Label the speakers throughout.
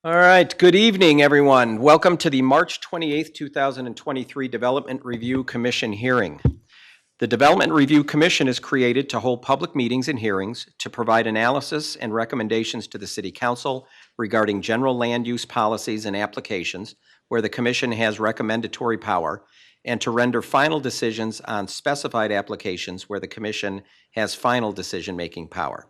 Speaker 1: All right, good evening, everyone. Welcome to the March 28th, 2023 Development Review Commission hearing. The Development Review Commission is created to hold public meetings and hearings to provide analysis and recommendations to the City Council regarding general land use policies and applications where the Commission has recommendatory power, and to render final decisions on specified applications where the Commission has final decision-making power,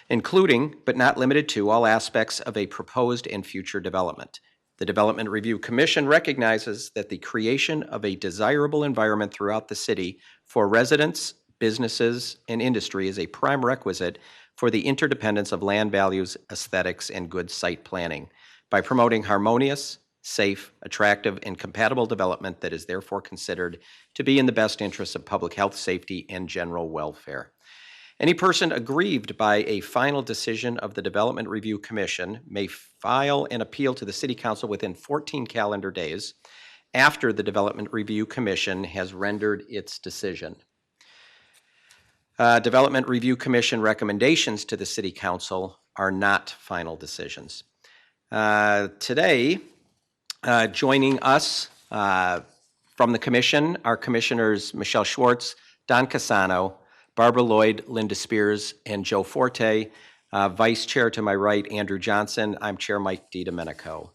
Speaker 1: including, but not limited to, all aspects of a proposed and future development. The Development Review Commission recognizes that the creation of a desirable environment throughout the city for residents, businesses, and industry is a prime requisite for the interdependence of land values, aesthetics, and good site planning by promoting harmonious, safe, attractive, and compatible development that is therefore considered to be in the best interests of public health, safety, and general welfare. Any person aggrieved by a final decision of the Development Review Commission may file an appeal to the City Council within 14 calendar days after the Development Review Commission has rendered its decision. Development Review Commission recommendations to the City Council are not final decisions. Today, joining us from the Commission are Commissioners Michelle Schwartz, Don Casano, Barbara Lloyd, Linda Spears, and Joe Forte. Vice Chair to my right, Andrew Johnson. I'm Chair Mike DiDomenico.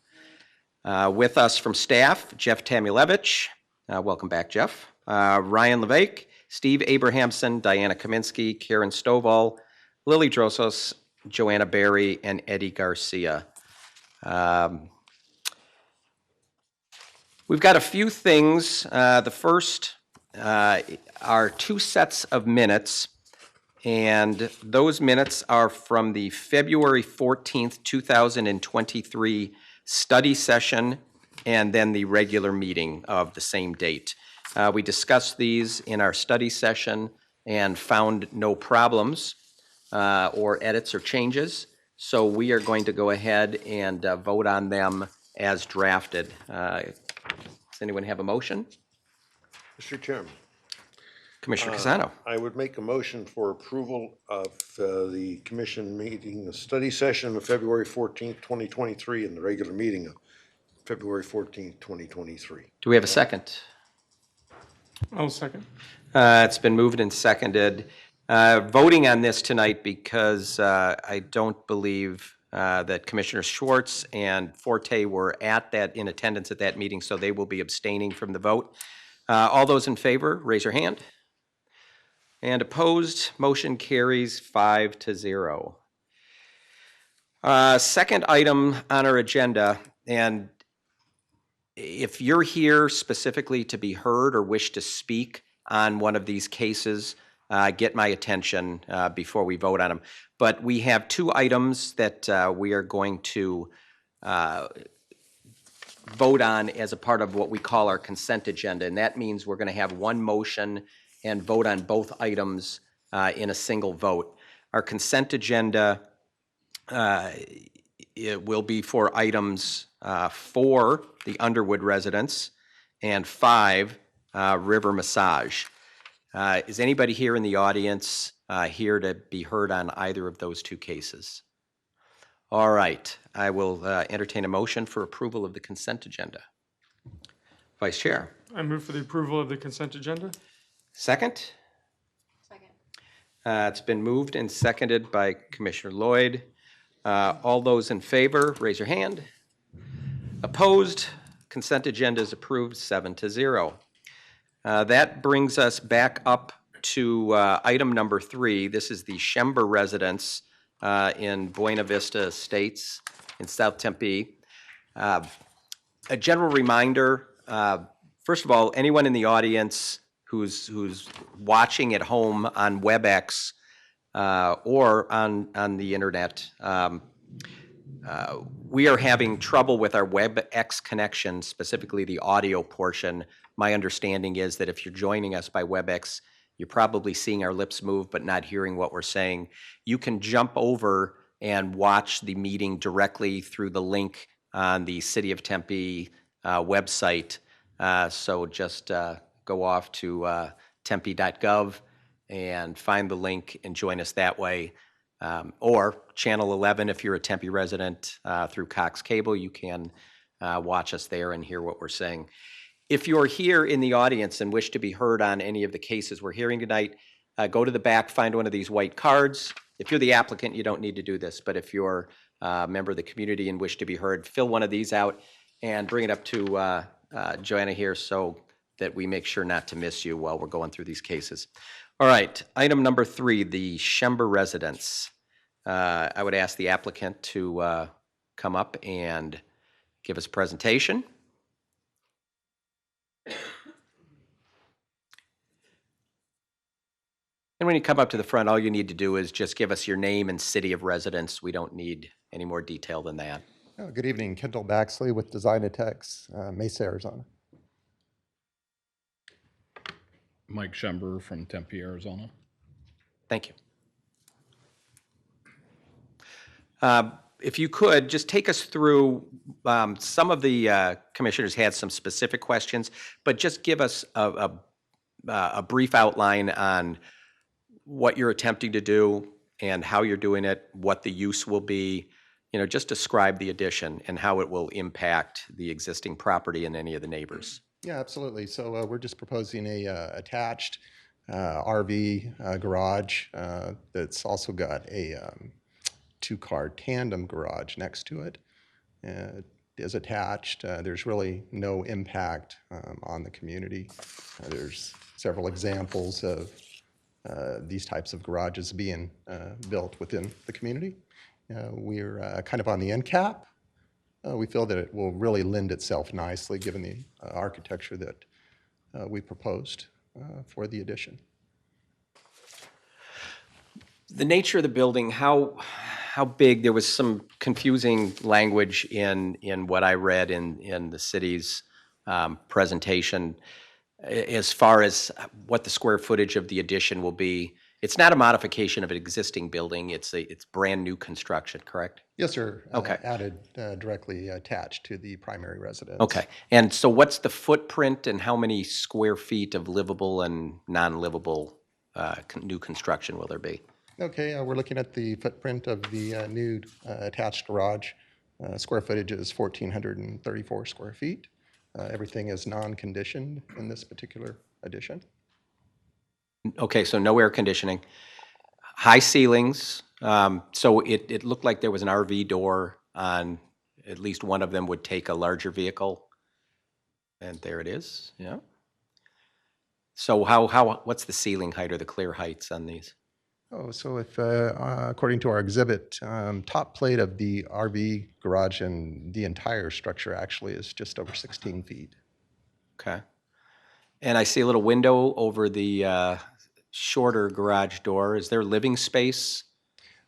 Speaker 1: With us from staff, Jeff Tamulevich. Welcome back, Jeff. Ryan Revoke, Steve Abrahamson, Diana Kaminsky, Karen Stovall, Lily Drosos, Joanna Berry, and Eddie Garcia. We've got a few things. The first are two sets of minutes, and those minutes are from the February 14th, 2023 study session and then the regular meeting of the same date. We discussed these in our study session and found no problems or edits or changes, so we are going to go ahead and vote on them as drafted. Does anyone have a motion?
Speaker 2: Mr. Chairman.
Speaker 1: Commissioner Casano.
Speaker 2: I would make a motion for approval of the commission meeting, the study session of February 14th, 2023, and the regular meeting of February 14th, 2023.
Speaker 1: Do we have a second?
Speaker 3: I'll second.
Speaker 1: It's been moved and seconded. Voting on this tonight because I don't believe that Commissioner Schwartz and Forte were in attendance at that meeting, so they will be abstaining from the vote. All those in favor, raise your hand. And opposed, motion carries 5-0. Second item on our agenda, and if you're here specifically to be heard or wish to speak on one of these cases, get my attention before we vote on them. But we have two items that we are going to vote on as a part of what we call our consent agenda, and that means we're going to have one motion and vote on both items in a single vote. Our consent agenda it will be for items 4, the Underwood residence, and 5, River Massage. Is anybody here in the audience here to be heard on either of those two cases? All right, I will entertain a motion for approval of the consent agenda. Vice Chair.
Speaker 3: I move for the approval of the consent agenda.
Speaker 1: Second?
Speaker 4: Second.
Speaker 1: It's been moved and seconded by Commissioner Lloyd. All those in favor, raise your hand. Opposed? Consent agenda is approved 7-0. That brings us back up to item number 3. This is the Schember residence in Buena Vista Estates in South Tempe. A general reminder, first of all, anyone in the audience who's watching at home on WebEx or on the internet, we are having trouble with our WebEx connection, specifically the audio portion. My understanding is that if you're joining us by WebEx, you're probably seeing our lips move but not hearing what we're saying. You can jump over and watch the meeting directly through the link on the City of Tempe website. So just go off to tempe.gov and find the link and join us that way. Or Channel 11, if you're a Tempe resident, through Cox Cable, you can watch us there and hear what we're saying. If you're here in the audience and wish to be heard on any of the cases we're hearing tonight, go to the back, find one of these white cards. If you're the applicant, you don't need to do this, but if you're a member of the community and wish to be heard, fill one of these out and bring it up to Joanna here so that we make sure not to miss you while we're going through these cases. All right, item number 3, the Schember residence. I would ask the applicant to come up and give us a presentation. And when you come up to the front, all you need to do is just give us your name and city of residence. We don't need any more detail than that.
Speaker 4: Good evening, Kendall Baxley with Design Techs, Mesa, Arizona.
Speaker 5: Mike Schember from Tempe, Arizona.
Speaker 1: Thank you. If you could, just take us through, some of the commissioners had some specific questions, but just give us a brief outline on what you're attempting to do and how you're doing it, what the use will be. You know, just describe the addition and how it will impact the existing property and any of the neighbors.
Speaker 4: Yeah, absolutely. So we're just proposing a attached RV garage that's also got a 2-car tandem garage next to it. It is attached. There's really no impact on the community. There's several examples of these types of garages being built within the community. We're kind of on the end cap. We feel that it will really lend itself nicely given the architecture that we proposed for the addition.
Speaker 1: The nature of the building, how big? There was some confusing language in what I read in the city's presentation as far as what the square footage of the addition will be. It's not a modification of an existing building. It's brand new construction, correct?
Speaker 4: Yes, sir.
Speaker 1: Okay.
Speaker 4: Added directly attached to the primary residence.
Speaker 1: Okay. And so what's the footprint and how many square feet of livable and non-livable new construction will there be?
Speaker 4: Okay, we're looking at the footprint of the new attached garage. Square footage is 1,434 square feet. Everything is non-conditioned in this particular addition.
Speaker 1: Okay, so no air conditioning. High ceilings. So it looked like there was an RV door on, at least one of them would take a larger vehicle. And there it is, yeah. So what's the ceiling height or the clear heights on these?
Speaker 4: Oh, so if, according to our exhibit, top plate of the RV garage and the entire structure actually is just over 16 feet.
Speaker 1: Okay. And I see a little window over the shorter garage door. Is there living space?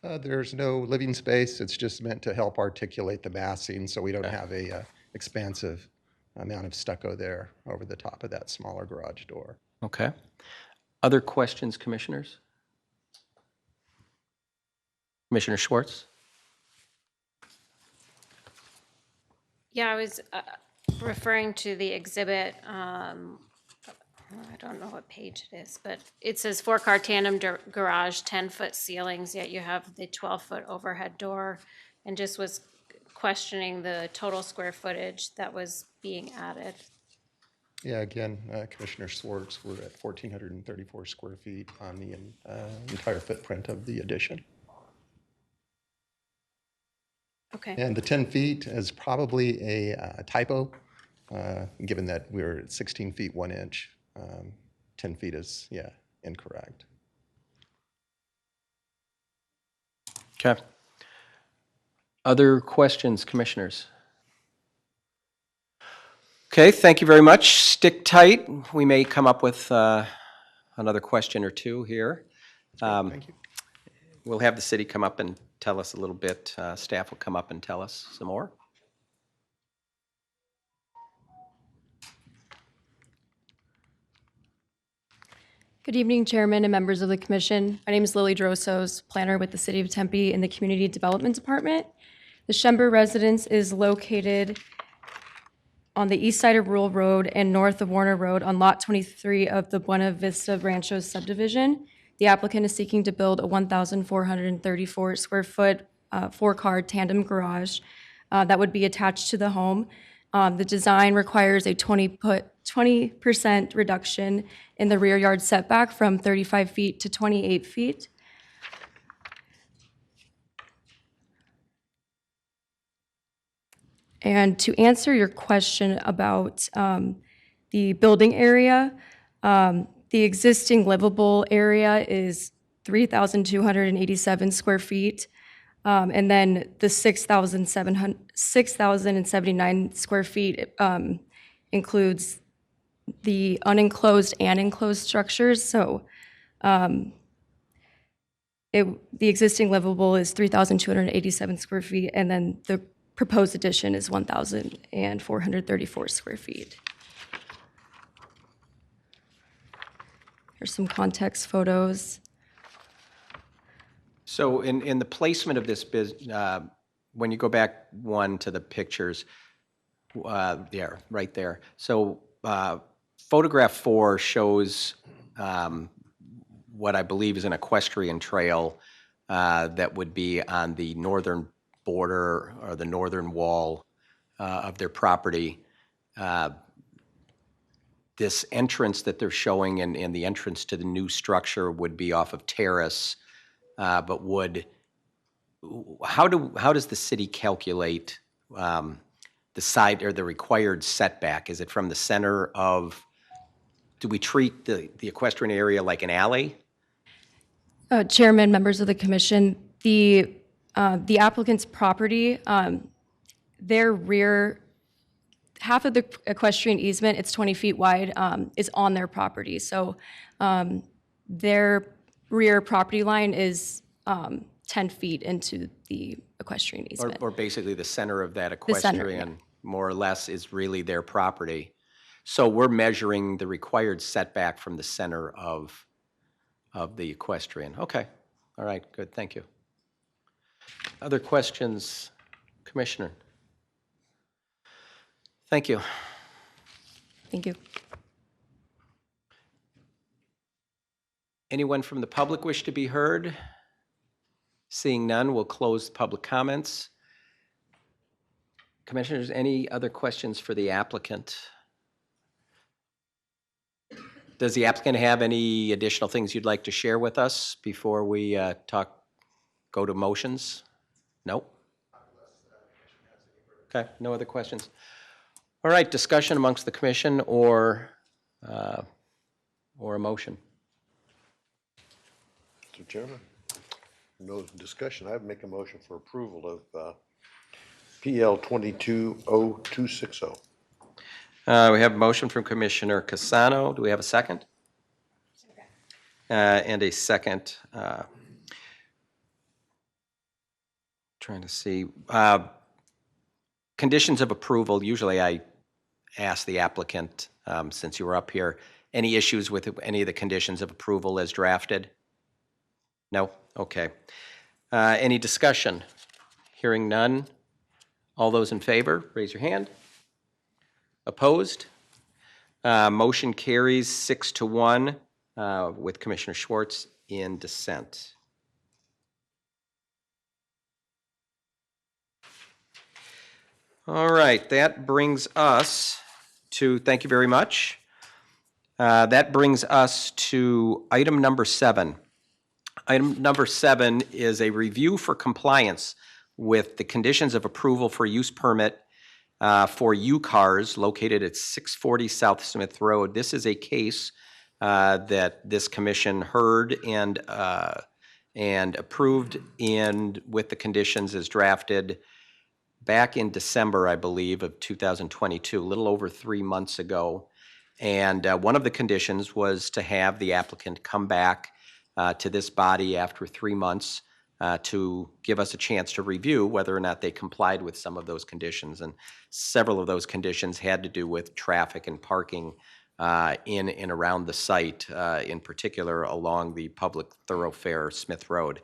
Speaker 4: There's no living space. It's just meant to help articulate the massing so we don't have a expansive amount of stucco there over the top of that smaller garage door.
Speaker 1: Okay. Other questions, commissioners? Commissioner Schwartz?
Speaker 6: Yeah, I was referring to the exhibit. I don't know what page it is, but it says 4-car tandem garage, 10-foot ceilings, yet you have the 12-foot overhead door, and just was questioning the total square footage that was being added.
Speaker 4: Yeah, again, Commissioner Schwartz, we're at 1,434 square feet on the entire footprint of the addition.
Speaker 6: Okay.
Speaker 4: And the 10 feet is probably a typo, given that we're at 16 feet 1 inch. 10 feet is, yeah, incorrect.
Speaker 1: Okay. Other questions, commissioners? Okay, thank you very much. Stick tight. We may come up with another question or two here.
Speaker 4: Thank you.
Speaker 1: We'll have the city come up and tell us a little bit. Staff will come up and tell us some more.
Speaker 7: Good evening, Chairman and members of the Commission. My name is Lily Drosos, planner with the City of Tempe in the Community Development Department. The Schember residence is located on the east side of Rural Road and north of Warner Road on Lot 23 of the Buena Vista Ranchos subdivision. The applicant is seeking to build a 1,434 square foot four-car tandem garage that would be attached to the home. The design requires a 20% reduction in the rear yard setback from 35 feet to 28 feet. And to answer your question about the building area, the existing livable area is 3,287 square feet. And then the 6,079 square feet includes the unenclosed and enclosed structures. So the existing livable is 3,287 square feet, and then the proposed addition is 1,434 square feet. Here's some context photos.
Speaker 1: So in the placement of this when you go back one to the pictures, there, right there. So photograph 4 shows what I believe is an equestrian trail that would be on the northern border or the northern wall of their property. This entrance that they're showing and the entrance to the new structure would be off of Terrace, but how does the city calculate the side or the required setback? Is it from the center of, do we treat the equestrian area like an alley?
Speaker 7: Chairman, members of the commission, the applicant's property, their rear, half of the equestrian easement, it's 20 feet wide, is on their property. So their rear property line is 10 feet into the equestrian easement.
Speaker 1: Or basically the center of that
Speaker 7: The center,
Speaker 1: equestrian, more or less, is really their property. So we're measuring the required setback from the center of the equestrian. Okay, all right, good, thank you. Other questions, Commissioner? Thank you.
Speaker 7: Thank you.
Speaker 1: Anyone from the public wish to be heard? Seeing none, we'll close public comments. Commissioners, any other questions for the applicant? Does the applicant have any additional things you'd like to share with us before we go to motions? No? Okay, no other questions. All right, discussion amongst the commission or a motion?
Speaker 2: Mr. Chairman, no discussion. I'd make a motion for approval of PL 220260.
Speaker 1: We have a motion from Commissioner Casano. Do we have a second? And a second. Trying to see. Conditions of approval, usually I ask the applicant, since you were up here, any issues with any of the conditions of approval as drafted? No? Okay. Any discussion? Hearing none. All those in favor, raise your hand. Opposed? Motion carries 6-1 with Commissioner Schwartz in dissent. All right, that brings us to, thank you very much. That brings us to item number 7. Item number 7 is a review for compliance with the conditions of approval for use permit for U-Cars located at 640 South Smith Road. This is a case that this commission heard and approved with the conditions as drafted back in December, I believe, of 2022, a little over 3 months ago. And one of the conditions was to have the applicant come back to this body after 3 months to give us a chance to review whether or not they complied with some of those conditions. And several of those conditions had to do with traffic and parking in and around the site, in particular along the public thoroughfare Smith Road.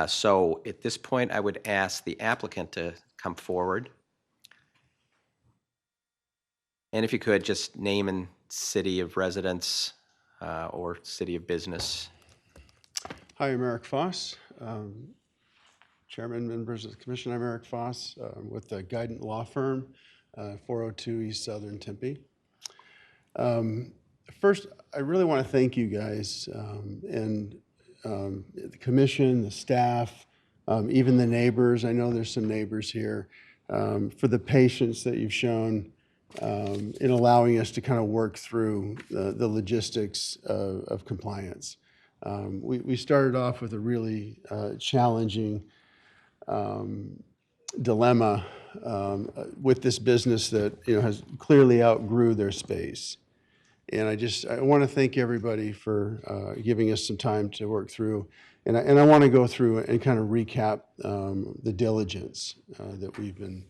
Speaker 1: So at this point, I would ask the applicant to come forward. And if you could, just name and city of residence or city of business.
Speaker 8: Hi, I'm Eric Foss, Chairman, members of the Commission. I'm Eric Foss with the Guidant Law Firm, 402 East Southern Tempe. First, I really want to thank you guys and the Commission, the staff, even the neighbors. I know there's some neighbors here for the patience that you've shown in allowing us to kind of work through the logistics of compliance. We started off with a really challenging dilemma with this business that has clearly outgrew their space. And I want to thank everybody for giving us some time to work through. And I want to go through and kind of recap the diligence that we've been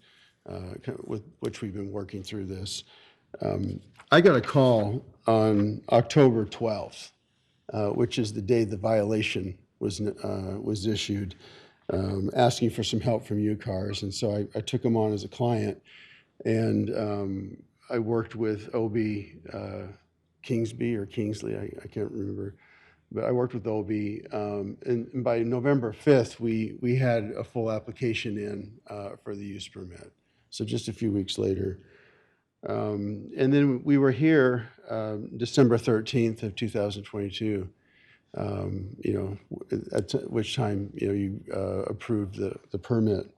Speaker 8: with which we've been working through this. I got a call on October 12th. Which is the day the violation was issued, asking for some help from UCARS. And so I took him on as a client, and I worked with OB Kingsby or Kingsley, I can't remember, but I worked with OB. And by November 5th, we had a full application in for the use permit. So just a few weeks later. And then we were here December 13th of 2022, at which time you approved the permit.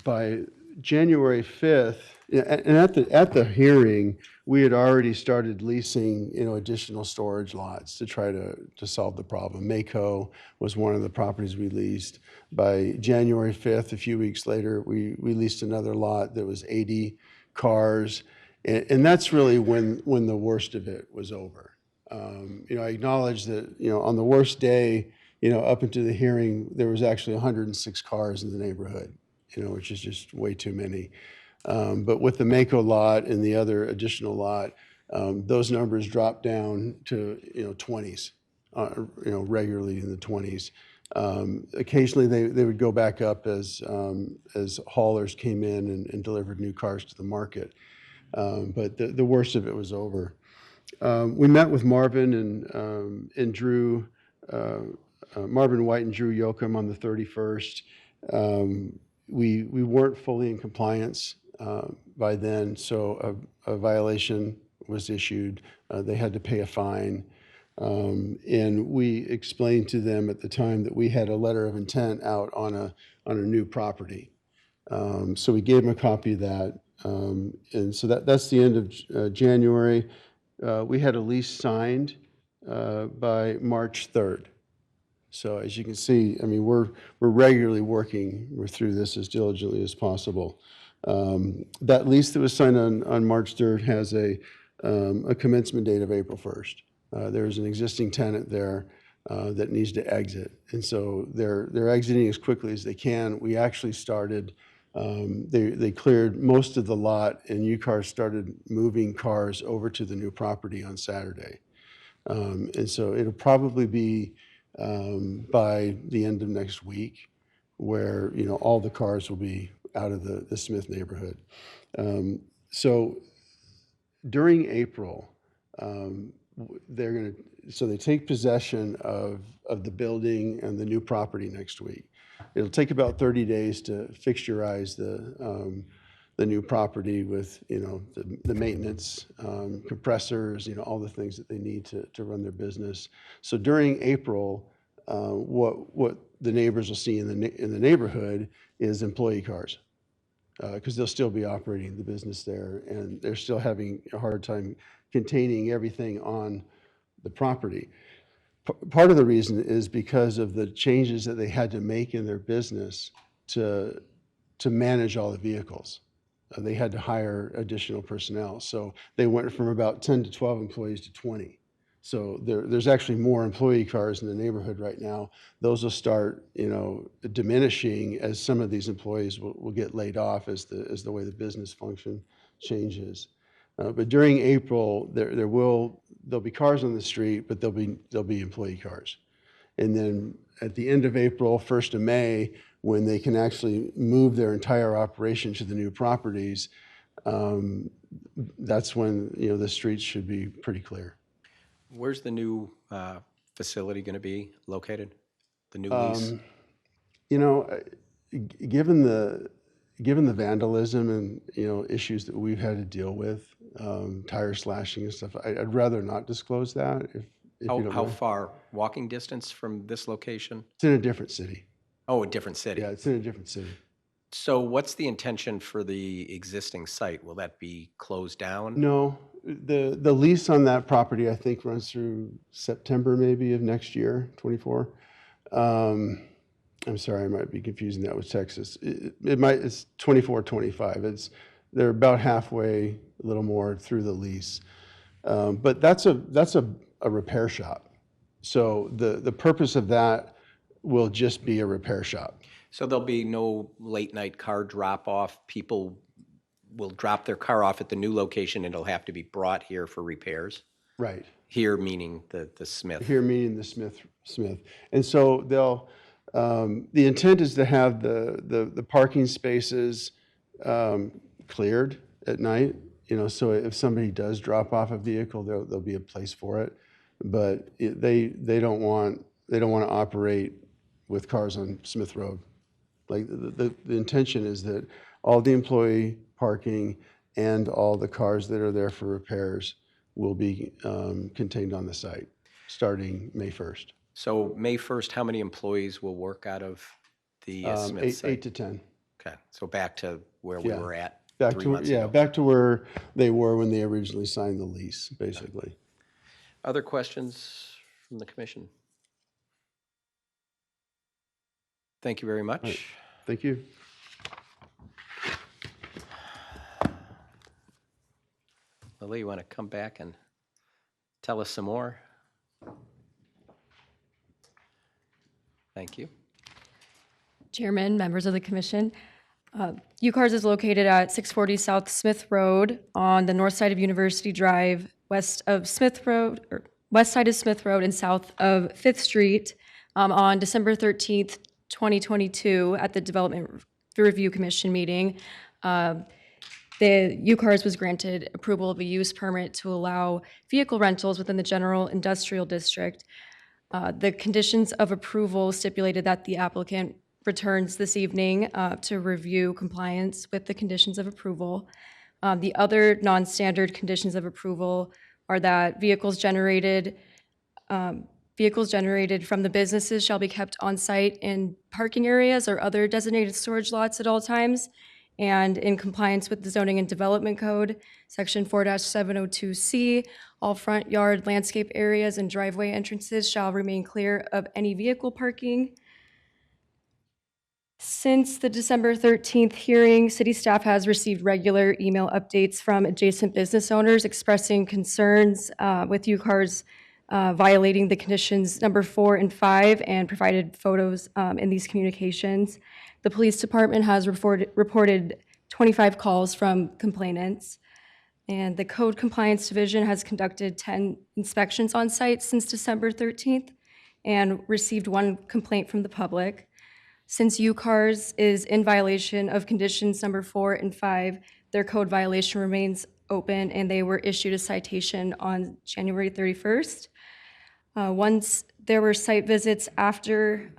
Speaker 8: By January 5th, and at the hearing, we had already started leasing additional storage lots to try to solve the problem. Mako was one of the properties we leased. By January 5th, a few weeks later, we leased another lot that was 80 cars, and that's really when the worst of it was over. I acknowledge that on the worst day, up into the hearing, there was actually 106 cars in the neighborhood, which is just way too many. But with the Mako lot and the other additional lot, those numbers dropped down to 20s, regularly in the 20s. Occasionally they would go back up as haulers came in and delivered new cars to the market. But the worst of it was over. We met with Marvin and Drew, Marvin White and Drew Yoakum on the 31st. We weren't fully in compliance by then, so a violation was issued. They had to pay a fine. And we explained to them at the time that we had a letter of intent out on a new property. So we gave them a copy of that. And so that's the end of January. We had a lease signed by March 3rd. So as you can see, I mean, we're regularly working through this as diligently as possible. That lease that was signed on March 3rd has a commencement date of April 1st. There's an existing tenant there that needs to exit, and so they're exiting as quickly as they can. We actually started. They cleared most of the lot, and UCAR started moving cars over to the new property on Saturday. And so it'll probably be by the end of next week where all the cars will be out of the Smith neighborhood. So during April, they take possession of the building and the new property next week. It'll take about 30 days to fixturize the new property with the maintenance, compressors, all the things that they need to run their business. So during April, what the neighbors will see in the neighborhood is employee cars, because they'll still be operating the business there, and they're still having a hard time containing everything on the property. Part of the reason is because of the changes that they had to make in their business to manage all the vehicles. They had to hire additional personnel. So they went from about 10 to 12 employees to 20. So there's actually more employee cars in the neighborhood right now. Those will start, diminishing as some of these employees will get laid off as the way the business function changes. But during April, there'll be cars on the street, but there'll be employee cars. And then at the end of April, 1st of May, when they can actually move their entire operation to the new properties, that's when the streets should be pretty clear.
Speaker 1: Where's the new facility going to be located? The new lease?
Speaker 8: You know, given the vandalism and, you know, issues that we've had to deal with, tire slashing and stuff, I'd rather not disclose that if you don't
Speaker 1: How
Speaker 8: mind.
Speaker 1: far walking distance from this location?
Speaker 8: It's in a different city.
Speaker 1: Oh, a different city.
Speaker 8: Yeah, it's in a different city.
Speaker 1: So what's the intention for the existing site? Will that be closed down?
Speaker 8: No, the lease on that property, I think, runs through September maybe of next year, 24. I'm sorry, I might be confusing that with Texas. It's 24, 25. They're about halfway, a little more through the lease. But that's a repair shop. So the purpose of that will just be a repair shop.
Speaker 1: So there'll be no late night car drop off? People will drop their car off at the new location and it'll have to be brought here for repairs?
Speaker 8: Right.
Speaker 1: Here meaning the Smith?
Speaker 8: Here meaning the Smith. And so the intent is to have the parking spaces cleared at night, you know, so if somebody does drop off a vehicle, there'll be a place for it. But they don't want to operate with cars on Smith Road. Like the intention is that all the employee parking and all the cars that are there for repairs will be contained on the site starting May 1st.
Speaker 1: So May 1st, how many employees will work out of the Smith site?
Speaker 8: 8 to 10.
Speaker 1: Okay, so back to where we
Speaker 8: Yeah.
Speaker 1: were at
Speaker 8: Back
Speaker 1: 3
Speaker 8: to
Speaker 1: months ago.
Speaker 8: back to where they were when they originally signed the lease, basically.
Speaker 1: Other questions from the commission? Thank you very much.
Speaker 8: Thank you.
Speaker 1: Lily, you want to come back and tell us some more? Thank you.
Speaker 7: Chairman, members of the commission. UCARS is located at 640 South Smith Road on the north side of University Drive, west of Smith Road, or west side of Smith Road and south of 5th Street. On December 13th, 2022, at the Development Review Commission meeting, the UCARS was granted approval of a use permit to allow vehicle rentals within the general industrial district. The conditions of approval stipulated that the applicant returns this evening to review compliance with the conditions of approval. The other non-standard conditions of approval are that vehicles generated from the businesses shall be kept on site in parking areas or other designated storage lots at all times, and in compliance with the Zoning and Development Code, Section 4-702C, all front yard landscape areas and driveway entrances shall remain clear of any vehicle parking. Since the December 13th hearing, city staff has received regular email updates from adjacent business owners expressing concerns with UCARS violating the conditions number 4 and 5 and provided photos in these communications. The police department has reported 25 calls from complainants, and the Code Compliance Division has conducted 10 inspections on site since December 13th and received 1 complaint from the public. Since UCARS is in violation of conditions number 4 and 5, their code violation remains open, and they were issued a citation on January 31st. Once there were site visits after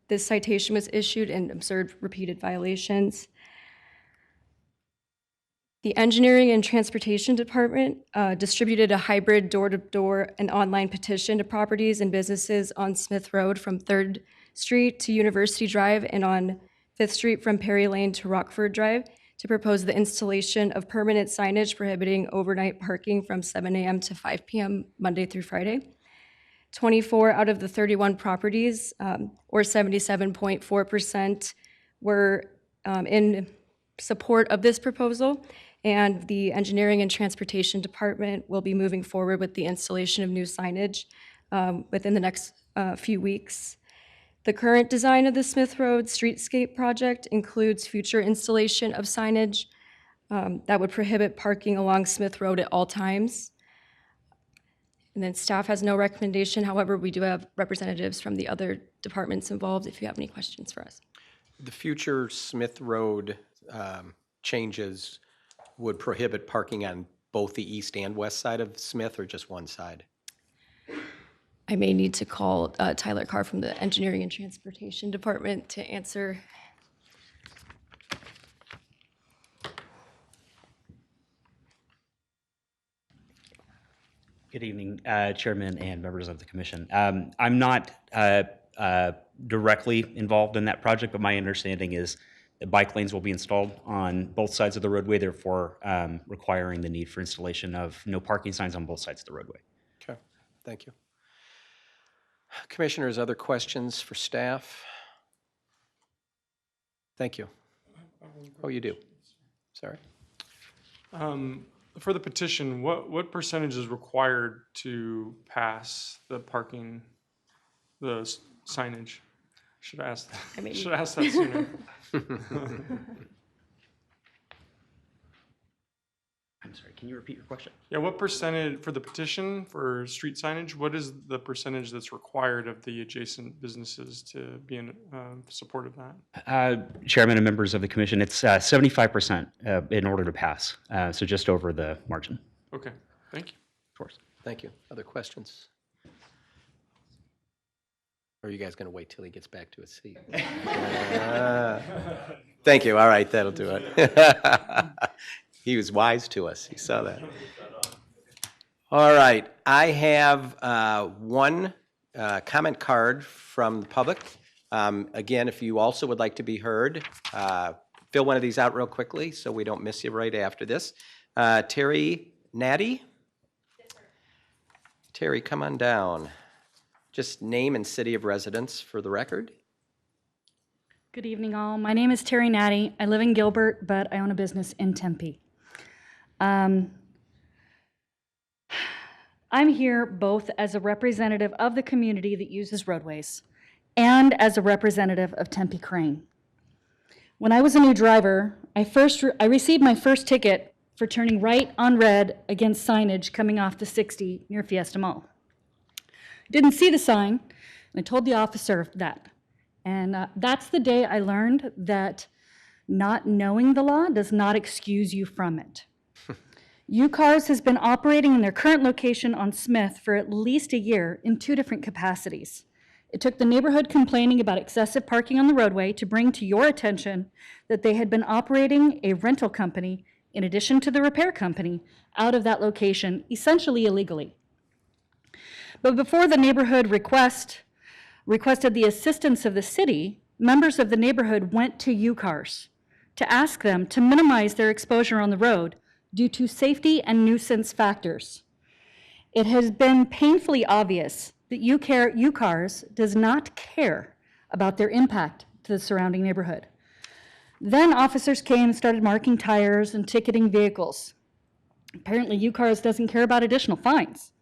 Speaker 7: this citation was issued and observed repeated violations. The Engineering and Transportation Department distributed a hybrid door-to-door and online petition to properties and businesses on Smith Road from 3rd Street to University Drive and on 5th Street from Perry Lane to Rockford Drive to propose the installation of permanent signage prohibiting overnight parking from 7 a.m. to 5 p.m. Monday through Friday. 24 out of the 31 properties, or 77.4%, were in support of this proposal, and the Engineering and Transportation Department will be moving forward with the installation of new signage within the next few weeks. The current design of the Smith Road Streetscape project includes future installation of signage that would prohibit parking along Smith Road at all times. And then staff has no recommendation. However, we do have representatives from the other departments involved if you have any questions for us.
Speaker 1: The future Smith Road changes would prohibit parking on both the east and west side of Smith, or just one side?
Speaker 7: I may need to call Tyler Carr from the Engineering and Transportation Department to answer.
Speaker 9: Good evening, Chairman and members of the commission. I'm not directly involved in that project, but my understanding is that bike lanes will be installed on both sides of the roadway, therefore requiring the need for installation of no parking signs on both sides of the roadway.
Speaker 1: Okay, thank you. Commissioners, other questions for staff? Thank you. Oh, you do? Sorry.
Speaker 3: For the petition, what percentage is required to pass the parking, the signage? Should have asked that. Should have asked that sooner.
Speaker 9: I'm sorry, can you repeat your question?
Speaker 3: Yeah, what percentage, for the petition for street signage, what is the percentage that's required of the adjacent businesses to be in support of that?
Speaker 9: Chairman and members of the commission, it's 75% in order to pass, so just over the margin.
Speaker 3: Okay, thank you.
Speaker 9: Of course.
Speaker 1: Thank you. Other questions? Or are you guys going to wait till he gets back to his seat? Thank you. All right, that'll do it. He was wise to us. He saw that. All right. I have one comment card from the public. Again, if you also would like to be heard, fill one of these out real quickly so we don't miss you right after this. Terry Natty? Terry, come on down. Just name and city of residence for the record.
Speaker 10: Good evening, all. My name is Terry Natty. I live in Gilbert, but I own a business in Tempe. I'm here both as a representative of the community that uses roadways and as a representative of Tempe Crane. When I was a new driver, I received my first ticket for turning right on red against signage coming off the 60 near Fiesta Mall. Didn't see the sign, and I told the officer that. And that's the day I learned that not knowing the law does not excuse you from it. UCars has been operating in their current location on Smith for at least a year in 2 different capacities. It took the neighborhood complaining about excessive parking on the roadway to bring to your attention that they had been operating a rental company in addition to the repair company out of that location, essentially illegally. But before the neighborhood requested the assistance of the city, members of the neighborhood went to UCars to ask them to minimize their exposure on the road due to safety and nuisance factors. It has been painfully obvious that UCars does not care about their impact to the surrounding neighborhood. Then officers came and started marking tires and ticketing vehicles. Apparently UCars doesn't care about additional fines.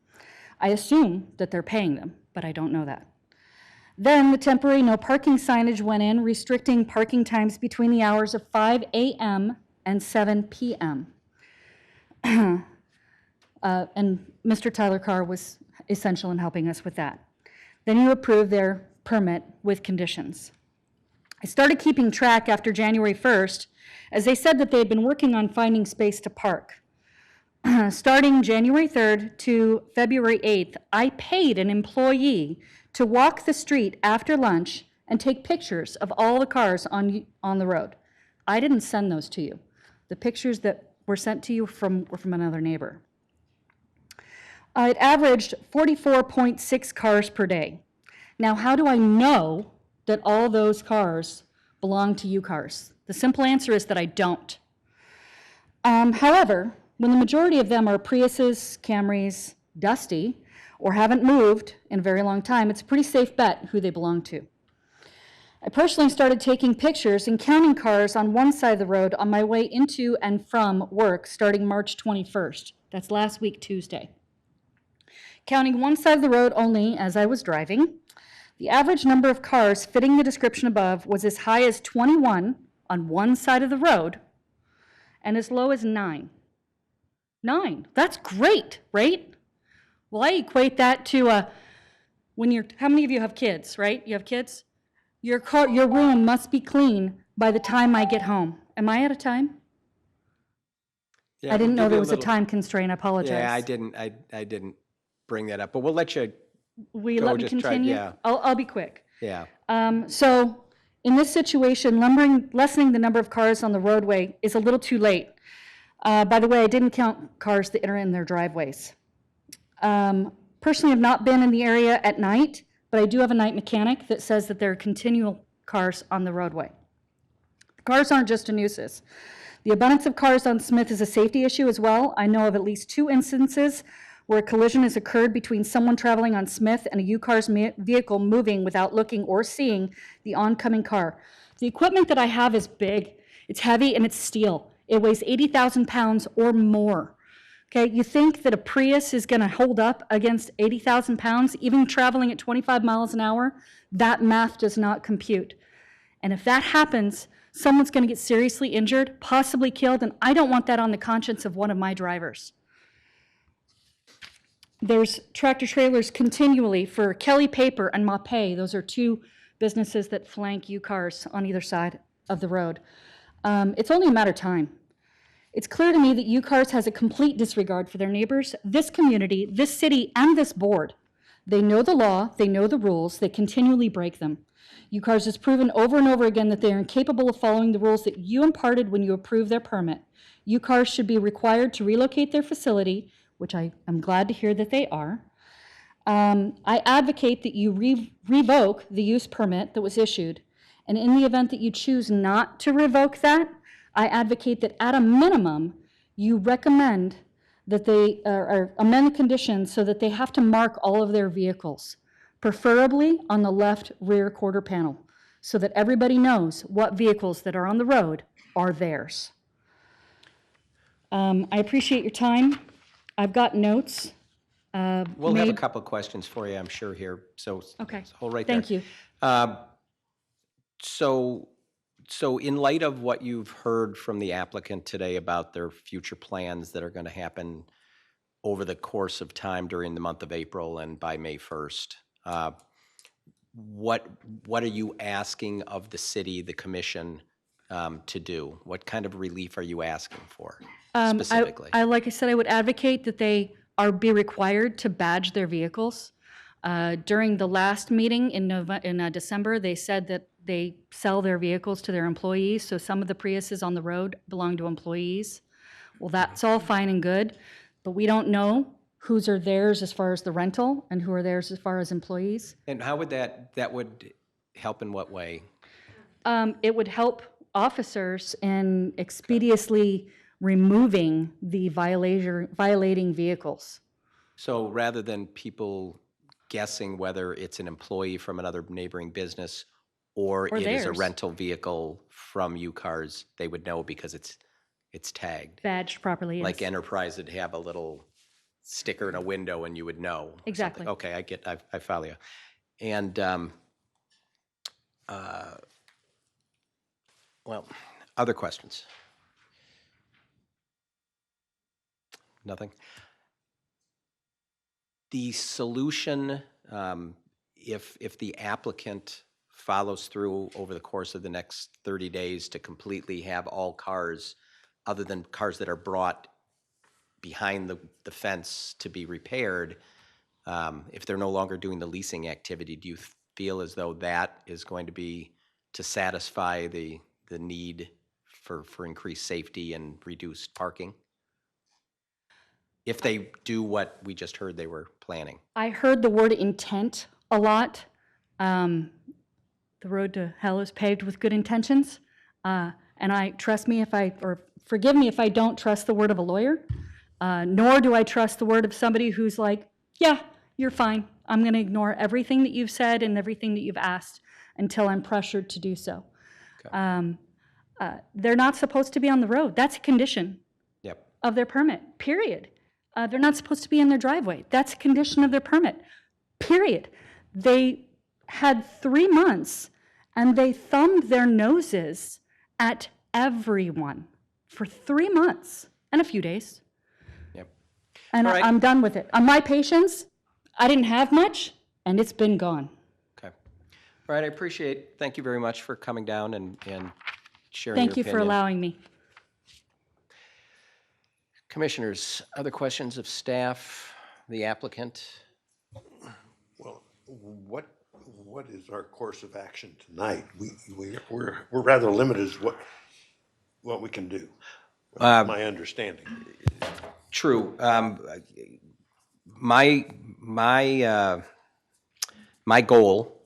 Speaker 10: I assume that they're paying them, but I don't know that. Then the temporary no parking signage went in, restricting parking times between the hours of 5 a.m. and 7 p.m. And Mr. Tyler Carr was essential in helping us with that. Then you approved their permit with conditions. I started keeping track after January 1st, as they said that they had been working on finding space to park. Starting January 3rd to February 8th, I paid an employee to walk the street after lunch and take pictures of all the cars on the road. I didn't send those to you. The pictures that were sent to you were from another neighbor. It averaged 44.6 cars per day. Now, how do I know that all those cars belong to UCars? The simple answer is that I don't. However, when the majority of them are Priuses, Camrys, dusty, or haven't moved in a very long time, it's a pretty safe bet who they belong to. I personally started taking pictures and counting cars on one side of the road on my way into and from work starting March 21st. That's last week, Tuesday. Counting one side of the road only as I was driving, the average number of cars fitting the description above was as high as 21 on one side of the road and as low as 9. 9, that's great, right? Well, I equate that to how many of you have kids, right? You have kids? Your room must be clean by the time I get home. Am I out of time?
Speaker 1: Yeah,
Speaker 10: I didn't
Speaker 1: we'll
Speaker 10: know
Speaker 1: give
Speaker 10: there
Speaker 1: you
Speaker 10: was a time constraint. I apologize.
Speaker 1: Yeah, I didn't bring that up, but we'll let you
Speaker 10: Will you
Speaker 1: Go,
Speaker 10: let me
Speaker 1: just try-
Speaker 10: continue?
Speaker 1: yeah.
Speaker 10: I'll be quick.
Speaker 1: Yeah.
Speaker 10: So in this situation, lessening the number of cars on the roadway is a little too late. By the way, I didn't count cars that enter in their driveways. Personally, I've not been in the area at night, but I do have a night mechanic that says that there are continual cars on the roadway. Cars aren't just a nuisance. The abundance of cars on Smith is a safety issue as well. I know of at least 2 instances where a collision has occurred between someone traveling on Smith and a U-Car's vehicle moving without looking or seeing the oncoming car. The equipment that I have is big, it's heavy, and it's steel. It weighs 80,000 pounds or more. Okay, you think that a Prius is gonna hold up against 80,000 pounds, even traveling at 25 miles an hour? That math does not compute. And if that happens, someone's gonna get seriously injured, possibly killed, and I don't want that on the conscience of one of my drivers. There's tractor trailers continually for Kelly Paper and Mapei. Those are 2 businesses that flank U-Cars on either side of the road. It's only a matter of time. It's clear to me that U-Cars has a complete disregard for their neighbors, this community, this city, and this board. They know the law, they know the rules, they continually break them. U-Cars has proven over and over again that they are incapable of following the rules that you imparted when you approved their permit. U-Cars should be required to relocate their facility, which I am glad to hear that they are. I advocate that you revoke the use permit that was issued. And in the event that you choose not to revoke that, I advocate that at a minimum, you recommend that they or amend the conditions so that they have to mark all of their vehicles, preferably on the left rear quarter panel, so that everybody knows what vehicles that are on the road are theirs. I appreciate your time. I've got notes.
Speaker 1: We'll have a couple of questions for you, I'm sure, here, so
Speaker 10: Okay.
Speaker 1: hold right there.
Speaker 10: Thank you.
Speaker 1: So in light of what you've heard from the applicant today about their future plans that are going to happen over the course of time during the month of April and by May 1st, what are you asking of the city, the commission, to do? What kind of relief are you asking for specifically?
Speaker 10: Like I said, I would advocate that they be required to badge their vehicles. During the last meeting in December, they said that they sell their vehicles to their employees, so some of the Priuses on the road belong to employees. Well, that's all fine and good, but we don't know whose are theirs as far as the rental and who are theirs as far as employees.
Speaker 1: And how would that would help in what way?
Speaker 10: It would help officers in expeditiously removing the violating vehicles.
Speaker 1: So rather than people guessing whether it's an employee from another neighboring business or it is a
Speaker 10: theirs.
Speaker 1: rental vehicle from U-Cars, they would know because it's tagged.
Speaker 10: Badged properly, yes.
Speaker 1: Like Enterprise would have a little sticker in a window and you would know.
Speaker 10: Exactly.
Speaker 1: Okay, I follow you. And, well, other questions? Nothing? The solution, if the applicant follows through over the course of the next 30 days to completely have all cars, other than cars that are brought behind the fence to be repaired, if they're no longer doing the leasing activity, do you feel as though that is going to be to satisfy the need for increased safety and reduced parking? If they do what we just heard they were planning.
Speaker 10: I heard the word intent a lot. The road to hell is paved with good intentions. And forgive me if I don't trust the word of a lawyer, nor do I trust the word of somebody who's like, yeah, you're fine. I'm going to ignore everything that you've said and everything that you've asked until I'm pressured to do so.
Speaker 1: Okay.
Speaker 10: They're not supposed to be on the road. That's a condition of their permit, period. They're not supposed to be in their driveway. That's a condition of their permit, period. They had 3 months and they thumbed their noses at everyone for 3 months and a few days.
Speaker 1: Yep.
Speaker 10: And
Speaker 1: All right.
Speaker 10: I'm done with it. On my patience, I didn't have much and it's been gone.
Speaker 1: Okay. All right, thank you very much for coming down and sharing
Speaker 10: Thank
Speaker 1: your
Speaker 10: you for
Speaker 1: opinion.
Speaker 10: allowing me.
Speaker 1: Commissioners, other questions of staff, the applicant?
Speaker 2: Well, what is our course of action tonight? We're rather limited as what we can do. My understanding.
Speaker 1: True. My goal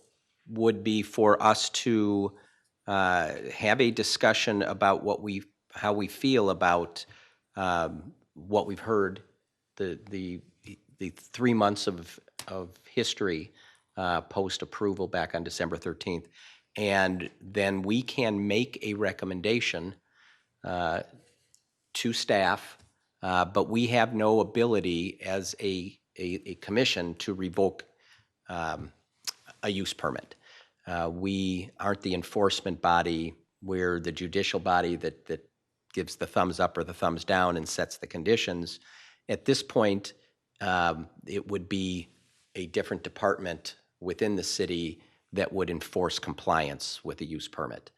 Speaker 1: would be for us to have a discussion about how we feel about what we've heard, the 3 months of history post approval back on December 13th, and then we can make a recommendation to staff, but we have no ability as a commission to revoke a use permit. We aren't the enforcement body. We're the judicial body that gives the thumbs up or the thumbs down and sets the conditions. At this point, it would be a different department within the city that would enforce compliance with the use permit.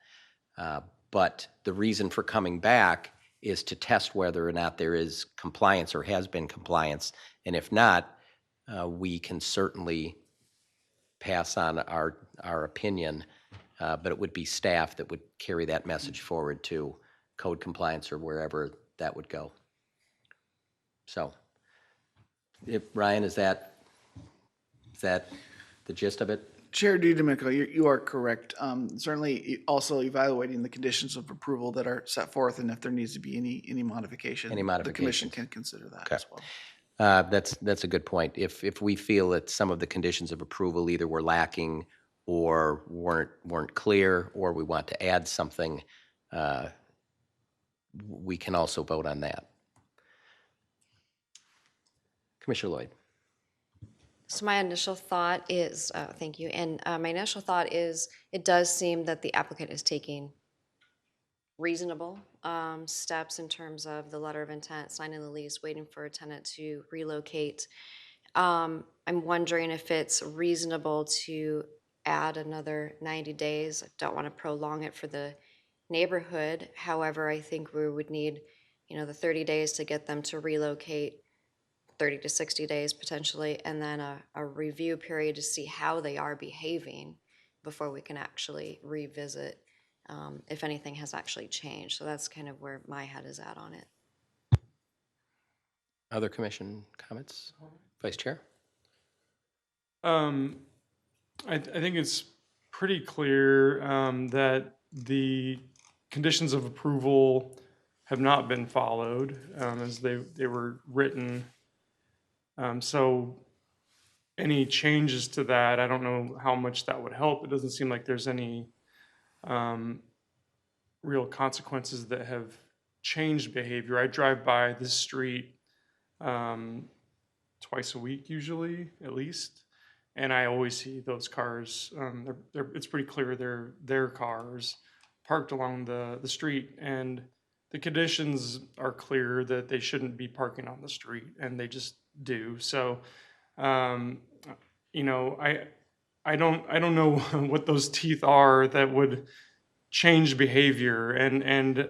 Speaker 1: But the reason for coming back is to test whether or not there is compliance or has been compliance. And if not, we can certainly pass on our opinion, but it would be staff that would carry that message forward to code compliance or wherever that would go. So, Ryan, is that the gist of it?
Speaker 11: Chair DiDomenico, you are correct. Certainly, also evaluating the conditions of approval that are set forth, and if there needs to be any modification, the commission can consider that as well.
Speaker 1: That's a good point. If we feel that some of the conditions of approval either were lacking or weren't clear, or we want to add something, we can also vote on that. Commissioner Lloyd.
Speaker 12: So my initial thought is, thank you, and my initial thought is it does seem that the applicant is taking reasonable steps in terms of the letter of intent, signing the lease, waiting for a tenant to relocate. I'm wondering if it's reasonable to add another 90 days. I don't want to prolong it for the neighborhood. However, I think we would need, the 30 days to get them to relocate, 30 to 60 days potentially, and then a review period to see how they are behaving before we can actually revisit if anything has actually changed. So that's kind of where my head is at on it.
Speaker 1: Other commission comments? Vice Chair?
Speaker 3: I think it's pretty clear that the conditions of approval have not been followed as they were written. So any changes to that, I don't know how much that would help. It doesn't seem like there's any real consequences that have changed behavior. I drive by this street twice a week usually, at least, and I always see those cars. It's pretty clear they're their cars parked along the street, and the conditions are clear that they shouldn't be parking on the street, and they just do. So, I don't know what those teeth are that would change behavior, and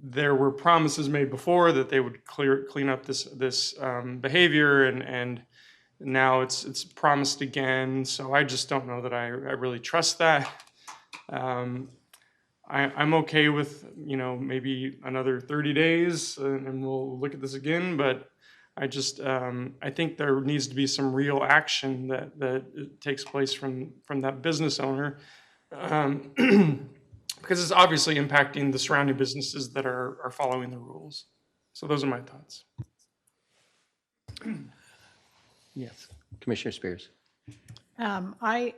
Speaker 3: there were promises made before that they would clean up this behavior, and now it's promised again. So I just don't know that I really trust that. I'm okay with, maybe another 30 days and we'll look at this again, but I just, I think there needs to be some real action that takes place from that business owner because it's obviously impacting the surrounding businesses that are following the rules. So those are my thoughts.
Speaker 1: Yes. Commissioner Spears.
Speaker 13: I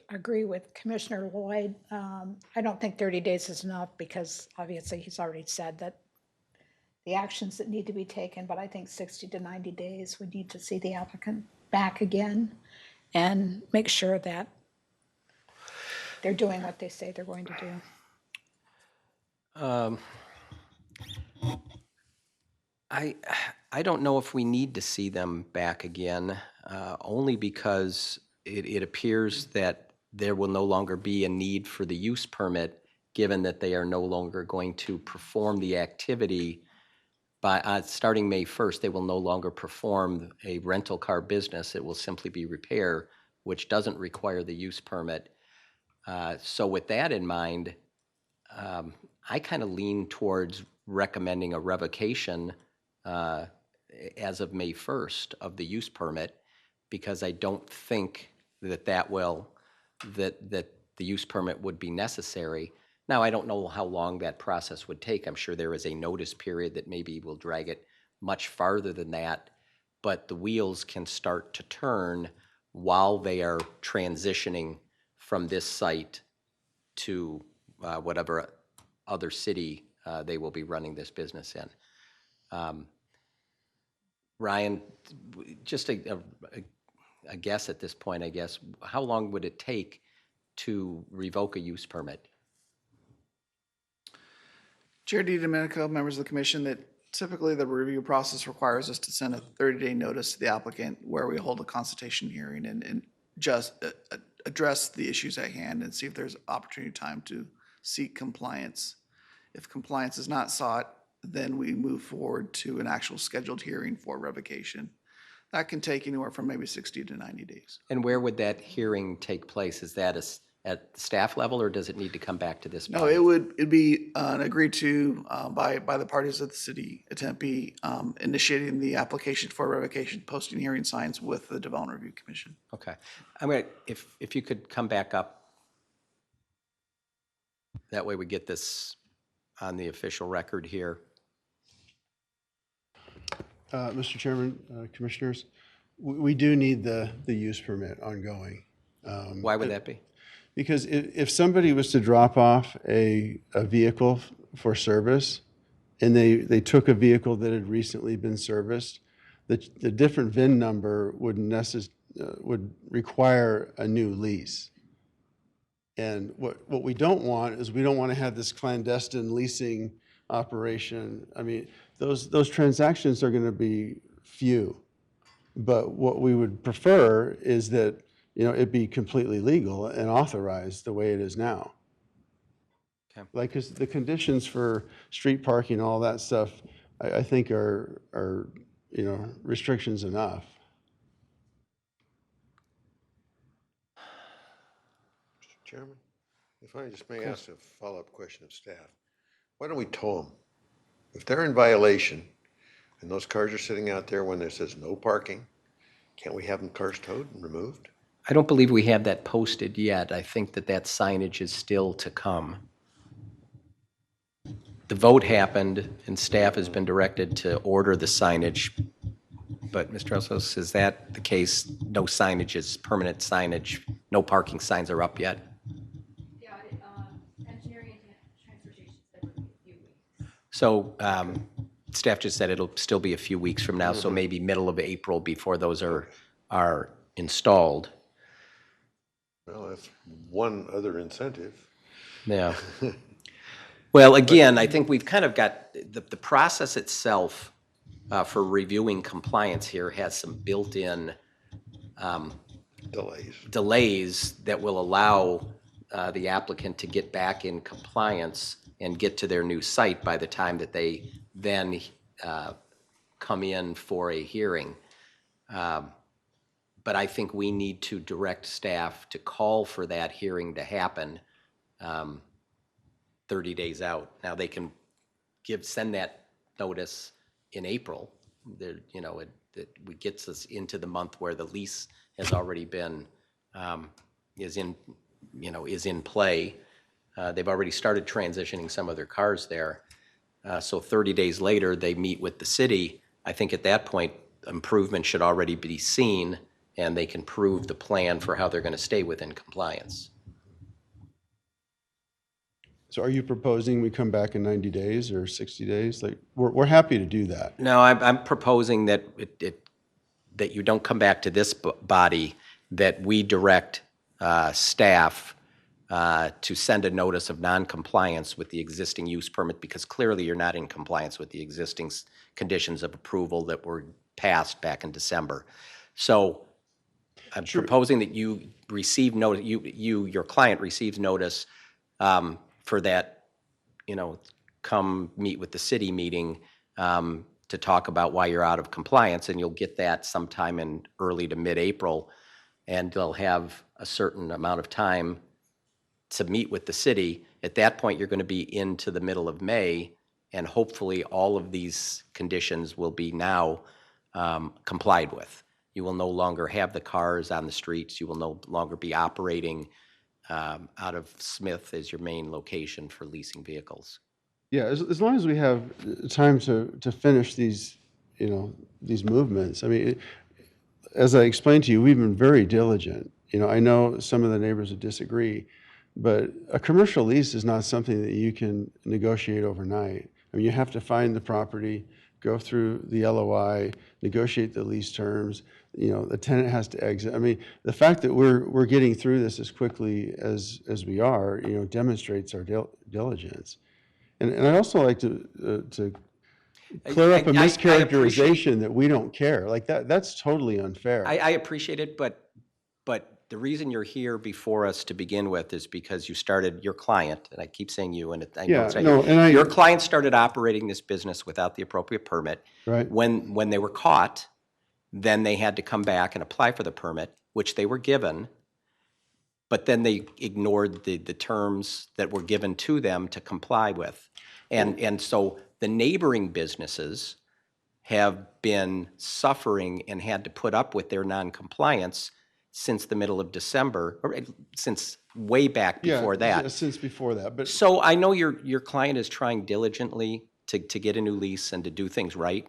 Speaker 13: agree with Commissioner Lloyd. I don't think 30 days is enough because obviously he's already said that the actions that need to be taken, but I think 60 to 90 days, we need to see the applicant back again and make sure that they're doing what they say they're going to do.
Speaker 1: I don't know if we need to see them back again, only because it appears that there will no longer be a need for the use permit, given that they are no longer going to perform the activity starting May 1st, they will no longer perform a rental car business. It will simply be repair, which doesn't require the use permit. So with that in mind, I kind of lean towards recommending a revocation as of May 1st of the use permit, because I don't think that the use permit would be necessary. Now, I don't know how long that process would take. I'm sure there is a notice period that maybe will drag it much farther than that, but the wheels can start to turn while they are transitioning from this site to whatever other city they will be running this business in. Ryan, just a guess at this point, I guess, how long would it take to revoke a use permit?
Speaker 11: Chair DiDomenico, members of the commission, that typically the review process requires us to send a 30-day notice to the applicant where we hold a consultation hearing and just address the issues at hand and see if there's opportunity time to seek compliance. If compliance is not sought, then we move forward to an actual scheduled hearing for revocation. That can take anywhere from maybe 60 to 90 days.
Speaker 1: And where would that hearing take place? Is that at the staff level, or does it need to come back to this body?
Speaker 11: No, it'd be agreed to by the parties of the city of Tempe, initiating the application for revocation, posting hearing signs with the Development Review Commission.
Speaker 1: Okay. I'm going to, if you could come back up, that way we get this on the official record here.
Speaker 8: Mr. Chairman, Commissioners, we do need the use permit ongoing.
Speaker 1: Why would that be?
Speaker 8: Because if somebody was to drop off a vehicle for service and they took a vehicle that had recently been serviced, the different VIN number would require a new lease. And what we don't want is we don't want to have this clandestine leasing operation. I mean, those transactions are going to be few. But what we would prefer is that, you know, it be completely legal and authorized the way it is now.
Speaker 1: Okay.
Speaker 8: Like, 'cause the conditions for street parking, all that stuff, I think are, you know, restrictions enough.
Speaker 2: Mr. Chairman, if I just may ask a follow-up question of staff. Why don't we tow them? If they're in violation and those cars are sitting out there when there says no parking, can't we have them cars towed and removed?
Speaker 1: I don't believe we have that posted yet. I think that signage is still to come. The vote happened and staff has been directed to order the signage. But Mr. Elsos, is that the case? No signage is permanent signage, no parking signs are up yet?
Speaker 7: Yeah, engineering and transportation said it would be a few weeks.
Speaker 1: So staff just said it'll still be a few weeks from now, so maybe middle of April before those are installed.
Speaker 2: Well, that's one other incentive.
Speaker 1: Yeah. Well, again, I think we've kind of got, the process itself for reviewing compliance here has some built-in delays that will allow the applicant to get back in compliance and get to their new site by the time that they then come in for a hearing. But I think we need to direct staff to call for that hearing to happen 30 days out. Now, they can send that notice in April. You know, it gets us into the month where the lease has already been, is in play. They've already started transitioning some of their cars there. So 30 days later, they meet with the city. I think at that point, improvement should already be seen, and they can prove the plan for how they're going to stay within compliance.
Speaker 8: So are you proposing we come back in 90 days or 60 days? Like, we're happy to do that.
Speaker 1: No, I'm proposing that that you don't come back to this body, that we direct staff to send a notice of noncompliance with the existing use permit, because clearly you're not in compliance with the existing conditions of approval that were passed back in December. So I'm proposing that you receive notice, your client receives notice for that, you know, come meet with the city meeting, to talk about why you're out of compliance, and you'll get that sometime in early to mid-April, and they'll have a certain amount of time to meet with the city. At that point, you're going to be into the middle of May, and hopefully all of these conditions will be now complied with. You will no longer have the cars on the streets. You will no longer be operating out of Smith as your main location for leasing vehicles.
Speaker 8: Yeah, as long as we have time to finish these, these movements. I mean, as I explained to you, we've been very diligent. I know some of the neighbors would disagree, but a commercial lease is not something that you can negotiate overnight. I mean, you have to find the property, go through the LOI, negotiate the lease terms. The tenant has to exit. I mean, the fact that we're getting through this as quickly as we are, demonstrates our diligence. And I'd also like to clear up a mischaracterization that we don't care. Like that's totally unfair.
Speaker 1: I appreciate it, but the reason you're here before us to begin with is because you started, your client, and I keep saying you, and I know it's not you, your client started operating this business without the appropriate permit.
Speaker 8: Right.
Speaker 1: When they were caught, then they had to come back and apply for the permit, which they were given, but then they ignored the terms that were given to them to comply with. And so the neighboring businesses have been suffering and had to put up with their noncompliance since the middle of December, or since way back before that.
Speaker 8: Yeah, since before that. But
Speaker 1: so I know your client is trying diligently to get a new lease and to do things right,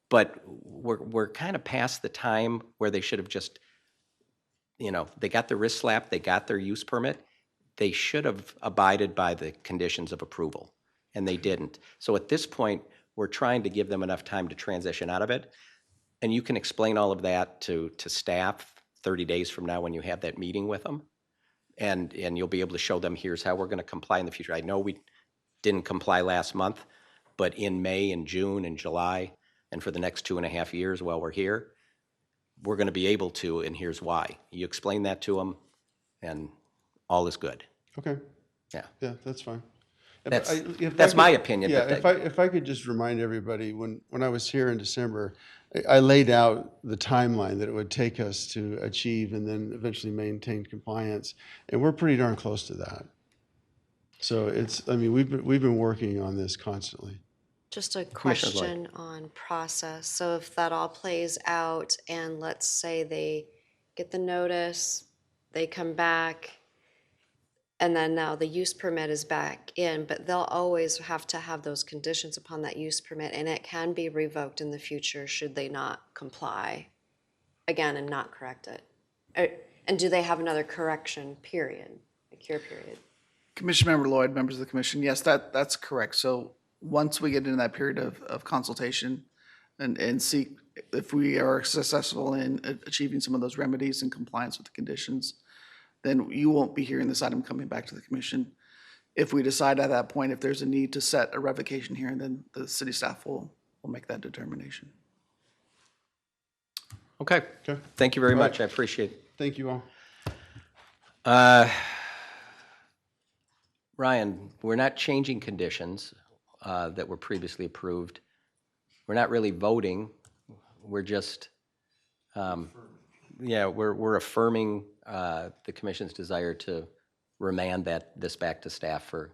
Speaker 1: but we're kind of past the time where they should have just, they got the wrist slap, they got their use permit, they should have abided by the conditions of approval, and they didn't. So at this point, we're trying to give them enough time to transition out of it, and you can explain all of that to staff 30 days from now when you have that meeting with them, and you'll be able to show them, here's how we're going to comply in the future. I know we didn't comply last month, but in May and June and July, and for the next 2.5 years while we're here, we're going to be able to, and here's why. You explain that to them, and all is good.
Speaker 8: okay.
Speaker 1: Yeah.
Speaker 8: Yeah, that's fine.
Speaker 1: That's my opinion.
Speaker 8: Yeah, if I could just remind everybody, when I was here in December, I laid out the timeline that it would take us to achieve and then eventually maintain compliance, and we're pretty darn close to that. So we've been working on this constantly.
Speaker 12: Just a question on process. So if that all plays out and let's say they get the notice, they come back, and then now the use permit is back in, but they'll always have to have those conditions upon that use permit, and it can be revoked in the future should they not comply again and not correct it. And do they have another correction period, a cure period?
Speaker 11: Commission Member Lloyd, members of the commission, yes, that's correct. So once we get into that period of consultation and see if we are successful in achieving some of those remedies and compliance with the conditions, then you won't be hearing this item coming back to the commission. If we decide at that point, if there's a need to set a revocation hearing, then the city staff will make that determination.
Speaker 1: Okay. Thank you very much. I appreciate it.
Speaker 8: Thank you all.
Speaker 1: Ryan, we're not changing conditions that were previously approved. We're not really voting. We're just, we're affirming the commission's desire to remand this back to staff for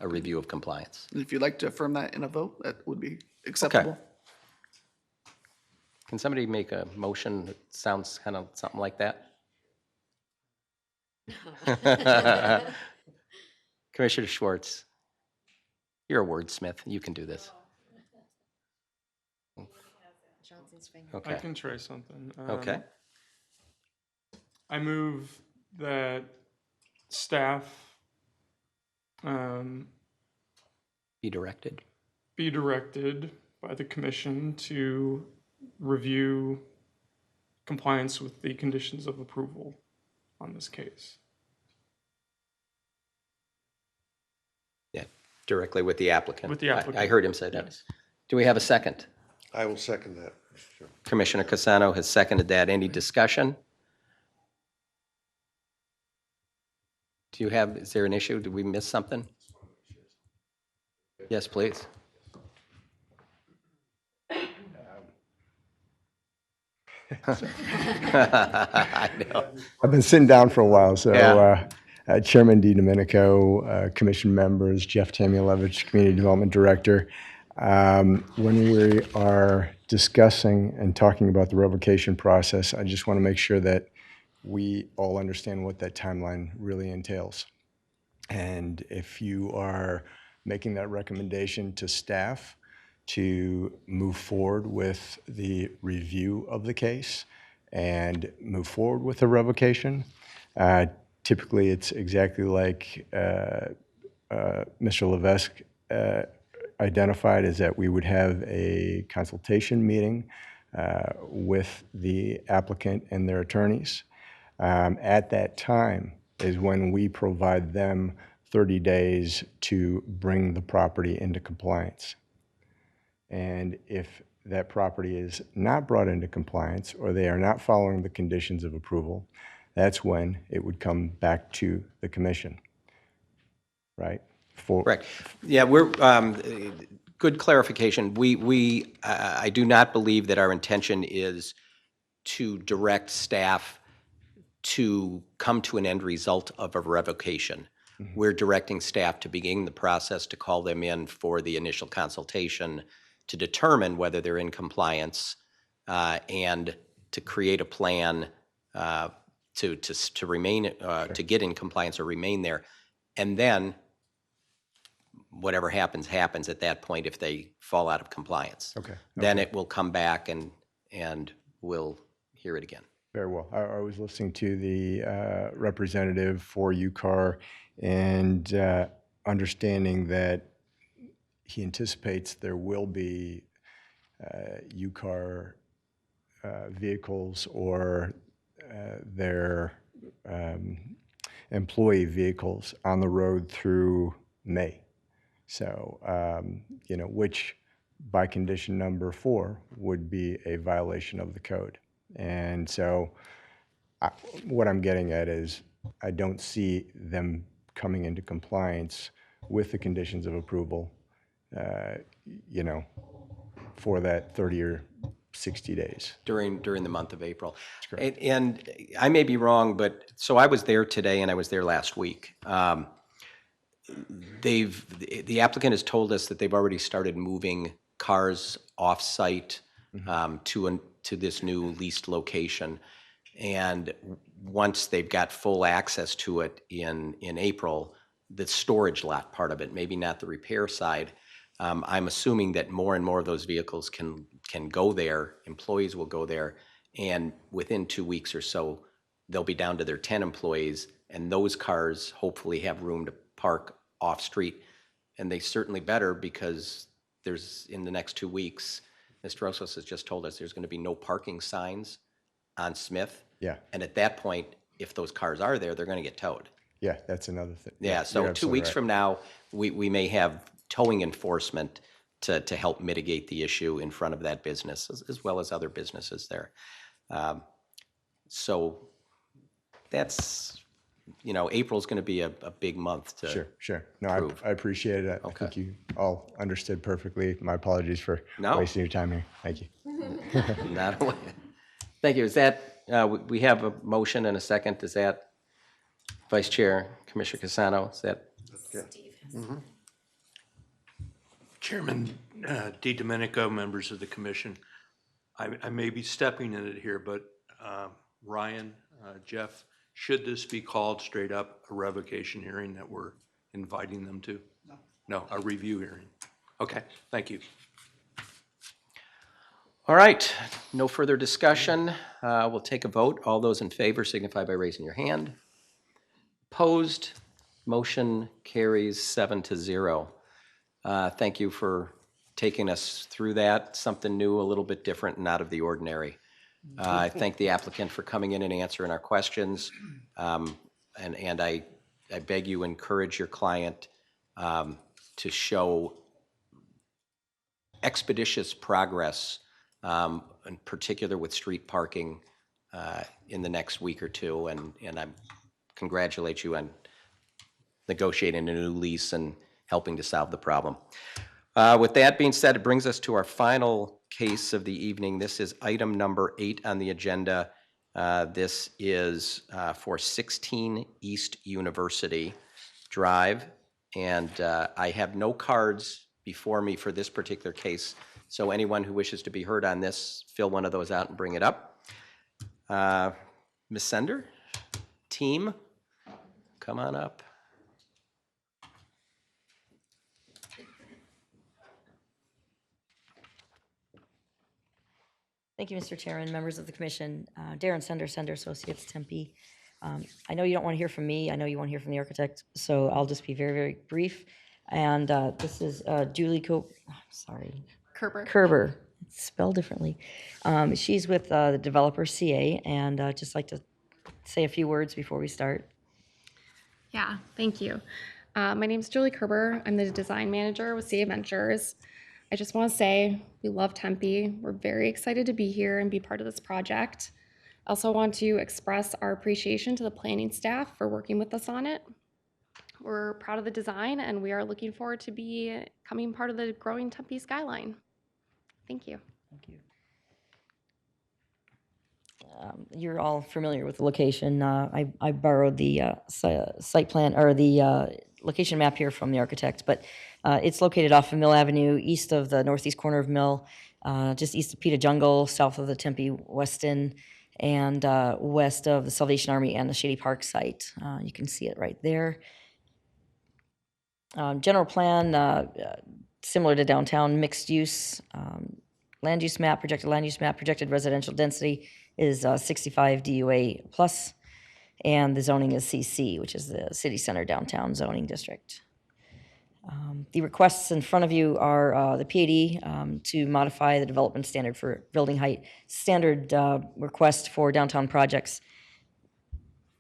Speaker 1: a review of compliance.
Speaker 11: And if you'd like to affirm that in a vote, that would be acceptable.
Speaker 1: Okay. Can somebody make a motion that sounds kind of something like that? Commissioner Schwartz, you're a wordsmith. You can do this.
Speaker 12: Johnson's finger.
Speaker 1: Okay.
Speaker 3: I can try something.
Speaker 1: Okay.
Speaker 3: I move that staff
Speaker 1: Be directed.
Speaker 3: be directed by the commission to review compliance with the conditions of approval on this case.
Speaker 1: Yeah, directly with the applicant.
Speaker 3: With the applicant.
Speaker 1: I heard him say that. Yes. Do we have a second?
Speaker 2: I will second that, Mr. Chairman.
Speaker 1: Commissioner Casano has seconded that. Any discussion? Is there an issue? Did we miss something? Yes, please. I know.
Speaker 14: I've been sitting down for a while, so
Speaker 1: Yeah.
Speaker 14: Chairman DiDomenico, Commission members, Jeff Tamulevich, Community Development Director. When we are discussing and talking about the revocation process, I just want to make sure that we all understand what that timeline really entails. And if you are making that recommendation to staff to move forward with the review of the case and move forward with the revocation, typically it's exactly like Mr. Levesque identified, is that we would have a consultation meeting with the applicant and their attorneys. At that time is when we provide them 30 days to bring the property into compliance. And if that property is not brought into compliance or they are not following the conditions of approval, that's when it would come back to the commission, right?
Speaker 1: Correct. Yeah, good clarification. I do not believe that our intention is to direct staff to come to an end result of a revocation. We're directing staff to begin the process, to call them in for the initial consultation, to determine whether they're in compliance, and to create a plan to remain, to get in compliance or remain there. And then whatever happens, happens at that point if they fall out of compliance.
Speaker 14: Okay.
Speaker 1: Then it will come back and we'll hear it again.
Speaker 14: Very well. I was listening to the representative for UCAR and understanding that he anticipates there will be UCAR vehicles or their employee vehicles on the road through May. So, which by condition number 4 would be a violation of the code. And so what I'm getting at is I don't see them coming into compliance with the conditions of approval, for that 30 or 60 days.
Speaker 1: During the month of April. And I may be wrong, but, so I was there today and I was there last week. The applicant has told us that they've already started moving cars off-site to this new leased location. And once they've got full access to it in April, the storage lot part of it, maybe not the repair side, I'm assuming that more and more of those vehicles can go there, employees will go there, and within 2 weeks or so, they'll be down to their 10 employees, and those cars hopefully have room to park off-street. And they certainly better, because there's, in the next 2 weeks, Mr. Rosas has just told us there's going to be no parking signs on Smith.
Speaker 14: Yeah.
Speaker 1: And at that point, if those cars are there, they're going to get towed.
Speaker 14: Yeah, that's another thing.
Speaker 1: Yeah, so
Speaker 14: You're
Speaker 1: 2 weeks
Speaker 14: absolutely
Speaker 1: from now, we may have towing enforcement to help mitigate the issue in front of that business, as well as other businesses there. So that's, April's going to be a big month to.
Speaker 14: Sure, sure. No, I appreciate it. I think you all understood perfectly. My apologies for wasting your time here. Thank you.
Speaker 1: Not a way. Thank you. Is that, we have a motion and a second. Is that Vice Chair, Commissioner Casano? Is that?
Speaker 15: Chairman DiDomenico, members of the commission, I may be stepping in it here, but Ryan, Jeff, should this be called straight up a revocation hearing that we're inviting them to? No, a review hearing. Okay, thank you.
Speaker 1: All right, no further discussion. We'll take a vote. All those in favor signify by raising your hand. Opposed? Motion carries 7-0. Thank you for taking us through that. Something new, a little bit different, and out of the ordinary. I thank the applicant for coming in and answering our questions. And I beg you, encourage your client to show expeditious progress, in particular with street parking, in the next week or two. And I congratulate you on negotiating a new lease and helping to solve the problem. With that being said, it brings us to our final case of the evening. This is item number 8 on the agenda. This is for 16 East University Drive, and I have no cards before me for this particular case, so anyone who wishes to be heard on this, fill one of those out and bring it up. Ms. Sender, team, come on up.
Speaker 16: Thank you, Mr. Chairman, members of the commission. Darren Sender, Sender Associates, Tempe. I know you don't want to hear from me. I know you want to hear from the architect, so I'll just be very, very brief. And this is Julie Kerber. It's spelled differently. She's with the developer CA, and just like to say a few words before we start.
Speaker 17: Yeah, thank you. My name is Julie Kerber. I'm the design manager with CA Ventures. I just want to say we love Tempe. We're very excited to be here and be part of this project. I also want to express our appreciation to the planning staff for working with us on it. We're proud of the design and we are looking forward to becoming part of the growing Tempe skyline. Thank you.
Speaker 16: Thank you. You're all familiar with the location. I borrowed the site plan or the location map here from the architect, but it's located off of Mill Avenue, east of the northeast corner of Mill, just east of Pita Jungle, south of the Tempe Weston, and west of the Salvation Army and the Shady Park site. You can see it right there. General plan, similar to downtown, mixed use, land use map, projected residential density is 65 DUA plus, and the zoning is CC, which is the city center downtown zoning district. The requests in front of you are the PAD to modify the development standard for building height, standard request for downtown projects,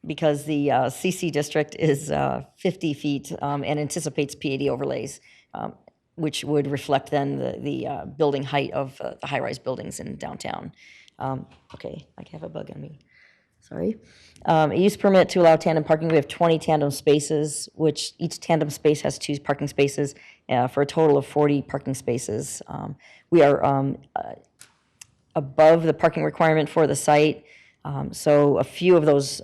Speaker 16: because the CC district is 50 feet and anticipates PAD overlays, which would reflect then the building height of the high-rise buildings in downtown. Okay, I have a bug on me. Sorry. A use permit to allow tandem parking. We have 20 tandem spaces, which each tandem space has 2 parking spaces for a total of 40 parking spaces. We are above the parking requirement for the site, so a few of those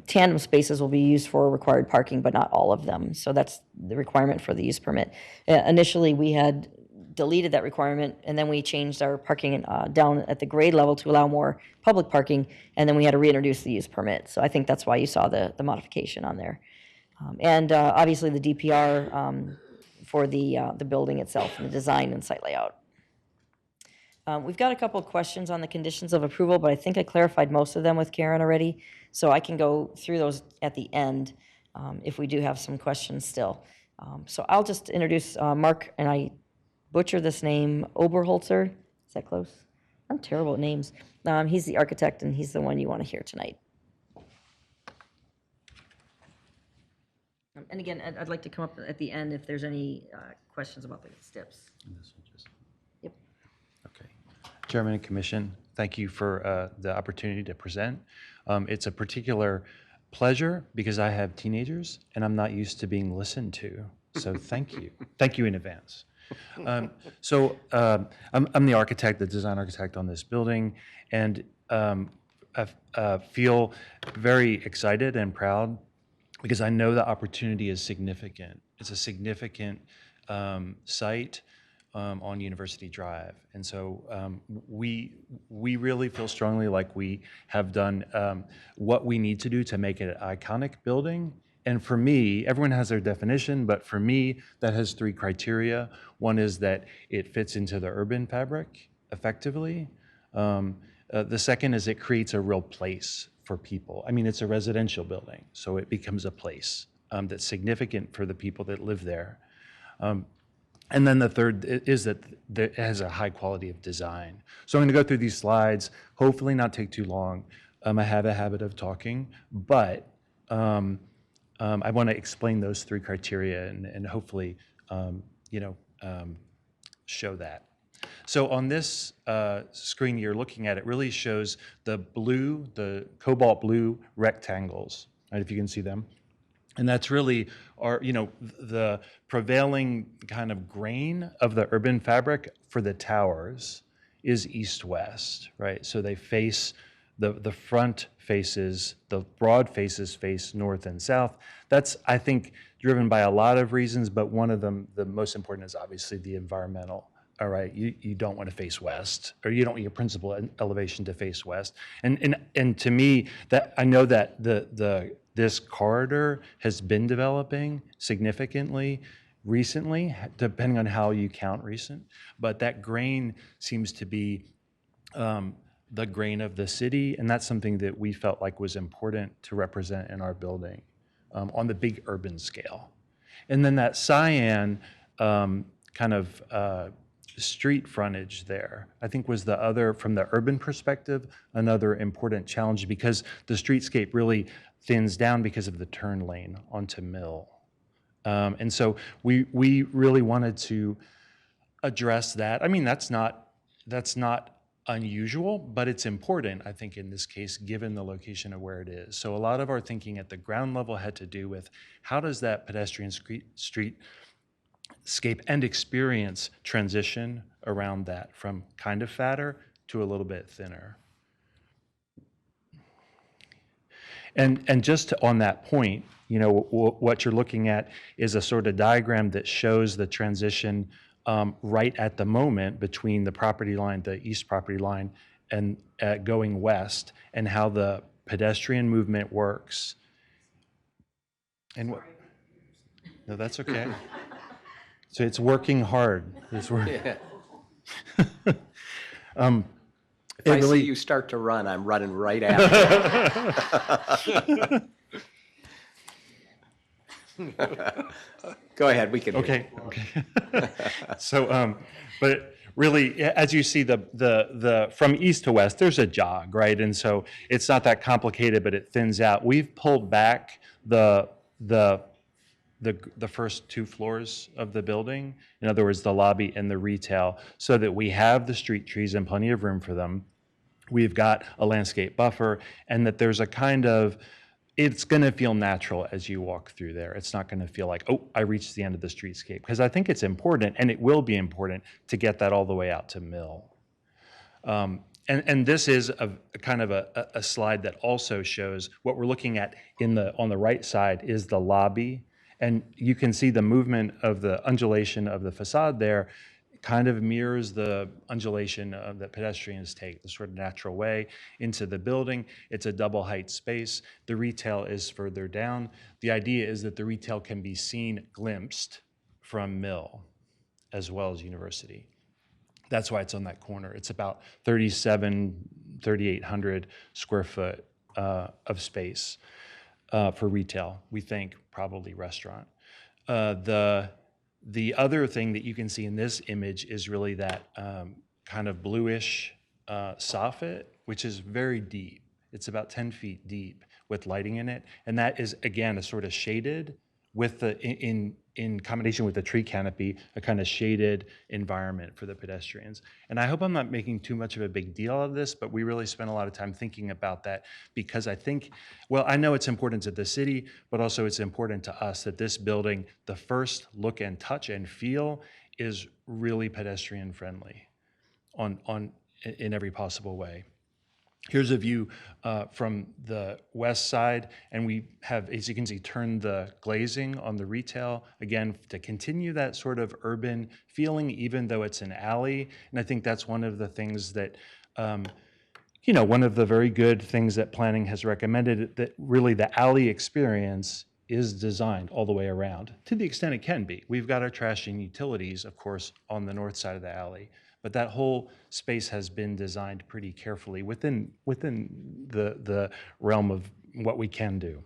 Speaker 16: tandem spaces will be used for required parking, but not all of them. So that's the requirement for the use permit. Initially, we had deleted that requirement, and then we changed our parking down at the grade level to allow more public parking, and then we had to reintroduce the use permit. So I think that's why you saw the modification on there. And obviously the DPR for the building itself and the design and site layout. We've got a couple of questions on the conditions of approval, but I think I clarified most of them with Karen already, so I can go through those at the end if we do have some questions still. So I'll just introduce Mark, and I butcher this name, Oberholzer. Is that close? I'm terrible at names. He's the architect, and he's the one you want to hear tonight. And again, I'd like to come up at the end if there's any questions about the steps. Yep.
Speaker 18: Okay. Chairman and Commission, thank you for the opportunity to present. It's a particular pleasure because I have teenagers and I'm not used to being listened to. So thank you. Thank you in advance. I'm the architect, the design architect on this building, and I feel very excited and proud because I know the opportunity is significant. It's a significant site on University Drive. And so we really feel strongly like we have done what we need to do to make it an iconic building. And for me, everyone has their definition, but for me, that has 3 criteria. One is that it fits into the urban fabric effectively. The second is it creates a real place for people. I mean, it's a residential building, so it becomes a place that's significant for the people that live there. And then the third is that it has a high quality of design. So I'm going to go through these slides, hopefully not take too long. I have a habit of talking, but I want to explain those 3 criteria and hopefully, show that. So on this screen you're looking at, it really shows the cobalt blue rectangles, right, if you can see them. And that's really the prevailing kind of grain of the urban fabric for the towers is east-west, right? So they face, the front faces, the broad faces face north and south. That's, I think, driven by a lot of reasons, but one of them, the most important, is obviously the environmental. All right, you don't want to face west, or you don't want your principal elevation to face west. And to me, that I know that this corridor has been developing significantly recently, depending on how you count recent. But that grain seems to be the grain of the city, and that's something that we felt like was important to represent in our building on the big urban scale. And then that cyan kind of street frontage there, I think, was the other, from the urban perspective, another important challenge, because the streetscape really thins down because of the turn lane onto Mill. And so we really wanted to address that. I mean, that's not unusual, but it's important, I think, in this case, given the location of where it is. So a lot of our thinking at the ground level had to do with how does that pedestrian streetscape and experience transition around that from kind of fatter to a little bit thinner. And just on that point, what you're looking at is a sort of diagram that shows the transition right at the moment between the property line, the east property line, and going west, and how the pedestrian movement works. And what? No, that's okay. So it's working hard. It's working.
Speaker 1: Yeah. If I see you start to run, I'm running right after. Go ahead, we can.
Speaker 18: Okay. So, but really, as you see, the from east to west, there's a jog, right? And so it's not that complicated, but it thins out. We've pulled back the first 2 floors of the building, in other words, the lobby and the retail, so that we have the street trees and plenty of room for them. We've got a landscape buffer, and that there's a kind of, it's going to feel natural as you walk through there. It's not going to feel like, oh, I reached the end of the streetscape, because I think it's important, and it will be important, to get that all the way out to Mill. And this is a kind of a slide that also shows what we're looking at on the right side is the lobby. And you can see the movement of the undulation of the facade there kind of mirrors the undulation that pedestrians take, the sort of natural way into the building. It's a double height space. The retail is further down. The idea is that the retail can be seen, glimpsed from Mill as well as University. That's why it's on that corner. It's about 3,800 square foot of space for retail. We think probably restaurant. The other thing that you can see in this image is really that kind of bluish soffit, which is very deep. It's about 10 feet deep with lighting in it. And that is, again, a sort of shaded with the, in combination with the tree canopy, a kind of shaded environment for the pedestrians. And I hope I'm not making too much of a big deal of this, but we really spent a lot of time thinking about that, because I think, well, I know it's important to the city, but also it's important to us that this building, the first look and touch and feel, is really pedestrian friendly in every possible way. Here's a view from the west side, and we have, as you can see, turned the glazing on the retail, again, to continue that sort of urban feeling, even though it's an alley. And I think that's one of the things that, one of the very good things that planning has recommended, that really the alley experience is designed all the way around, to the extent it can be. We've got our trash and utilities, of course, on the north side of the alley. But that whole space has been designed pretty carefully within the realm of what we can do.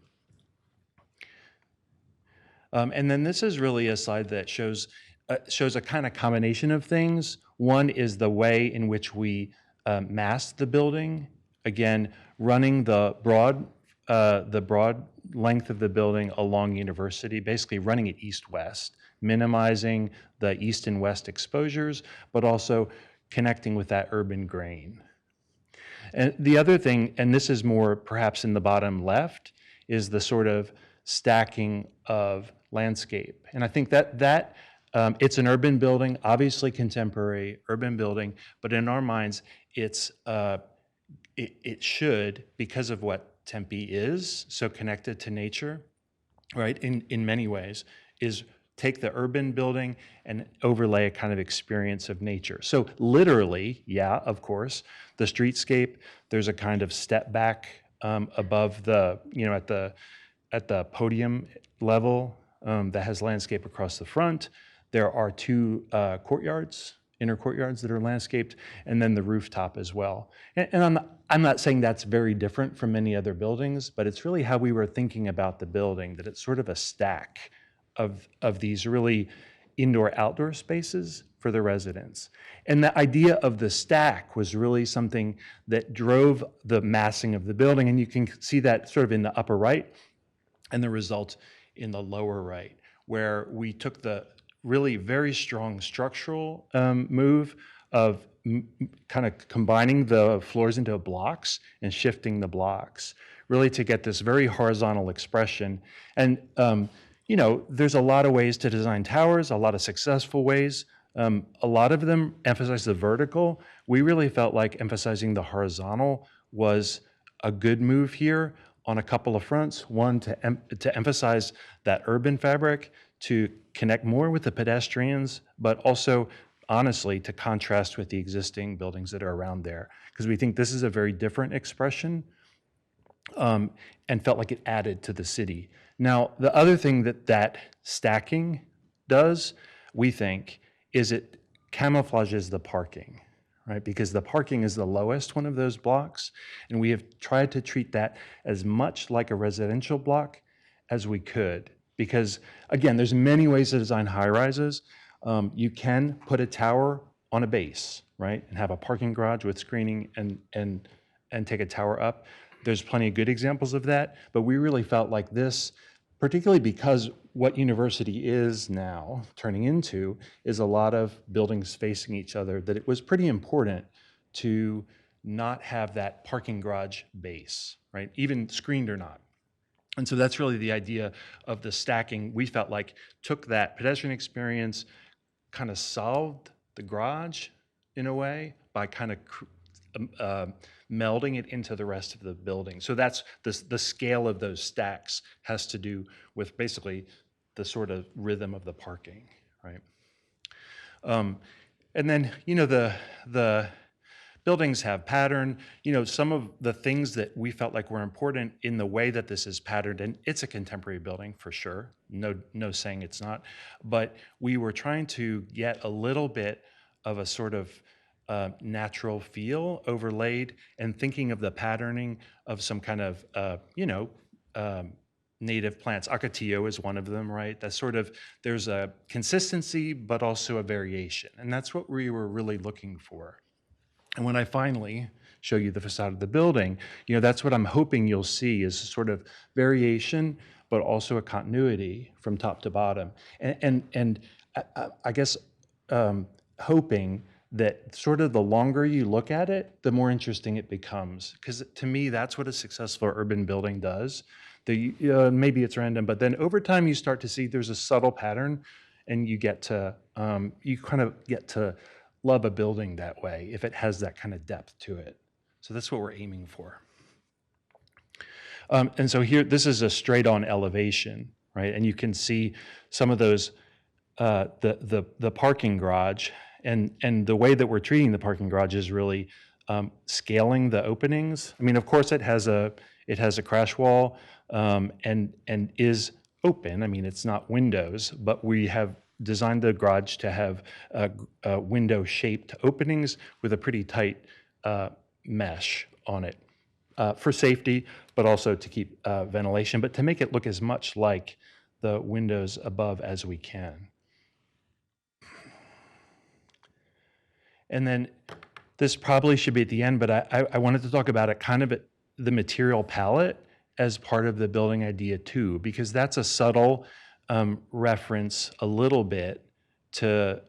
Speaker 18: And then this is really a slide that shows a kind of combination of things. One is the way in which we mask the building. Again, running the broad length of the building along University, basically running it east-west, minimizing the east and west exposures, but also connecting with that urban grain. And the other thing, and this is more perhaps in the bottom left, is the sort of stacking of landscape. And I think that it's an urban building, obviously contemporary urban building, but in our minds, it should, because of what Tempe is, so connected to nature, right, in many ways, is take the urban building and overlay a kind of experience of nature. So literally, yeah, of course, the streetscape, there's a kind of step back above the, at the podium level that has landscape across the front. There are two inner courtyards that are landscaped, and then the rooftop as well. And I'm not saying that's very different from many other buildings, but it's really how we were thinking about the building, that it's sort of a stack of these really indoor-outdoor spaces for the residents. And the idea of the stack was really something that drove the massing of the building, and you can see that sort of in the upper right and the result in the lower right, where we took the really very strong structural move of kind of combining the floors into blocks and shifting the blocks, really to get this very horizontal expression. And there's a lot of ways to design towers, a lot of successful ways. A lot of them emphasize the vertical. We really felt like emphasizing the horizontal was a good move here on a couple of fronts. One, to emphasize that urban fabric, to connect more with the pedestrians, but also, honestly, to contrast with the existing buildings that are around there. Because we think this is a very different expression and felt like it added to the city. Now, the other thing that stacking does, we think, is it camouflages the parking, right? Because the parking is the lowest one of those blocks, and we have tried to treat that as much like a residential block as we could. Because, again, there's many ways to design high-rises. You can put a tower on a base, right? And have a parking garage with screening and take a tower up. There's plenty of good examples of that, but we really felt like this, particularly because what university is now turning into is a lot of buildings facing each other, that it was pretty important to not have that parking garage base, right? Even screened or not. And so that's really the idea of the stacking. We felt like took that pedestrian experience, kind of solved the garage in a way by kind of melding it into the rest of the building. So that's the scale of those stacks has to do with basically the sort of rhythm of the parking, right? And then, the buildings have pattern. Some of the things that we felt like were important in the way that this is patterned, and it's a contemporary building for sure, no saying it's not, but we were trying to get a little bit of a sort of natural feel overlaid, and thinking of the patterning of some kind of, native plants. Acatillo is one of them, right? That's sort of, there's a consistency, but also a variation. And that's what we were really looking for. And when I finally show you the facade of the building, that's what I'm hoping you'll see is sort of variation, but also a continuity from top to bottom. And I guess hoping that sort of the longer you look at it, the more interesting it becomes. Because to me, that's what a successful urban building does. Maybe it's random, but then over time you start to see there's a subtle pattern, and you kind of get to love a building that way if it has that kind of depth to it. So that's what we're aiming for. And so here, this is a straight-on elevation, right? And you can see some of those, the parking garage, and the way that we're treating the parking garage is really scaling the openings. I mean, of course, it has a crash wall and is open. I mean, it's not windows, but we have designed the garage to have window-shaped openings with a pretty tight mesh on it for safety, but also to keep ventilation, but to make it look as much like the windows above as we can. And then this probably should be at the end, but I wanted to talk about it kind of at the material palette as part of the building idea too, because that's a subtle reference a little bit to,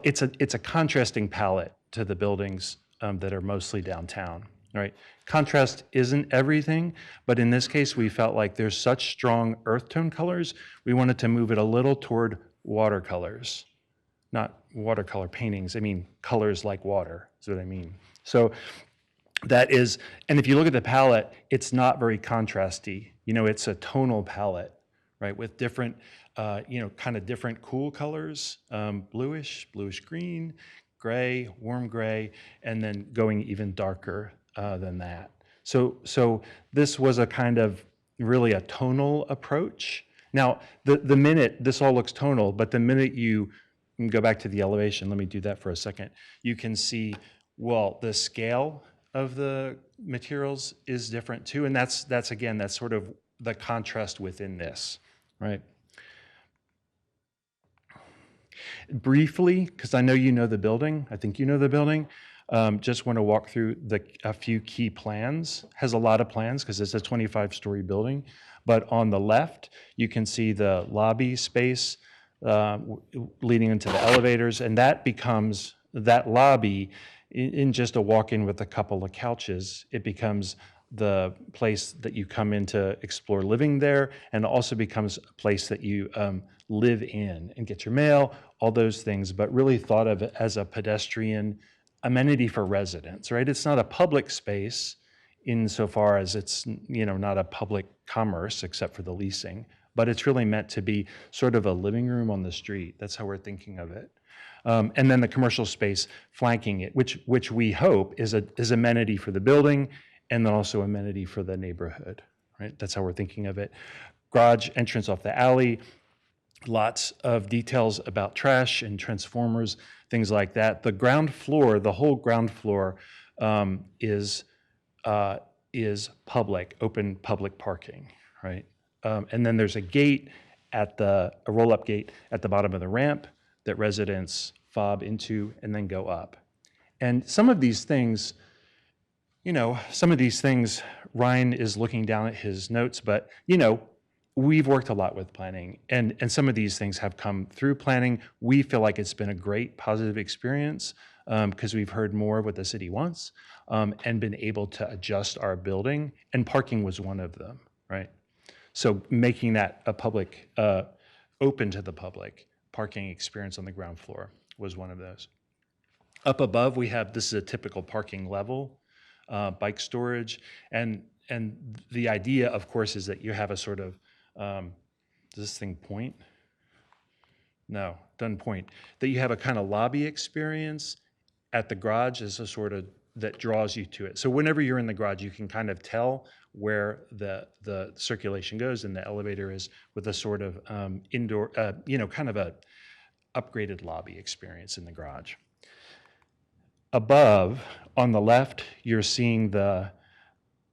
Speaker 18: it's a contrasting palette to the buildings that are mostly downtown. right? Contrast isn't everything, but in this case, we felt like there's such strong earth tone colors, we wanted to move it a little toward watercolors. Not watercolor paintings, I mean colors like water, is what I mean. So that is, and if you look at the palette, it's not very contrasty. You know, it's a tonal palette, right, with different, kind of different cool colors, bluish green, gray, warm gray, and then going even darker than that. So this was a kind of really a tonal approach. Now, the minute, this all looks tonal, but the minute you go back to the elevation, let me do that for a second, you can see, well, the scale of the materials is different too, and that's again, that's sort of the contrast within this, right? Briefly, because I know you know the building, I think you know the building, just want to walk through a few key plans. Has a lot of plans because it's a 25-story building, but on the left, you can see the lobby space leading into the elevators, and that becomes, that lobby, in just a walk-in with a couple of couches, it becomes the place that you come in to explore living there, and also becomes a place that you live in and get your mail, all those things, but really thought of as a pedestrian amenity for residents, right? It's not a public space insofar as it's, not a public commerce except for the leasing, but it's really meant to be sort of a living room on the street. That's how we're thinking of it. And then the commercial space flanking it, which we hope is amenity for the building and then also amenity for the neighborhood, right? That's how we're thinking of it. Garage entrance off the alley, lots of details about trash and transformers, things like that. The ground floor, the whole ground floor is public, open public parking, right? And then there's a gate a roll-up gate at the bottom of the ramp that residents fob into and then go up. And some of these things, Ryan is looking down at his notes, but, we've worked a lot with planning, and some of these things have come through planning. We feel like it's been a great positive experience because we've heard more of what the city wants and been able to adjust our building, and parking was one of them, right? So making that a public, open to the public parking experience on the ground floor was one of those. Up above, we have, this is a typical parking level, bike storage, and the idea, of course, is that you have a sort of, does this thing point? No, doesn't point. That you have a kind of lobby experience at the garage as a sort of, that draws you to it. So whenever you're in the garage, you can kind of tell where the circulation goes and the elevator is, with a sort of indoor, kind of a upgraded lobby experience in the garage. Above, on the left, you're seeing the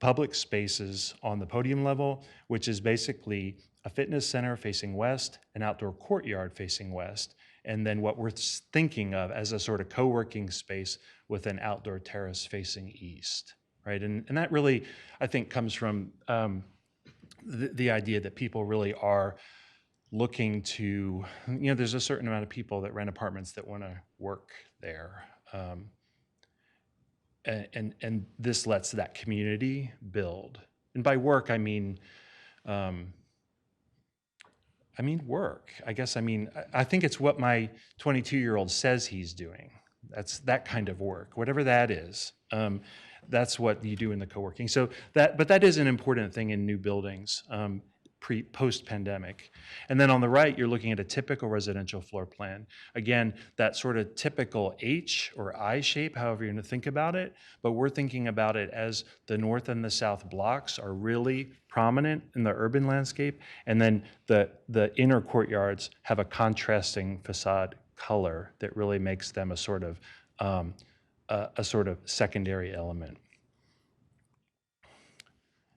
Speaker 18: public spaces on the podium level, which is basically a fitness center facing west, an outdoor courtyard facing west, and then what we're thinking of as a sort of co-working space with an outdoor terrace facing east, right? And that really, I think, comes from the idea that people really are looking to, there's a certain amount of people that rent apartments that want to work there. And this lets that community build. And by work, I mean work. I think it's what my 22-year-old says he's doing. That's that kind of work, whatever that is. That's what you do in the co-working. But that is an important thing in new buildings, post-pandemic. And then on the right, you're looking at a typical residential floor plan. Again, that sort of typical H or I shape, however you're going to think about it, but we're thinking about it as the north and the south blocks are really prominent in the urban landscape, and then the inner courtyards have a contrasting facade color that really makes them a sort of secondary element.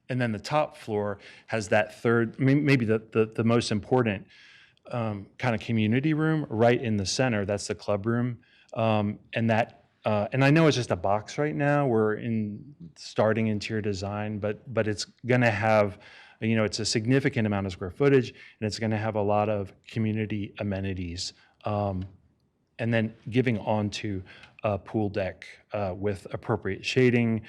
Speaker 18: And then the top floor has that third, maybe the most important kind of community room right in the center. That's the club room. And I know it's just a box right now. We're starting interior design, but it's going to have, it's a significant amount of square footage, and it's going to have a lot of community amenities. And then giving onto a pool deck with appropriate shading,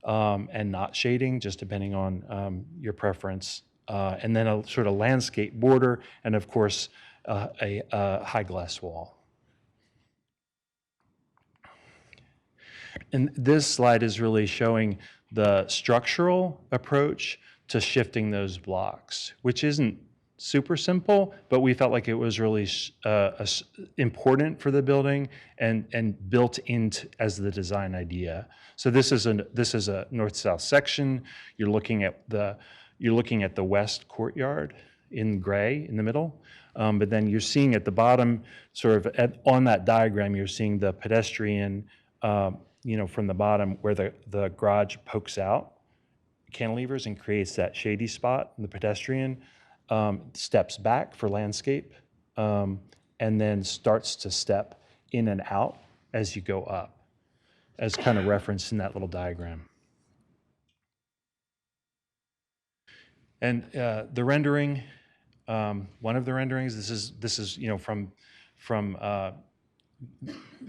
Speaker 18: and not shading, just depending on your preference. And then a sort of landscape border, and of course, a high glass wall. And this slide is really showing the structural approach to shifting those blocks, which isn't super simple, but we felt like it was really important for the building and built into as the design idea. So this is a north-south section. You're looking at the west courtyard in gray in the middle, but then you're seeing at the bottom, sort of on that diagram, you're seeing the pedestrian. From the bottom where the garage pokes out cantilevers and creates that shady spot, and the pedestrian steps back for landscape, and then starts to step in and out as you go up, as kind of referenced in that little diagram. And the rendering, one of the renderings, this is from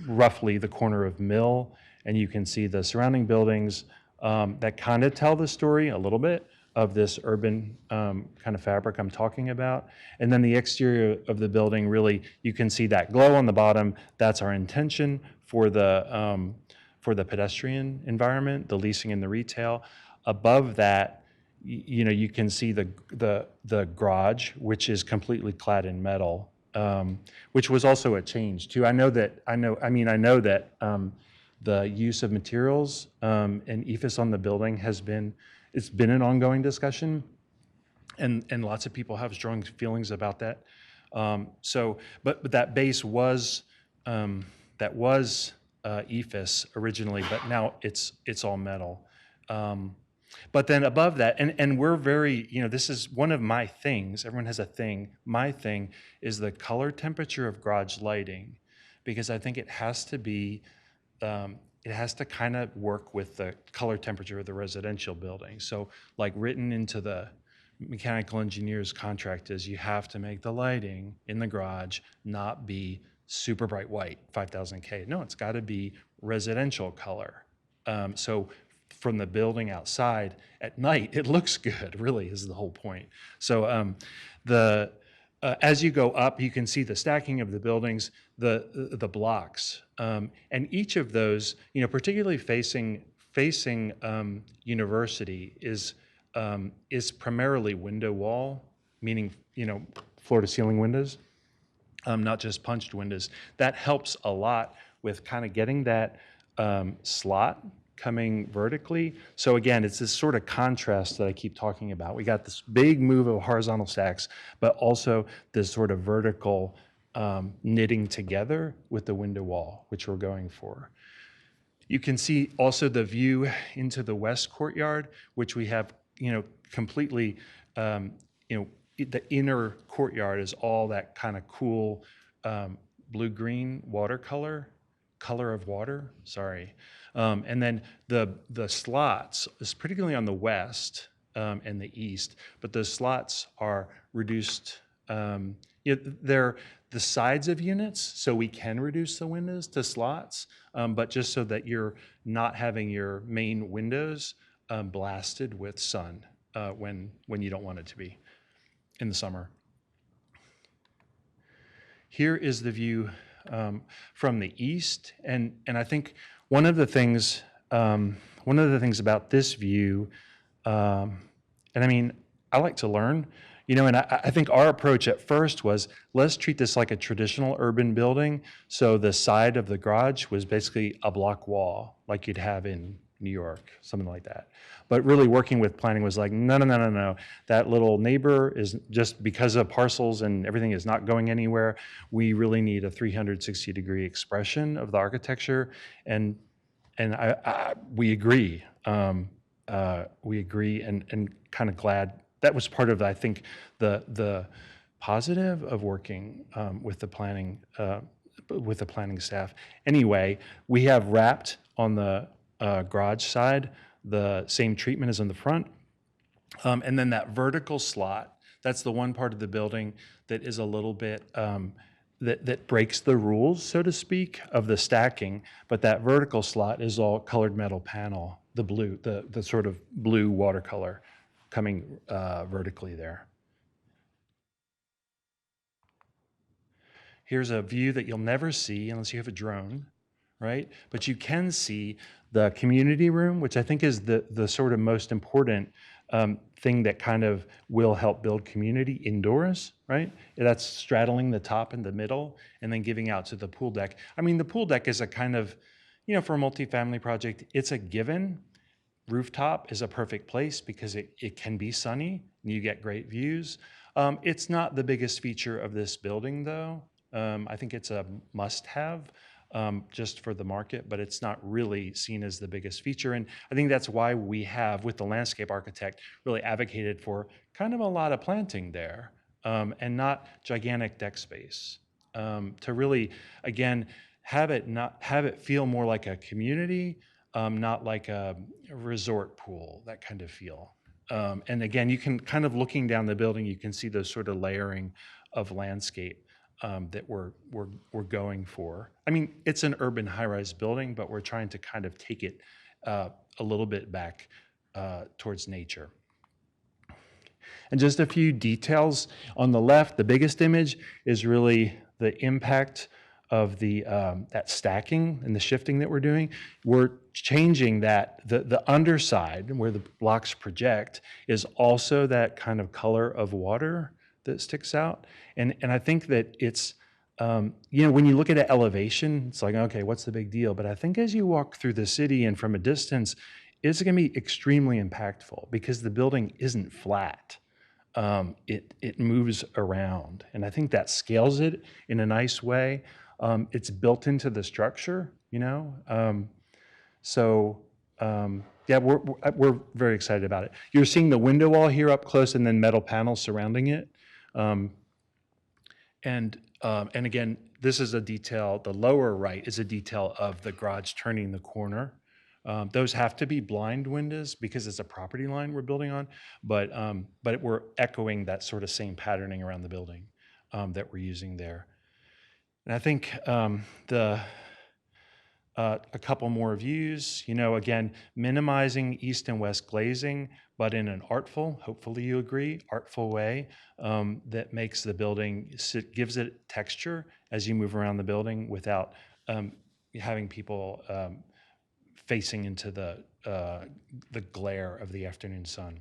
Speaker 18: roughly the corner of Mill, and you can see the surrounding buildings that kind of tell the story a little bit of this urban kind of fabric I'm talking about. And then the exterior of the building, really, you can see that glow on the bottom. That's our intention for the pedestrian environment, the leasing and the retail. Above that, you can see the garage, which is completely clad in metal, which was also a change too. I know that the use of materials and EFS on the building it's been an ongoing discussion, and lots of people have strong feelings about that. But that base was EFS originally, but now it's all metal. But then above that, and we're very, this is one of my things. Everyone has a thing. My thing is the color temperature of garage lighting, because I think it has to be, it has to kind of work with the color temperature of the residential building. So like written into the mechanical engineer's contract is you have to make the lighting in the garage not be super bright white, 5000 K. No, it's got to be residential color. So from the building outside at night, it looks good, really, is the whole point. So as you go up, you can see the stacking of the buildings, the blocks, and each of those, particularly facing University is primarily window wall, meaning floor to ceiling windows, not just punched windows. That helps a lot with kind of getting that slot coming vertically. So again, it's this sort of contrast that I keep talking about. We got this big move of horizontal stacks, but also this sort of vertical knitting together with the window wall, which we're going for. You can see also the view into the west courtyard, which we have, completely, the inner courtyard is all that kind of cool blue-green watercolor, color of water, sorry. And then the slots is particularly on the west and the east, but the slots are reduced. They're the sides of units, so we can reduce the windows to slots, but just so that you're not having your main windows blasted with sun when you don't want it to be in the summer. Here is the view from the east, and I think one of the things about this view, and I mean, I like to learn, and I think our approach at first was, let's treat this like a traditional urban building. So the side of the garage was basically a block wall, like you'd have in New York, something like that. But really working with planning was like, no. That little neighbor is just, because of parcels and everything is not going anywhere, we really need a 360-degree expression of the architecture. And we agree. We agree, and kind of glad. That was part of, I think, the positive of working with the planning staff. Anyway, we have wrapped on the garage side the same treatment as in the front, and then that vertical slot. That's the one part of the building that is a little bit that breaks the rules, so to speak, of the stacking. But that vertical slot is all colored metal panel.
Speaker 5: the blue, the sort of blue watercolor coming vertically there. Here's a view that you'll never see unless you have a drone, right? But you can see the community room, which I think is the sort of most important thing that kind of will help build community indoors, right? That's straddling the top and the middle and then giving out to the pool deck. I mean, the pool deck is a kind of, for a multifamily project, it's a given. Rooftop is a perfect place because it can be sunny and you get great views. It's not the biggest feature of this building, though. I think it's a must-have just for the market, but it's not really seen as the biggest feature. And I think that's why we have, with the landscape architect, really advocated for kind of a lot of planting there and not gigantic deck space to really, again, have it feel more like a community, not like a resort pool, that kind of feel. And again, you can kind of looking down the building, you can see those sort of layering of landscape that we're going for. I mean, it's an urban high-rise building, but we're trying to kind of take it a little bit back towards nature. And just a few details on the left. The biggest image is really the impact of the that stacking and the shifting that we're doing. We're changing that. The underside, where the blocks project, is also that kind of color of water that sticks out. And I think that it's, when you look at an elevation, it's like, okay, what's the big deal? But I think as you walk through the city and from a distance, it's going to be extremely impactful because the building isn't flat. It moves around. And I think that scales it in a nice way. It's built into the structure, yeah, we're very excited about it. You're seeing the window wall here up close and then metal panels surrounding it. And again, this is a detail, the lower right is a detail of the garage turning the corner. Those have to be blind windows because it's a property line we're building on, but we're echoing that sort of same patterning around the building that we're using there. And I think a couple more views, again, minimizing east and west glazing, but in an artful, hopefully you agree, artful way that makes the building, gives it texture as you move around the building without having people facing into the glare of the afternoon sun.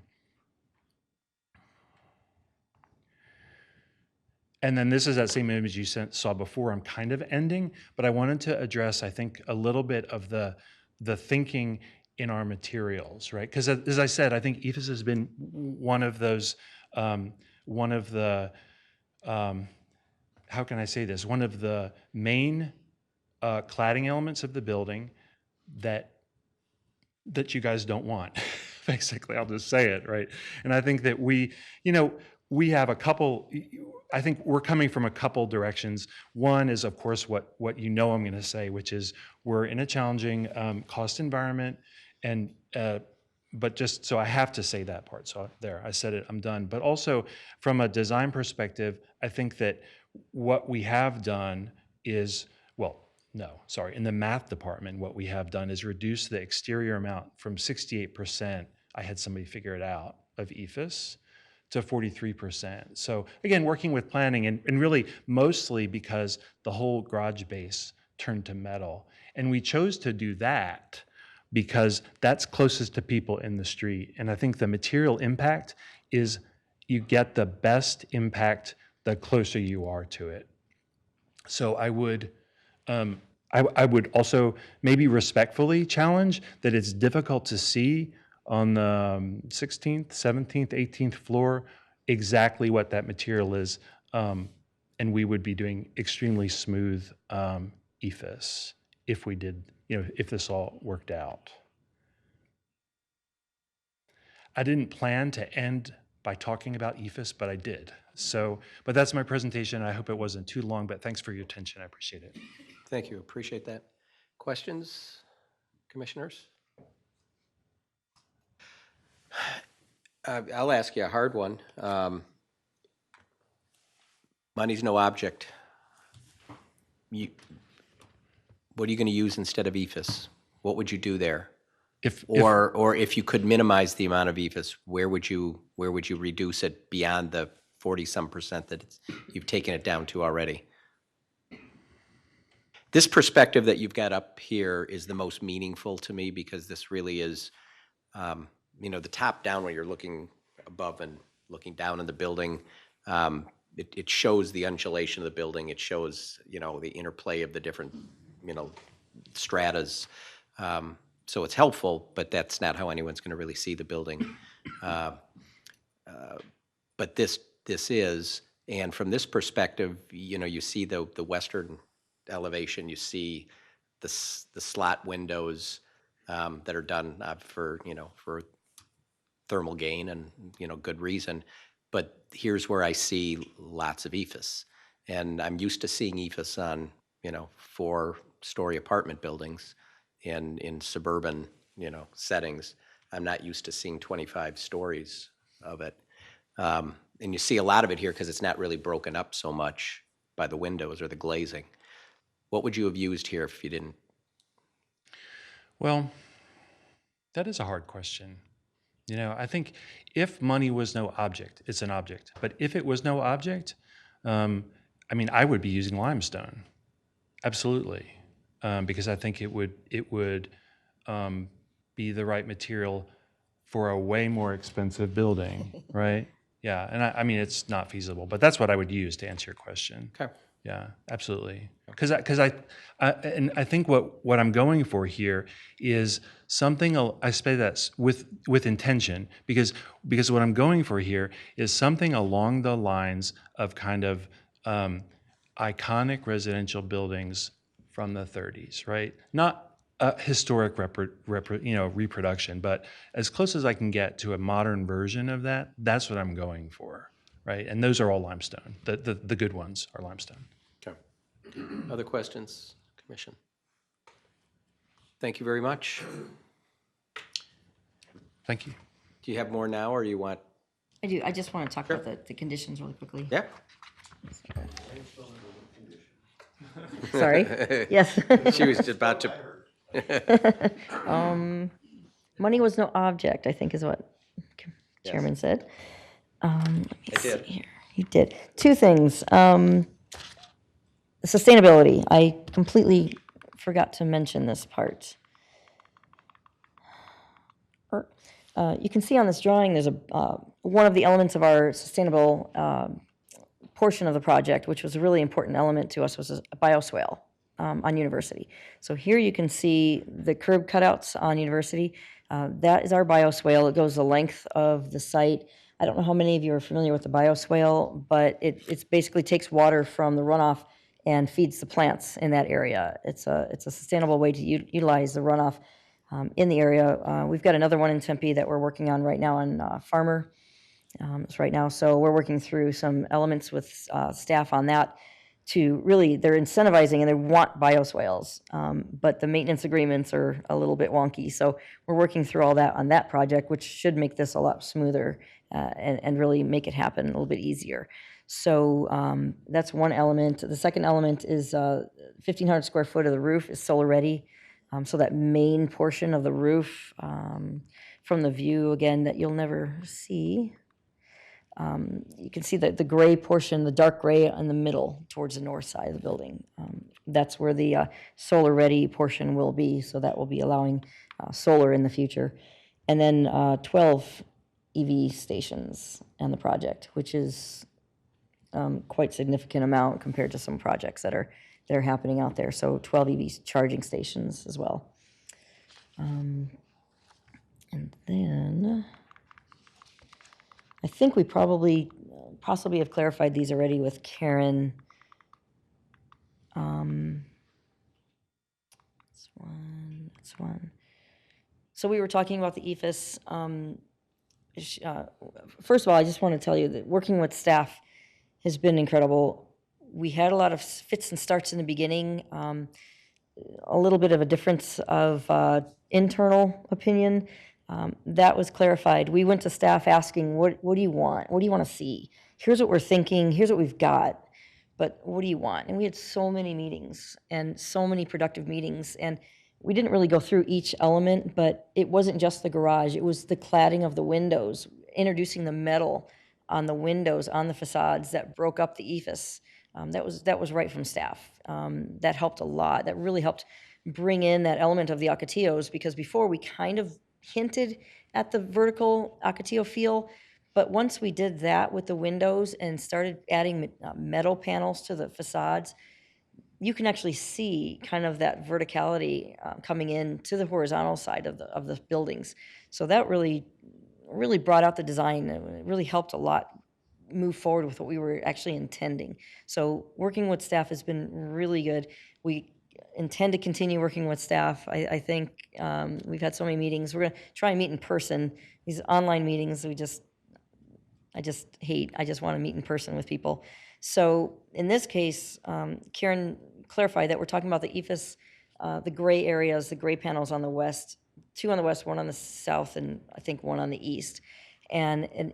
Speaker 5: And then this is that same image you saw before. I'm kind of ending, but I wanted to address, I think, a little bit of the thinking in our materials, right? Because as I said, I think EFS has been one of those, how can I say this? One of the main cladding elements of the building that you guys don't want. Basically, I'll just say it, right? And I think that we have a couple, I think we're coming from a couple directions. One is, of course, what I'm going to say, which is we're in a challenging cost environment, and but just so I have to say that part. So there, I said it, I'm done. But also from a design perspective, I think that what we have done is, in the math department, what we have done is reduce the exterior amount from 68%, I had somebody figure it out, of EFS, to 43%. So again, working with planning and really mostly because the whole garage base turned to metal. And we chose to do that because that's closest to people in the street. And I think the material impact is you get the best impact the closer you are to it. So I would also maybe respectfully challenge that it's difficult to see on the 16th, 17th, 18th floor exactly what that material is. And we would be doing extremely smooth EFS if we did, if this all worked out. I didn't plan to end by talking about EFS, but I did. But that's my presentation. I hope it wasn't too long, but thanks for your attention. I appreciate it.
Speaker 1: Thank you. Appreciate that. Questions, commissioners? I'll ask you a hard one. Money's no object. What are you going to use instead of EFS? What would you do there? Or if you could minimize the amount of EFS, where would you reduce it beyond the 40-some% that you've taken it down to already? This perspective that you've got up here is the most meaningful to me, because this really is, the top down when you're looking above and looking down in the building. It shows the undulation of the building. It shows, the interplay of the different, stratas. So it's helpful, but that's not how anyone's going to really see the building. But this is, and from this perspective, you see the western elevation. You see the slot windows that are done for thermal gain and good reason. But here's where I see lots of EFS, and I'm used to seeing EFS on 4-story apartment buildings in suburban settings. I'm not used to seeing 25 stories of it. And you see a lot of it here because it's not really broken up so much by the windows or the glazing. What would you have used here if you didn't?
Speaker 5: Well, that is a hard question. I think if money was no object, it's an object. But if it was no object, I would be using limestone, absolutely, because I think it would be the right material for a way more expensive building, right? Yeah, and it's not feasible, but that's what I would use to answer your question.
Speaker 1: Okay.
Speaker 5: Yeah, absolutely. Because I think what I'm going for here is something. I say that with intention, because what I'm going for here is something along the lines of kind of iconic residential buildings from the 30s, right? Not a historic reproduction, but as close as I can get to a modern version of that. That's what I'm going for. Right, and those are all limestone. The good ones are limestone.
Speaker 1: Okay. Other questions, Commission? Thank you very much.
Speaker 5: Thank you.
Speaker 1: Do you have more now, or you want?
Speaker 16: I do. I just want to talk about the conditions really quickly.
Speaker 1: Yeah.
Speaker 16: Sorry. Yes.
Speaker 1: She was just about to.
Speaker 16: Money was no object, I think is what Chairman said. Let me see here. You did. 2 things. Sustainability. I completely forgot to mention this part. You can see on this drawing there's one of the elements of our sustainable portion of the project, which was a really important element to us, was a bioswale on University. So here you can see the curb cutouts on University. That is our bioswale. It goes the length of the site. I don't know how many of you are familiar with the bioswale, but it basically takes water from the runoff and feeds the plants in that area. It's a sustainable way to utilize the runoff in the area. We've got another one in Tempe that we're working on right now on Farmer. It's right now, so we're working through some elements with staff on that to really, they're incentivizing and they want bioswales, but the maintenance agreements are a little bit wonky. So we're working through all that on that project, which should make this a lot smoother and really make it happen a little bit easier. So that's one element. The second element is 1,500 square foot of the roof is solar ready. So that main portion of the roof from the view, again, that you'll never see. You can see the gray portion, the dark gray in the middle towards the north side of the building. That's where the solar ready portion will be, so that will be allowing solar in the future. And then 12 EV stations on the project, which is quite significant amount compared to some projects that are happening out there. So 12 EV charging stations as well. And then I think we possibly have clarified these already with Karen. This one. So we were talking about the EFS. First of all, I just want to tell you that working with staff has been incredible. We had a lot of fits and starts in the beginning, a little bit of a difference of internal opinion. That was clarified. We went to staff asking, what do you want? What do you want to see? Here's what we're thinking. Here's what we've got. But what do you want? And we had so many meetings and so many productive meetings. And we didn't really go through each element, but it wasn't just the garage, it was the cladding of the windows, introducing the metal on the windows, on the facades that broke up the ephes. That was right from staff. That helped a lot. That really helped bring in that element of the ocotillos, because before we kind of hinted at the vertical ocotillo feel, but once we did that with the windows and started adding metal panels to the facades, you can actually see kind of that verticality coming in to the horizontal side of the buildings. So that really brought out the design. It really helped a lot move forward with what we were actually intending. So working with staff has been really good. We intend to continue working with staff. I think we've had so many meetings. We're going to try and meet in person. These online meetings, I just hate. I just want to meet in person with people. So in this case, Karen clarified that we're talking about the ephes, the gray areas, the gray panels on the west, 2 on the west, 1 on the south, and I think 1 on the east. And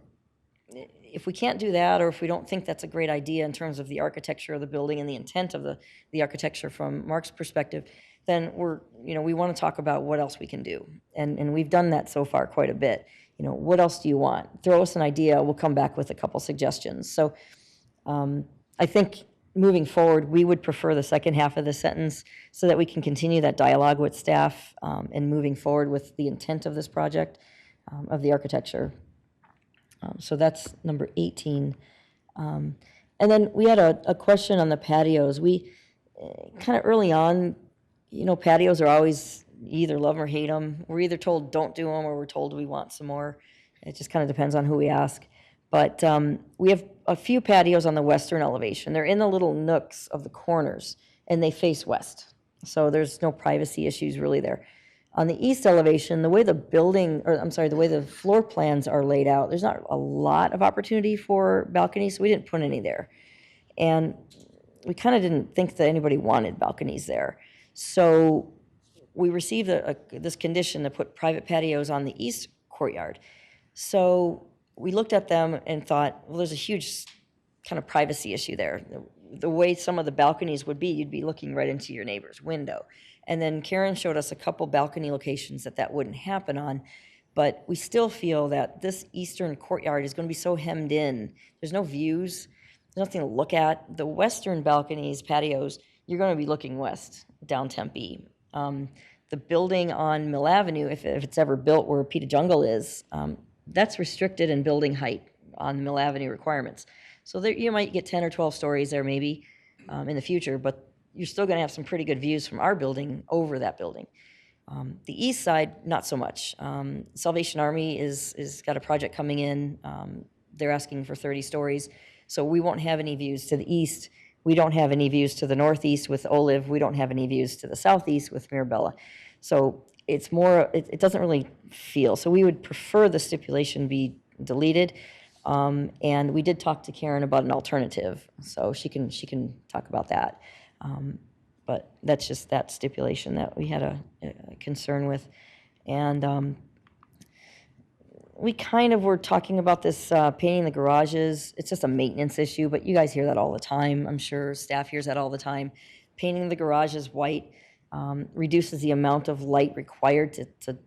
Speaker 16: if we can't do that, or if we don't think that's a great idea in terms of the architecture of the building and the intent of the architecture from Mark's perspective, then we want to talk about what else we can do. And we've done that so far quite a bit. What else do you want? Throw us an idea, we'll come back with a couple suggestions. So I think moving forward, we would prefer the second half of the sentence so that we can continue that dialogue with staff and moving forward with the intent of this project, of the architecture. So that's number 18. And then we had a question on the patios. We kind of early on, patios are always, you either love them or hate them. We're either told don't do them, or we're told we want some more. It just kind of depends on who we ask. But we have a few patios on the western elevation. They're in the little nooks of the corners, and they face west. So there's no privacy issues really there. On the east elevation, the way the way the floor plans are laid out, there's not a lot of opportunity for balconies, so we didn't put any there. And we kind of didn't think that anybody wanted balconies there. So we received this condition to put private patios on the east courtyard. So we looked at them and thought, well, there's a huge kind of privacy issue there. The way some of the balconies would be, you'd be looking right into your neighbor's window. And then Karen showed us a couple balcony locations that wouldn't happen on, but we still feel that this eastern courtyard is going to be so hemmed in. There's no views, there's nothing to look at. The western balconies, patios, you're going to be looking west, down Tempe. The building on Mill Avenue, if it's ever built where Pita Jungle is, that's restricted in building height on Mill Avenue requirements. So there, you might get 10 or 12 stories there maybe in the future, but you're still going to have some pretty good views from our building over that building. The east side, not so much. Salvation Army is got a project coming in. They're asking for 30 stories, so we won't have any views to the east. We don't have any views to the northeast with Olive. We don't have any views to the southeast with Mirabella. So it's more, it doesn't really feel. So we would prefer the stipulation be deleted. And we did talk to Karen about an alternative, so she can talk about that. But that's just that stipulation that we had a concern with. And we kind of were talking about this painting the garages. It's just a maintenance issue, but you guys hear that all the time. I'm sure staff hears that all the time. Painting the garages white reduces the amount of light required to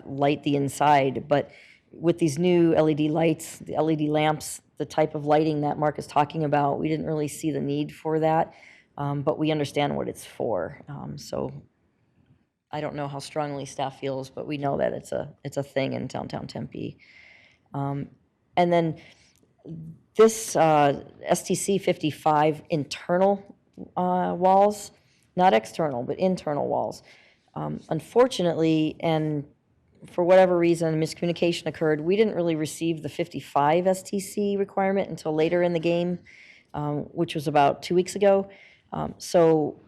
Speaker 16: light the inside. But with these new LED lights, the LED lamps, the type of lighting that Mark is talking about, we didn't really see the need for that, but we understand what it's for. So I don't know how strongly staff feels, but we know that it's a thing in downtown Tempe. And then this STC 55 internal walls, not external, but internal walls. Unfortunately, and for whatever reason, miscommunication occurred. We didn't really receive the 55 STC requirement until later in the game, which was about 2 weeks ago. So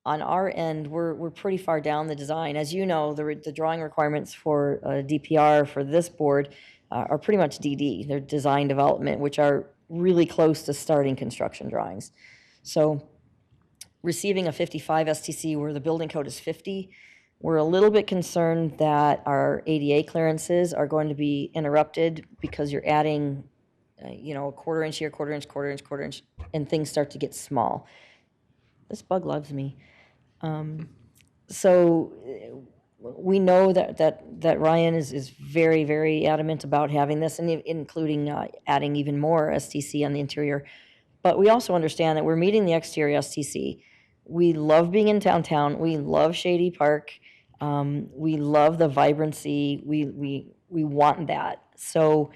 Speaker 16: on our end, we're pretty far down the design. As you know, the drawing requirements for DPR for this board are pretty much DD. They're design development, which are really close to starting construction drawings. So receiving a 55 STC where the building code is 50, we're a little bit concerned that our ADA clearances are going to be interrupted because you're adding, a quarter inch here, quarter inch, and things start to get small. This bug loves me. So we know that Ryan is very, very adamant about having this, and including adding even more STC on the interior. But we also understand that we're meeting the exterior STC. We love being in downtown. We love Shady Park. We love the vibrancy. We want that. So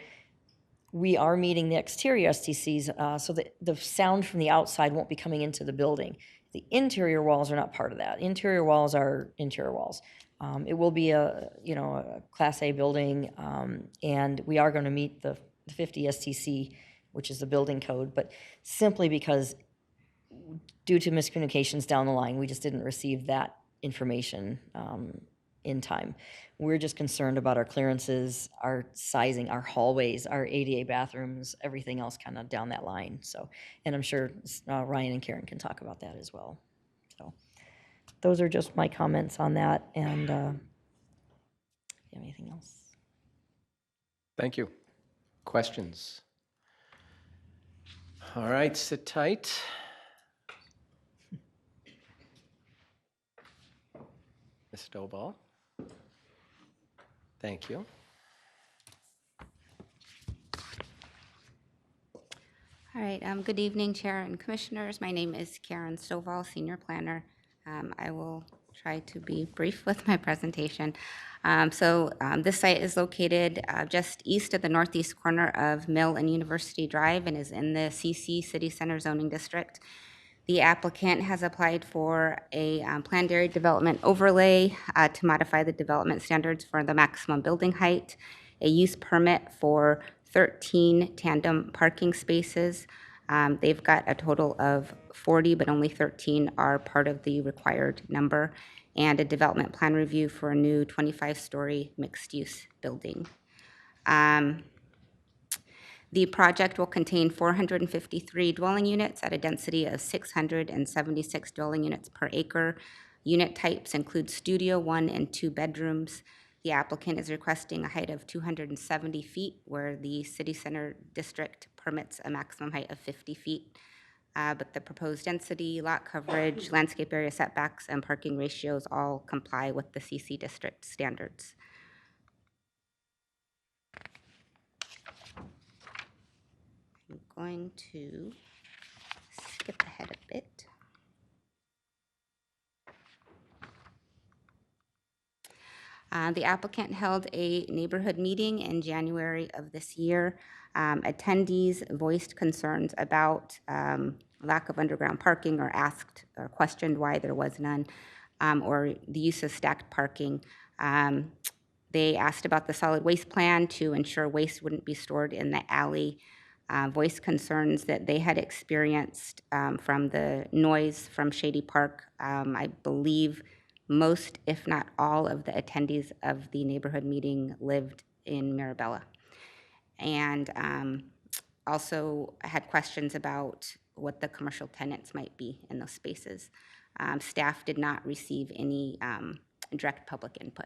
Speaker 16: we are meeting the exterior STCs, so that the sound from the outside won't be coming into the building. The interior walls are not part of that. Interior walls are interior walls. It will be a Class A building, and we are going to meet the 50 STC, which is the building code, but simply because due to miscommunications down the line, we just didn't receive that information in time. We're just concerned about our clearances, our sizing, our hallways, our ADA bathrooms, everything else kind of down that line. So, and I'm sure Ryan and Karen can talk about that as well. So those are just my comments on that. And you have anything else?
Speaker 1: Thank you. Questions? All right, sit tight. Ms. Stovall. Thank you.
Speaker 19: All right, good evening, Chair and Commissioners. My name is Karen Stovall, Senior Planner. I will try to be brief with my presentation. This site is located just east of the northeast corner of Mill and University Drive and is in the CC City Center Zoning District. The applicant has applied for a planned area development overlay to modify the development standards for the maximum building height, a use permit for 13 tandem parking spaces. They've got a total of 40, but only 13 are part of the required number, and a development plan review for a new 25-story mixed-use building. The project will contain 453 dwelling units at a density of 676 dwelling units per acre. Unit types include studio, 1 and 2 bedrooms. The applicant is requesting a height of 270 feet, where the city center district permits a maximum height of 50 feet. But the proposed density, lot coverage, landscape area setbacks, and parking ratios all comply with the CC district standards. I'm going to skip ahead a bit. The applicant held a neighborhood meeting in January of this year. Attendees voiced concerns about lack of underground parking, or asked or questioned why there was none, or the use of stacked parking. They asked about the solid waste plan to ensure waste wouldn't be stored in the alley. Voiced concerns that they had experienced from the noise from Shady Park. I believe most, if not all, of the attendees of the neighborhood meeting lived in Mirabella. And also had questions about what the commercial tenants might be in those spaces. Staff did not receive any direct public input.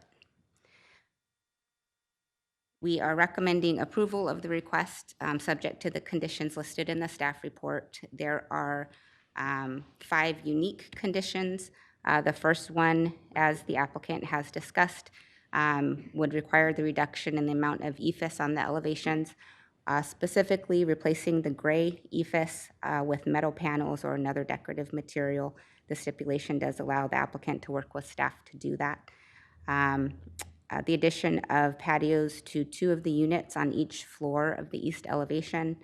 Speaker 19: We are recommending approval of the request, subject to the conditions listed in the staff report. There are 5 unique conditions. The first one, as the applicant has discussed, would require the reduction in the amount of EFS on the elevations, specifically replacing the gray EFS with metal panels or another decorative material. The stipulation does allow the applicant to work with staff to do that. The addition of patios to 2 of the units on each floor of the east elevation,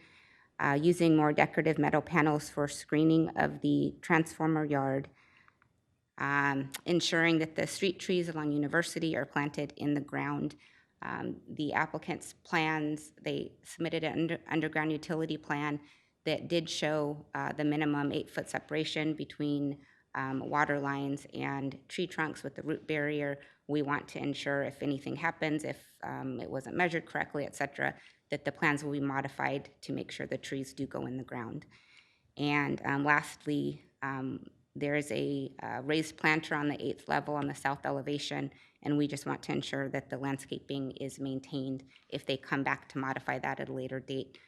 Speaker 19: using more decorative metal panels for screening of the transformer yard, ensuring that the street trees along University are planted in the ground. The applicant's plans, they submitted an underground utility plan that did show the minimum 8-foot separation between water lines and tree trunks with the root barrier. We want to ensure if anything happens, if it wasn't measured correctly, et cetera, that the plans will be modified to make sure the trees do go in the ground. And lastly, there is a raised planter on the 8th level on the south elevation, and we just want to ensure that the landscaping is maintained. If they come back to modify that at a later date,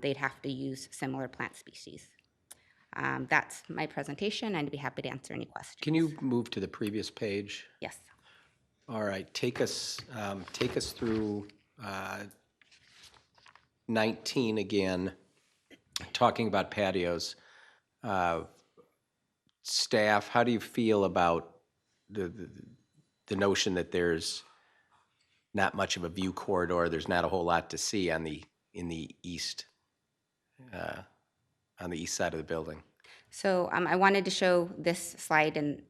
Speaker 19: they'd have to use similar plant species. That's my presentation, and I'd be happy to answer any questions.
Speaker 1: Can you move to the previous page?
Speaker 19: Yes.
Speaker 1: All right, take us through 19 again, talking about patios. Staff, how do you feel about the notion that there's not much of a view corridor, there's not a whole lot to see on the east side of the building?
Speaker 19: So I wanted to show this slide, and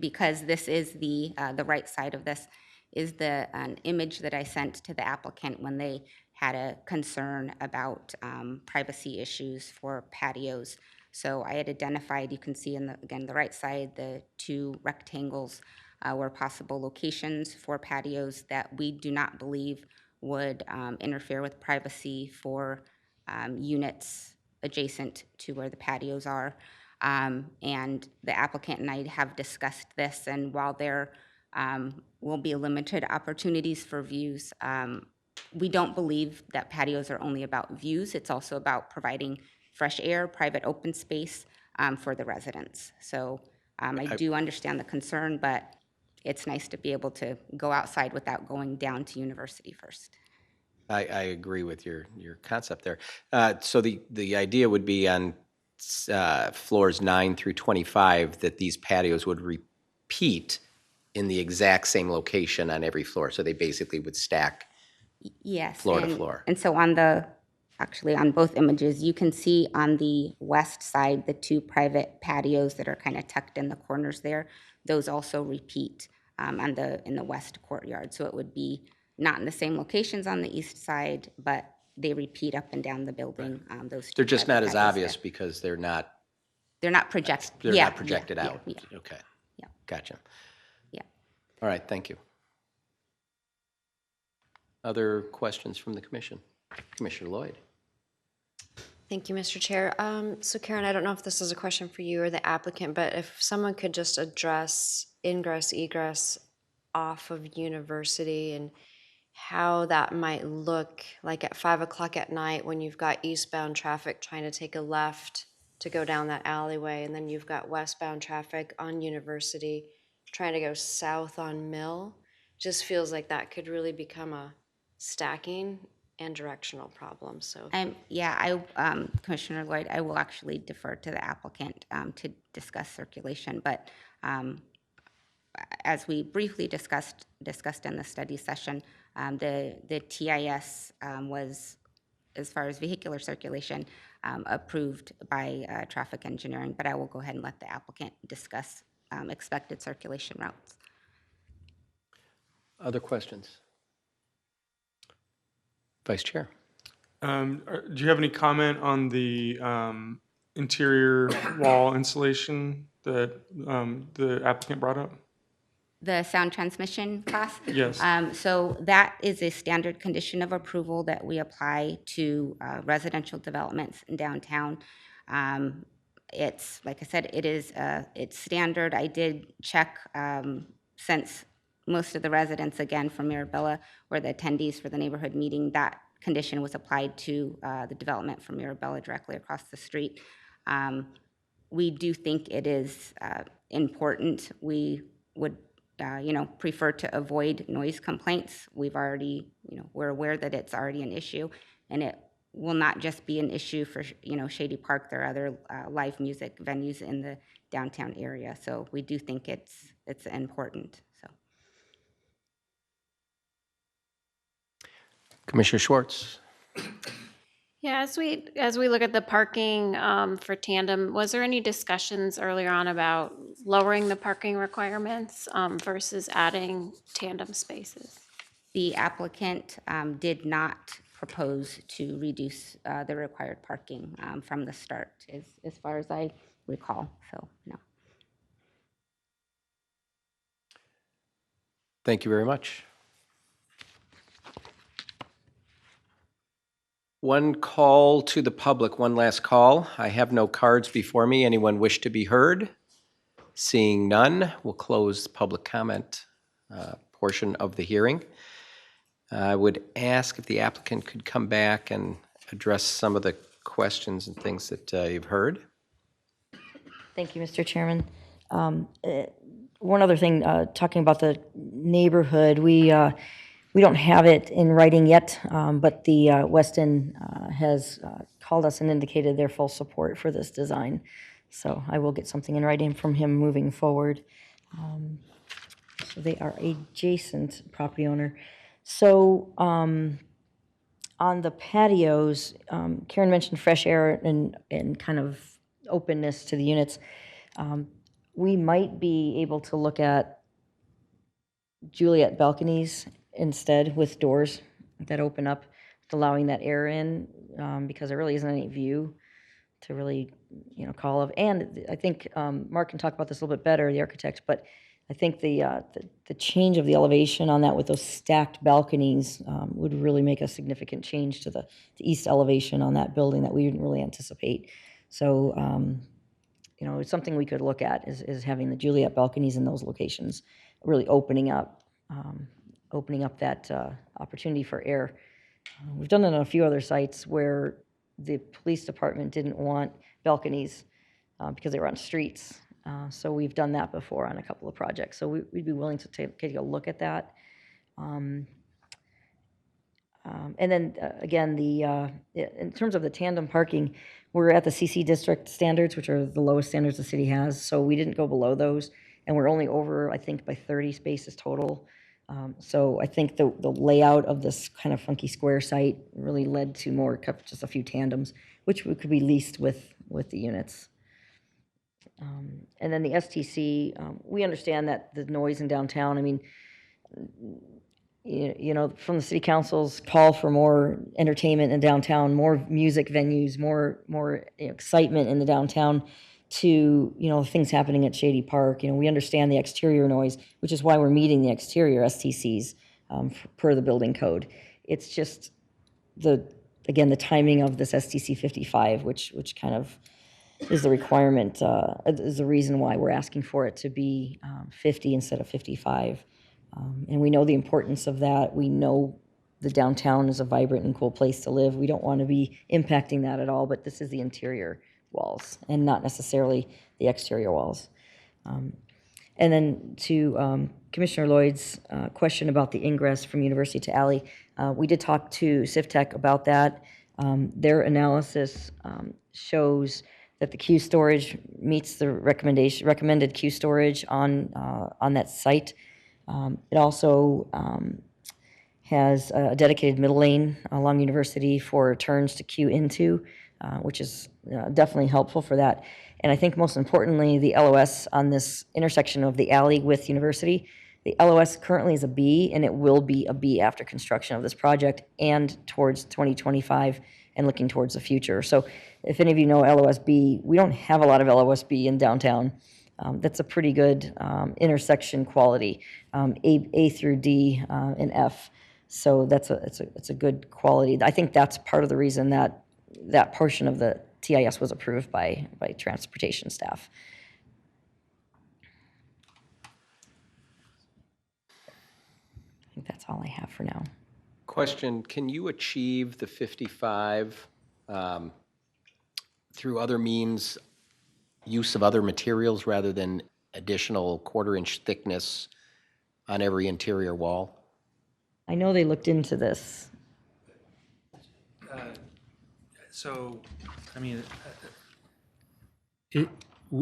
Speaker 19: because this is the right side of this is an image that I sent to the applicant when they had a concern about privacy issues for patios. So I had identified, you can see again, the right side, the two rectangles were possible locations for patios that we do not believe would interfere with privacy for units adjacent to where the patios are. And the applicant and I have discussed this, and while there will be limited opportunities for views, we don't believe that patios are only about views. It's also about providing fresh air, private open space for the residents. So I do understand the concern, but it's nice to be able to go outside without going down to University first.
Speaker 1: I agree with your concept there. So the idea would be on floors 9 through 25 that these patios would repeat in the exact same location on every floor. So they basically would stack
Speaker 19: Yes.
Speaker 1: floor to floor.
Speaker 19: And so actually on both images, you can see on the west side, the two private patios that are kind of tucked in the corners there. Those also repeat in the west courtyard. So it would be not in the same locations on the east side, but they repeat up and down the building.
Speaker 1: They're just not as obvious because they're not
Speaker 19: projected.
Speaker 1: Not projected out.
Speaker 19: Yeah.
Speaker 1: Okay.
Speaker 19: Yeah.
Speaker 1: Gotcha.
Speaker 19: Yeah.
Speaker 1: All right, thank you. Other questions from the commission? Commissioner Lloyd.
Speaker 12: Thank you, Mr. Chair. So Karen, I don't know if this is a question for you or the applicant, but if someone could just address ingress, egress off of University and how that might look like at 5 o'clock at night when you've got eastbound traffic trying to take a left to go down that alleyway, and then you've got westbound traffic on University trying to go south on Mill. Just feels like that could really become a stacking and directional problem. So
Speaker 19: Commissioner Lloyd, I will actually defer to the applicant to discuss circulation, but as we briefly discussed in the study session, the TIS was, as far as vehicular circulation, approved by traffic engineering, but I will go ahead and let the applicant discuss expected circulation routes.
Speaker 1: Other questions? Vice Chair.
Speaker 3: Do you have any comment on the interior wall insulation that the applicant brought up?
Speaker 19: The sound transmission class?
Speaker 3: Yes.
Speaker 19: So that is a standard condition of approval that we apply to residential developments in downtown. It's, like I said, it's standard. I did check since most of the residents, again, from Mirabella were the attendees for the neighborhood meeting, that condition was applied to the development from Mirabella directly across the street. We do think it is important. We would prefer to avoid noise complaints. We're aware that it's already an issue, and it will not just be an issue for, Shady Park. There are other live music venues in the downtown area. So we do think it's important, so.
Speaker 1: Commissioner Schwartz.
Speaker 6: Yeah, as we look at the parking for tandem, was there any discussions earlier on about lowering the parking requirements versus adding tandem spaces?
Speaker 19: The applicant did not propose to reduce the required parking from the start, as far as I recall, so no.
Speaker 1: Thank you very much. One call to the public, one last call. I have no cards before me. Anyone wish to be heard? Seeing none, we'll close the public comment portion of the hearing. I would ask if the applicant could come back and address some of the questions and things that you've heard.
Speaker 16: Thank you, Mr. Chairman. One other thing, talking about the neighborhood, we don't have it in writing yet, but the Weston has called us and indicated their full support for this design. So I will get something in writing from him moving forward. So they are adjacent property owner. So on the patios, Karen mentioned fresh air and kind of openness to the units. We might be able to look at Juliet balconies instead with doors that open up, allowing that air in, because there really isn't any view to really, call of. And I think Mark can talk about this a little bit better, the architect, but I think the change of the elevation on that with those stacked balconies would really make a significant change to the east elevation on that building that we didn't really anticipate. So, it's something we could look at is having the Juliet balconies in those locations, really opening up that opportunity for air. We've done it on a few other sites where the police department didn't want balconies because they were on streets. So we've done that before on a couple of projects. So we'd be willing to take a look at that. And then again, in terms of the tandem parking, we're at the CC district standards, which are the lowest standards the city has. So we didn't go below those, and we're only over, I think, by 30 spaces total. So I think the layout of this kind of funky square site really led to more, just a few tandems, which could be leased with the units. And then the STC, we understand that the noise in downtown, I mean, from the city council's call for more entertainment in downtown, more music venues, more excitement in the downtown, to things happening at Shady Park. We understand the exterior noise, which is why we're meeting the exterior STCs per the building code. It's just the timing of this STC 55, which kind of is the requirement, is the reason why we're asking for it to be 50 instead of 55. And we know the importance of that. We know the downtown is a vibrant and cool place to live. We don't want to be impacting that at all, but this is the interior walls and not necessarily the exterior walls. And then to Commissioner Lloyd's question about the ingress from University to Alley, we did talk to CivTech about that. Their analysis shows that the queue storage meets the recommended queue storage on that site. It also has a dedicated middle lane along University for turns to queue into, which is definitely helpful for that. And I think most importantly, the LOS on this intersection of the alley with University, the LOS currently is a B, and it will be a B after construction of this project and towards 2025 and looking towards the future. So if any of you know LOSB, we don't have a lot of LOSB in downtown. That's a pretty good intersection quality, A through D and F. So it's a good quality. I think that's part of the reason that portion of the TIS was approved by transportation staff. I think that's all I have for now.
Speaker 1: Question, can you achieve the 55 through other means, use of other materials rather than additional 1/4-inch thickness on every interior wall?
Speaker 16: I know they looked into this.
Speaker 5: So, I mean,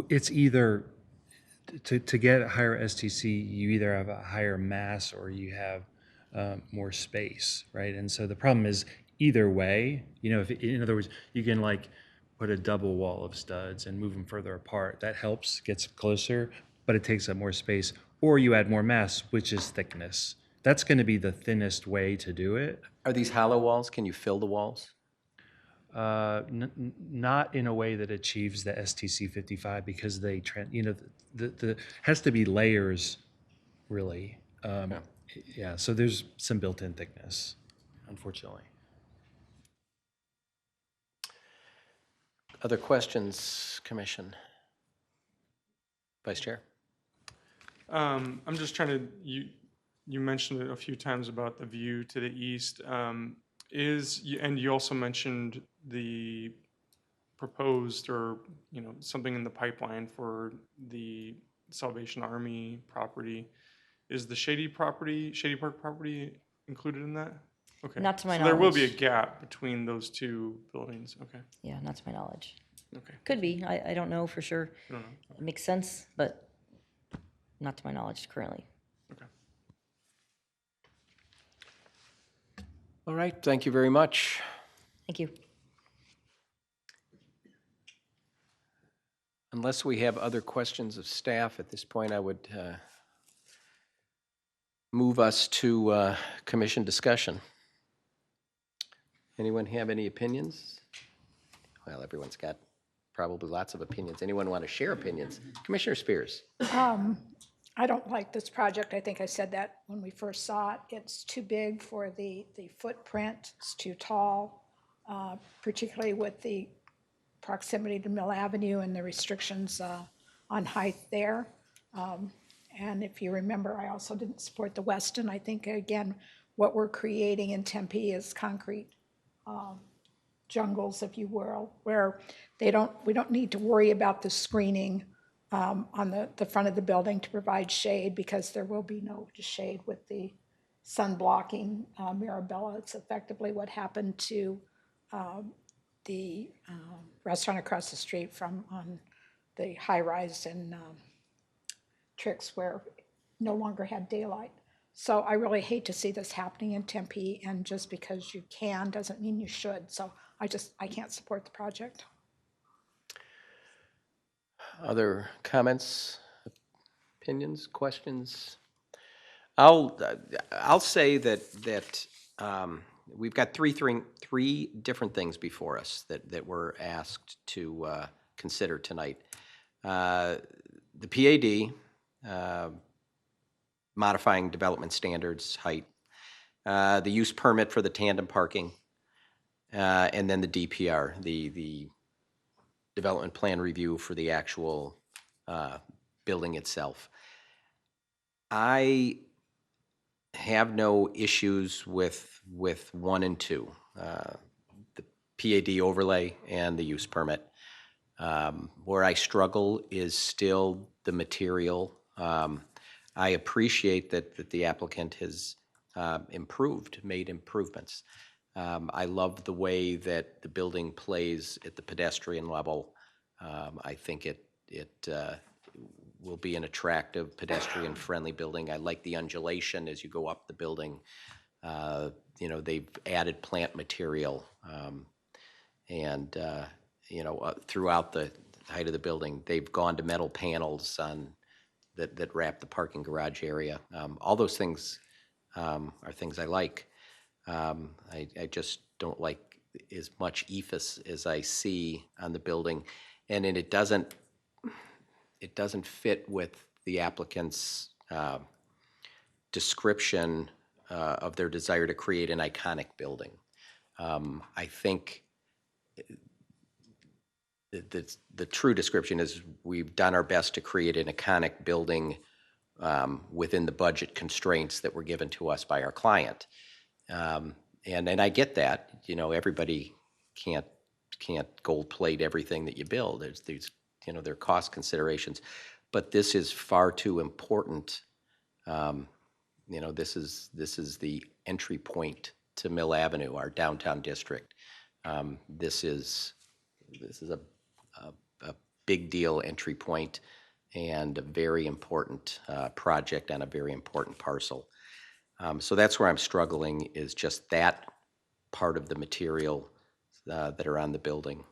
Speaker 5: it's either, to get a higher STC, you either have a higher mass or you have more space, right? And so the problem is either way, if in other words, you can like put a double wall of studs and move them further apart. That helps, gets closer, but it takes up more space. Or you add more mass, which is thickness. That's going to be the thinnest way to do it.
Speaker 1: Are these hollow walls? Can you fill the walls?
Speaker 5: Not in a way that achieves the STC 55 because they, the has to be layers, really. Yeah, so there's some built-in thickness, unfortunately.
Speaker 1: Other questions, Commission? Vice Chair?
Speaker 3: I'm just trying to, you mentioned it a few times about the view to the east. And you also mentioned the proposed or, something in the pipeline for the Salvation Army property. Is the Shady Park property included in that? Okay.
Speaker 16: Not to my
Speaker 3: So there will be a
Speaker 16: knowledge.
Speaker 3: gap between those two buildings, okay,
Speaker 16: Yeah, not to my knowledge.
Speaker 3: okay.
Speaker 16: Could be, I don't know for sure.
Speaker 3: I don't know,
Speaker 16: It makes sense, but not to my knowledge currently.
Speaker 3: okay.
Speaker 1: All right, thank you very much.
Speaker 16: Thank you.
Speaker 1: Unless we have other questions of staff at this point, I would move us to commission discussion. Anyone have any opinions? Well, everyone's got probably lots of opinions. Anyone want to share opinions? Commissioner Spears.
Speaker 13: I don't like this project. I think I said that when we first saw it. It's too big for the footprint. It's too tall, particularly with the proximity to Mill Avenue and the restrictions on height there. And if you remember, I also didn't support the Westin. I think, again, what we're creating in Tempe is concrete jungles, if you will, where we don't need to worry about the screening on the front of the building to provide shade, because there will be no shade with the sun blocking Mirabella. It's effectively what happened to the restaurant across the street from on the high rise in Trix, where no longer had daylight. So I really hate to see this happening in Tempe, and just because you can doesn't mean you should. So I can't support the project.
Speaker 1: Other comments, opinions, questions? I'll say that we've got three different things before us that we're asked to consider tonight. The PAD, modifying development standards, height, the use permit for the tandem parking, and then the DPR, the development plan review for the actual building itself. I have no issues with 1 and 2, the PAD overlay and the use permit. Where I struggle is still the material. I appreciate that the applicant has made improvements. I love the way that the building plays at the pedestrian level. I think it will be an attractive, pedestrian-friendly building. I like the undulation as you go up the building. They've added plant material, and throughout the height of the building, they've gone to metal panels that wrap the parking garage area. All those things are things I like. I just don't like as much ethos as I see on the building, and it doesn't fit with the applicant's description of their desire to create an iconic building. I think the true description is we've done our best to create an iconic building within the budget constraints that were given to us by our client. And I get that, everybody can't gold plate everything that you build. There are cost considerations, but this is far too important. This is the entry point to Mill Avenue, our downtown district. This is a big deal entry point and a very important project on a very important parcel. So that's where I'm struggling, is just that part of the material that are on the building.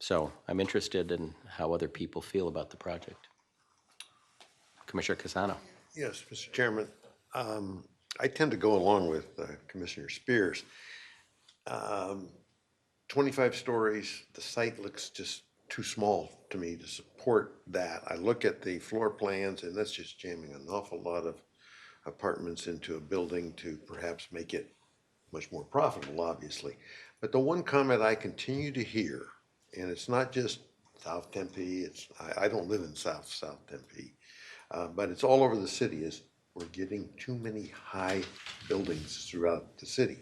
Speaker 1: So I'm interested in how other people feel about the project. Commissioner Casano.
Speaker 2: Yes, Mr. Chairman. I tend to go along with Commissioner Spears. 25 stories, the site looks just too small to me to support that. I look at the floor plans, and that's just jamming an awful lot of apartments into a building to perhaps make it much more profitable, obviously. But the one comment I continue to hear, and it's not just South Tempe, I don't live in South Tempe, but it's all over the city, is we're getting too many high buildings throughout the city.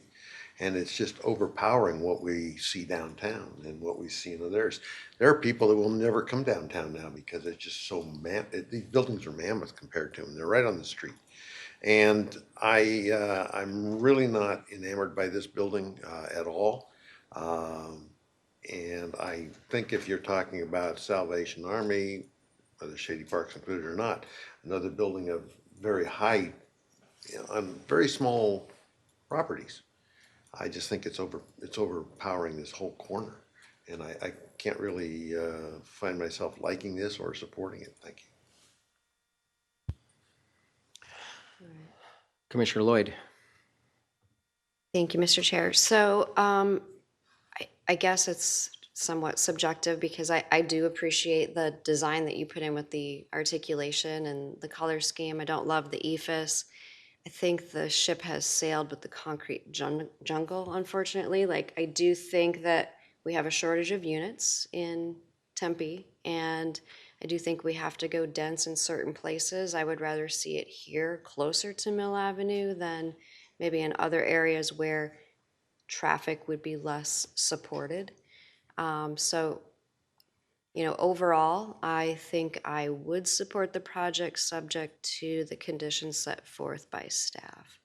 Speaker 2: And it's just overpowering what we see downtown and what we see. There are people that will never come downtown now because it's just so these buildings are mammoth compared to them. They're right on the street. And I'm really not enamored by this building at all. And I think if you're talking about Salvation Army, whether Shady Park's included or not, another building of very high, on very small properties, I just think it's overpowering this whole corner. And I can't really find myself liking this or supporting it. Thank you.
Speaker 1: Commissioner Lloyd.
Speaker 12: Thank you, Mr. Chair. So I guess it's somewhat subjective because I do appreciate the design that you put in with the articulation and the color scheme. I don't love the ephes. I think the ship has sailed with the concrete jungle, unfortunately. Like, I do think that we have a shortage of units in Tempe, and I do think we have to go dense in certain places. I would rather see it here, closer to Mill Avenue, than maybe in other areas where traffic would be less supported. So, you know, overall, I think I would support the project subject to the conditions set forth by staff.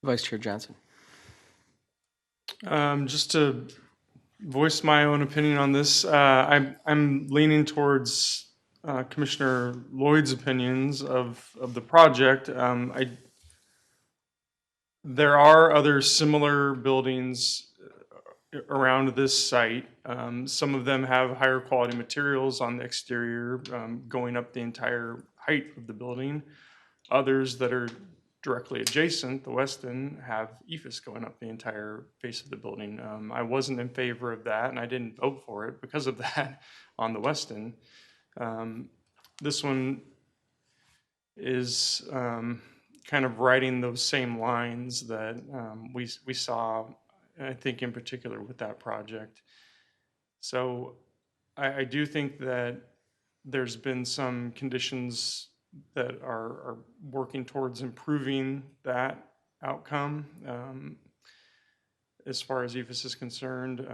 Speaker 1: Vice Chair Johnson.
Speaker 3: Just to voice my own opinion on this, I'm leaning towards Commissioner Lloyd's opinions of the project. There are other similar buildings around this site. Some of them have higher quality materials on the exterior, going up the entire height of the building. Others that are directly adjacent, the Weston, have ephes going up the entire face of the building. I wasn't in favor of that, and I didn't vote for it because of that on the Weston. This one is kind of riding those same lines that we saw, I think, in particular with that project. So I do think that there's been some conditions that are working towards improving that outcome. As far as ephes is concerned,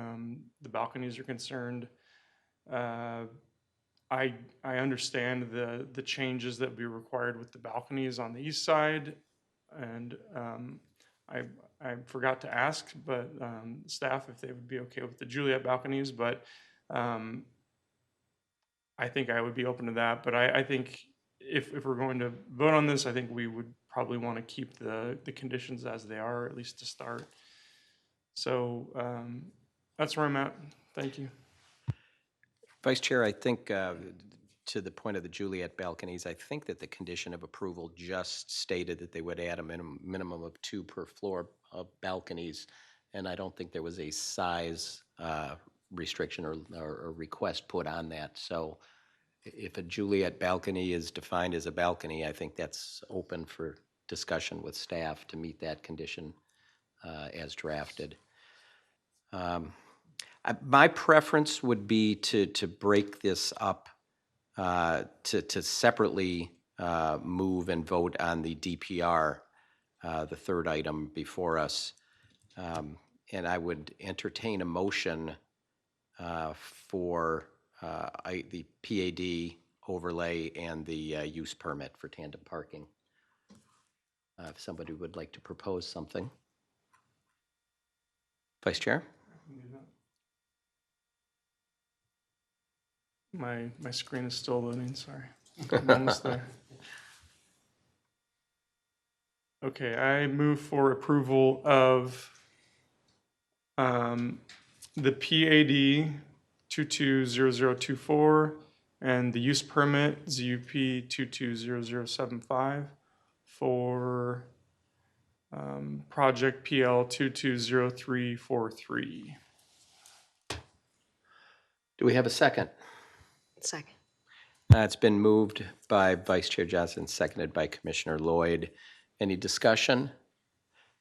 Speaker 3: the balconies are concerned. I understand the changes that we required with the balconies on the east side, and I forgot to ask, but staff if they would be okay with the Juliet balconies, but I think I would be open to that. But I think if we're going to vote on this, I think we would probably want to keep the conditions as they are, at least to start. So that's where I'm at. Thank you.
Speaker 1: Vice Chair, I think to the point of the Juliet balconies, I think that the condition of approval just stated that they would add a minimum of 2 per floor of balconies, and I don't think there was a size restriction or request put on that. So if a Juliet balcony is defined as a balcony, I think that's open for discussion with staff to meet that condition as drafted. My preference would be to break this up, to separately move and vote on the DPR, the third item before us. And I would entertain a motion for the PAD overlay and the use permit for tandem parking. If somebody would like to propose something. Vice Chair?
Speaker 3: My screen is still loading, sorry. I'm almost there. Okay, I move for approval of the PAD 220024 and the use permit ZUP 220075 for project PL 220343.
Speaker 1: Do we have a second?
Speaker 12: Second.
Speaker 1: It's been moved by Vice Chair Johnson, seconded by Commissioner Lloyd. Any discussion?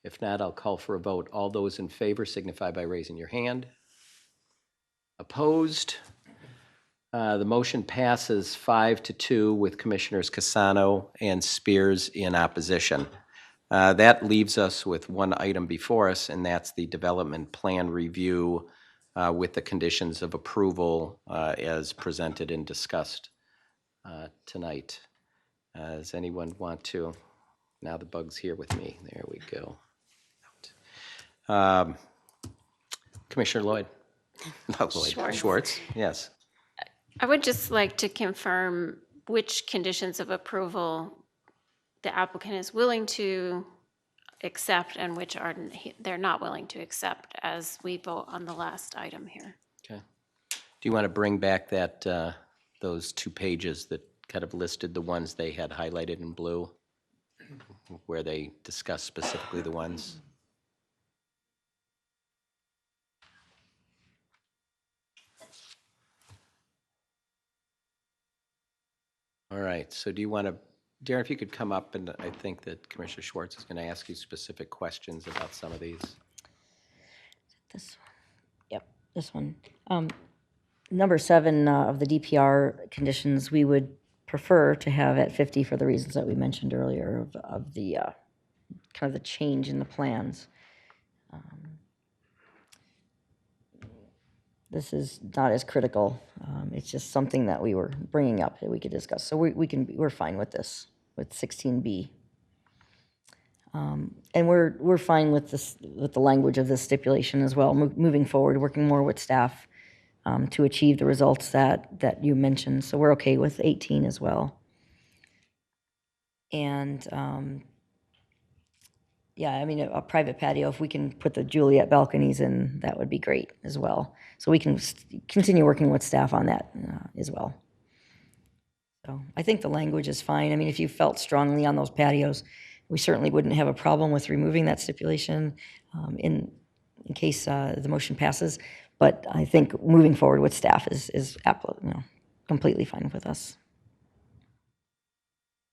Speaker 1: If not, I'll call for a vote. All those in favor signify by raising your hand. Opposed? The motion passes 5-2 with Commissioners Casano and Spears in opposition. That leaves us with one item before us, and that's the development plan review with the conditions of approval as presented and discussed tonight. Does anyone want to? Now the bug's here with me. There we go. Commissioner Lloyd. Not Lloyd. Schwartz. Yes.
Speaker 6: I would just like to confirm which conditions of approval the applicant is willing to accept and which are they're not willing to accept as we vote on the last item here.
Speaker 1: Okay. Do you want to bring back that those 2 pages that kind of listed the ones they had highlighted in blue, where they discuss specifically the ones? All right, so do you want to, Darren, if you could come up, and I think that Commissioner Schwartz is going to ask you specific questions about some of these.
Speaker 16: This one. Yep, this one. Number 7 of the DPR conditions, we would prefer to have at 50 for the reasons that we mentioned earlier of the kind of the change in the plans. This is not as critical. It's just something that we were bringing up that we could discuss. So we're fine with this, with 16B. And we're fine with this, with the language of this stipulation as well, moving forward, working more with staff to achieve the results that you mentioned. So we're okay with 18 as well. And yeah, I mean, a private patio, if we can put the Juliet balconies in, that would be great as well. So we can continue working with staff on that as well. So I think the language is fine. I mean, if you felt strongly on those patios, we certainly wouldn't have a problem with removing that stipulation in case the motion passes. But I think moving forward with staff is completely fine with us.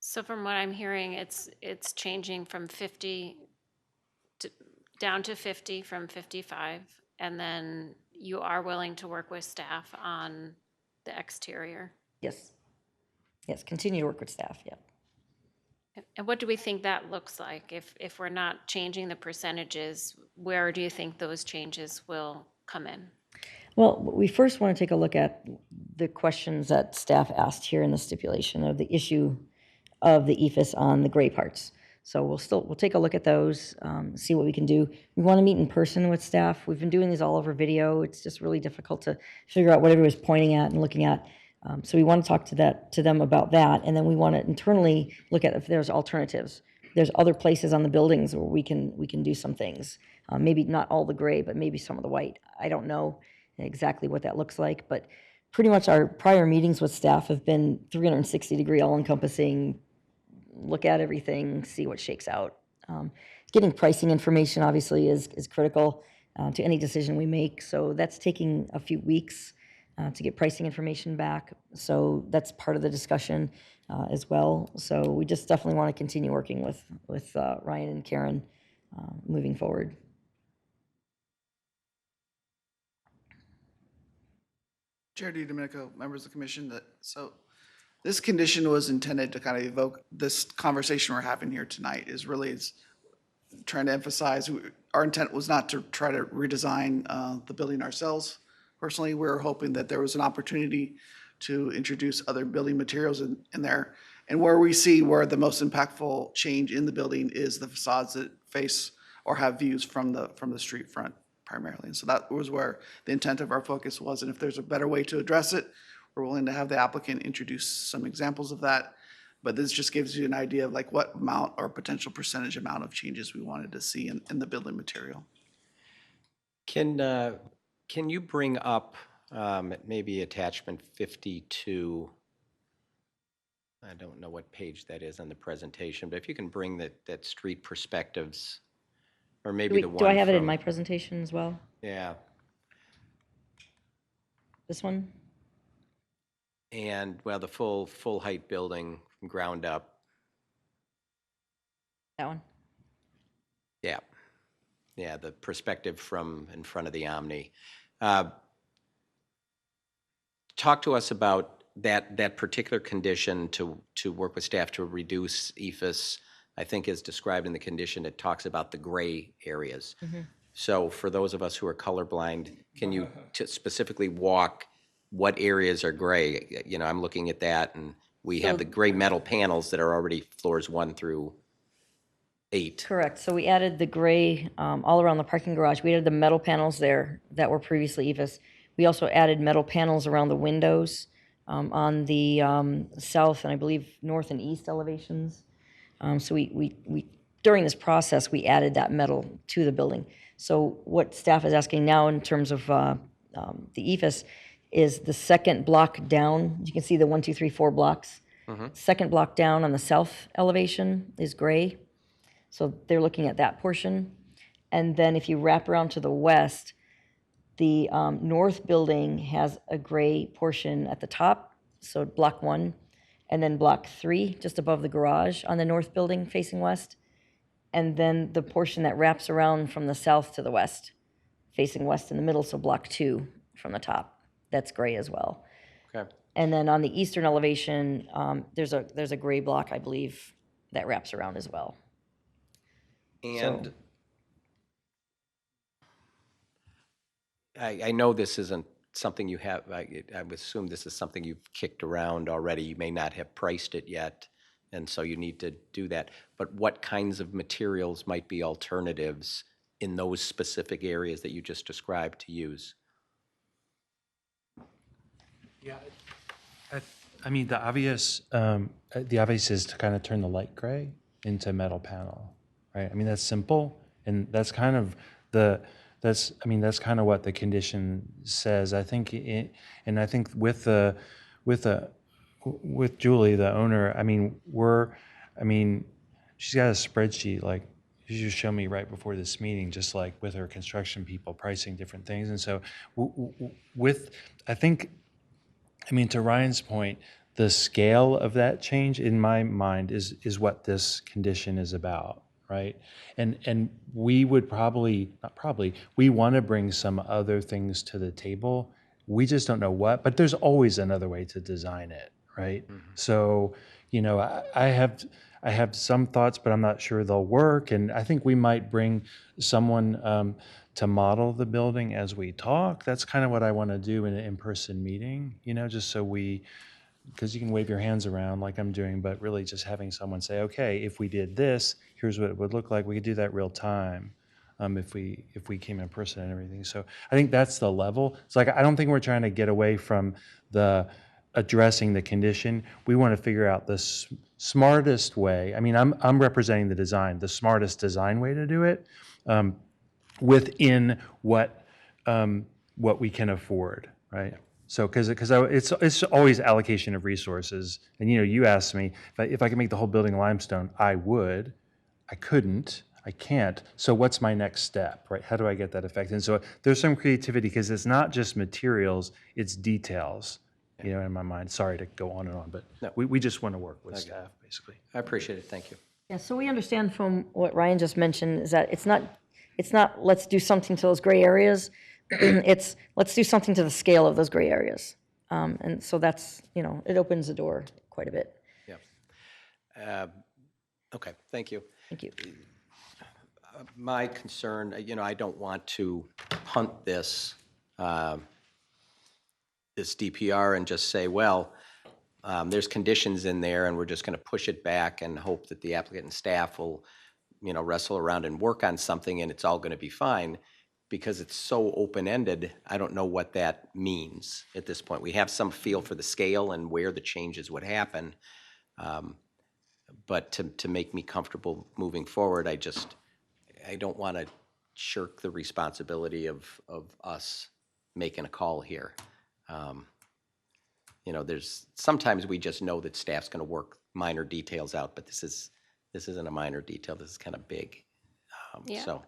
Speaker 6: So from what I'm hearing, it's changing from 50 down to 50 from 55, and then you are willing to work with staff on the exterior.
Speaker 16: Yes. Yes, continue to work with staff, yeah.
Speaker 6: And what do we think that looks like? If we're not changing the percentages, where do you think those changes will come in?
Speaker 16: Well, we first want to take a look at the questions that staff asked here in the stipulation of the issue of the EFS on the gray parts. So we'll take a look at those, see what we can do. We want to meet in person with staff. We've been doing these all over video. It's just really difficult to figure out what everybody's pointing at and looking at. So we want to talk to them about that, and then we want to internally look at if there's alternatives. There's other places on the buildings where we can do some things. Maybe not all the gray, but maybe some of the white. I don't know exactly what that looks like, but pretty much our prior meetings with staff have been 360-degree, all-encompassing. Look at everything, see what shakes out. Getting pricing information obviously is critical to any decision we make. So that's taking a few weeks to get pricing information back. So that's part of the discussion as well. So we just definitely want to continue working with Ryan and Karen moving forward.
Speaker 11: Chair DiDomenico, members of the commission, so this condition was intended to kind of evoke this conversation we're having here tonight is trying to emphasize, our intent was not to try to redesign the building ourselves. Personally, we were hoping that there was an opportunity to introduce other building materials in there. And where we see where the most impactful change in the building is the facades that face or have views from the street front primarily. And so that was where the intent of our focus was. And if there's a better way to address it, we're willing to have the applicant introduce some examples of that. But this just gives you an idea of like what amount or potential percentage amount of changes we wanted to see in the building material.
Speaker 1: Can you bring up maybe attachment 52? I don't know what page that is on the presentation, but if you can bring that street perspectives, or maybe the one.
Speaker 16: Do I have it in my presentation as well?
Speaker 1: Yeah.
Speaker 16: This one?
Speaker 1: And, well, the full height building from ground up.
Speaker 16: That one?
Speaker 1: Yeah. Yeah, the perspective from in front of the Omni. talk to us about that particular condition to work with staff to reduce EFS. I think is described in the condition, it talks about the gray areas. So for those of us who are colorblind, can you specifically walk what areas are gray? You know, I'm looking at that, and we have the gray metal panels that are already floors 1 through 8.
Speaker 16: Correct. So we added the gray all around the parking garage. We added the metal panels there that were previously EVIS. We also added metal panels around the windows on the south and I believe north and east elevations. So we during this process, we added that metal to the building. So what staff is asking now in terms of the EFS is the second block down. You can see the 1, 2, 3, 4 blocks. Second block down on the south elevation is gray. So they're looking at that portion. And then if you wrap around to the west, the north building has a gray portion at the top, so block 1, and then block 3 just above the garage on the north building facing west. And then the portion that wraps around from the south to the west, facing west in the middle, so block 2 from the top. That's gray as well.
Speaker 1: Okay.
Speaker 16: And then on the eastern elevation, there's a gray block, I believe, that wraps around as well.
Speaker 1: And I know this isn't something you have, I would assume this is something you've kicked around already. You may not have priced it yet, and so you need to do that. But what kinds of materials might be alternatives in those specific areas that you just described to use?
Speaker 5: Yeah, I mean, the obvious is to kind of turn the light gray into metal panel, right? I mean, that's simple, and that's kind of that's kind of what the condition says. I think, and I think with Julie, the owner, she's got a spreadsheet, like, she just showed me right before this meeting, just like with her construction people pricing different things. And so to Ryan's point, the scale of that change in my mind is what this condition is about, right? And we would we want to bring some other things to the table. We just don't know what, but there's always another way to design it, right? So, I have some thoughts, but I'm not sure they'll work. And I think we might bring someone to model the building as we talk. That's kind of what I want to do in an in-person meeting, just so because you can wave your hands around like I'm doing, but really just having someone say, okay, if we did this, here's what it would look like. We could do that real time if we came in person and everything. So I think that's the level. It's like, I don't think we're trying to get away from addressing the condition. We want to figure out the smartest way. I mean, I'm representing the design, the smartest design way to do it within what we can afford, right? So, because it's always allocation of resources. And you asked me if I could make the whole building limestone. I would. I couldn't. I can't. So what's my next step, right? How do I get that effect? And so there's some creativity because it's not just materials, it's details. In my mind. Sorry to go on and on, but
Speaker 1: No.
Speaker 5: we just want to work with staff, basically.
Speaker 1: I appreciate it. Thank you.
Speaker 16: Yeah, so we understand from what Ryan just mentioned is that it's not let's do something to those gray areas. It's let's do something to the scale of those gray areas. And so that's, it opens the door quite a bit.
Speaker 1: Yeah. Okay, thank you.
Speaker 16: Thank you.
Speaker 1: My concern, I don't want to punt this DPR and just say, well, there's conditions in there and we're just going to push it back and hope that the applicant and staff will, wrestle around and work on something and it's all going to be fine, because it's so open-ended. I don't know what that means at this point. We have some feel for the scale and where the changes would happen, but to make me comfortable moving forward, I don't want to shirk the responsibility of us making a call here. There's sometimes we just know that staff's going to work minor details out, but this isn't a minor detail. This is kind of big.
Speaker 6: Yeah.
Speaker 1: So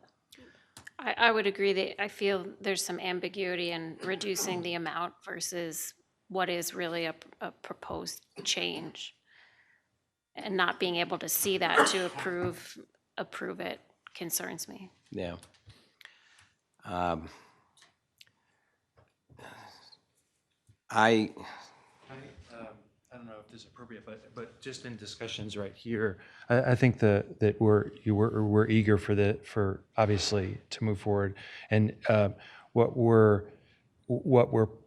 Speaker 6: I would agree that I feel there's some ambiguity in reducing the amount versus what is really a proposed change, and not being able to see that to approve it concerns me.
Speaker 1: yeah. I,
Speaker 5: I don't know if this is appropriate, but just in discussions right here, I think that we're eager for obviously to move forward, and what we're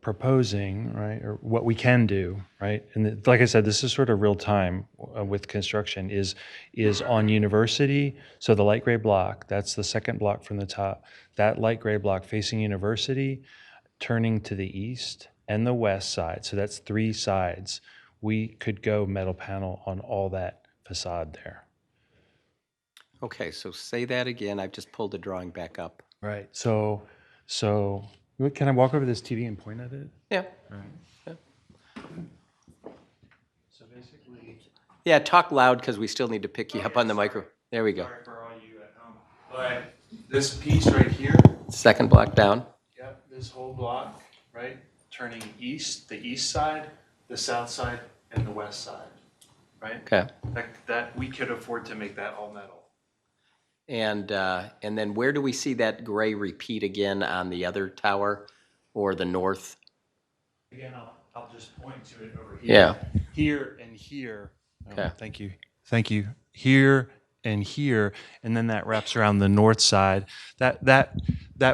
Speaker 5: proposing, right, or what we can do, right, and like I said, this is sort of real time with construction is on University. So the light gray block, that's the second block from the top. That light gray block facing University, turning to the east and the west side. So that's 3 sides. We could go metal panel on all that facade there.
Speaker 1: okay, so say that again. I've just pulled the drawing back up.
Speaker 5: Right. So can I walk over this TV and point at it?
Speaker 1: Yeah.
Speaker 5: Right.
Speaker 1: Yeah.
Speaker 5: So basically,
Speaker 1: Yeah, talk loud because we still need to pick you up on the micro. There we go.
Speaker 5: sorry for all you at home, but this piece right here,
Speaker 1: Second block down.
Speaker 5: yep, this whole block, right, turning east, the east side, the south side, and the west side, right?
Speaker 1: Okay.
Speaker 5: That we could afford to make that all metal.
Speaker 1: And then where do we see that gray repeat again on the other tower or the north?
Speaker 5: Again, I'll just point to it over here.
Speaker 1: Yeah.
Speaker 5: Here and here.
Speaker 1: Okay.
Speaker 5: Thank you. Thank you. Here and here, and then that wraps around the north side. That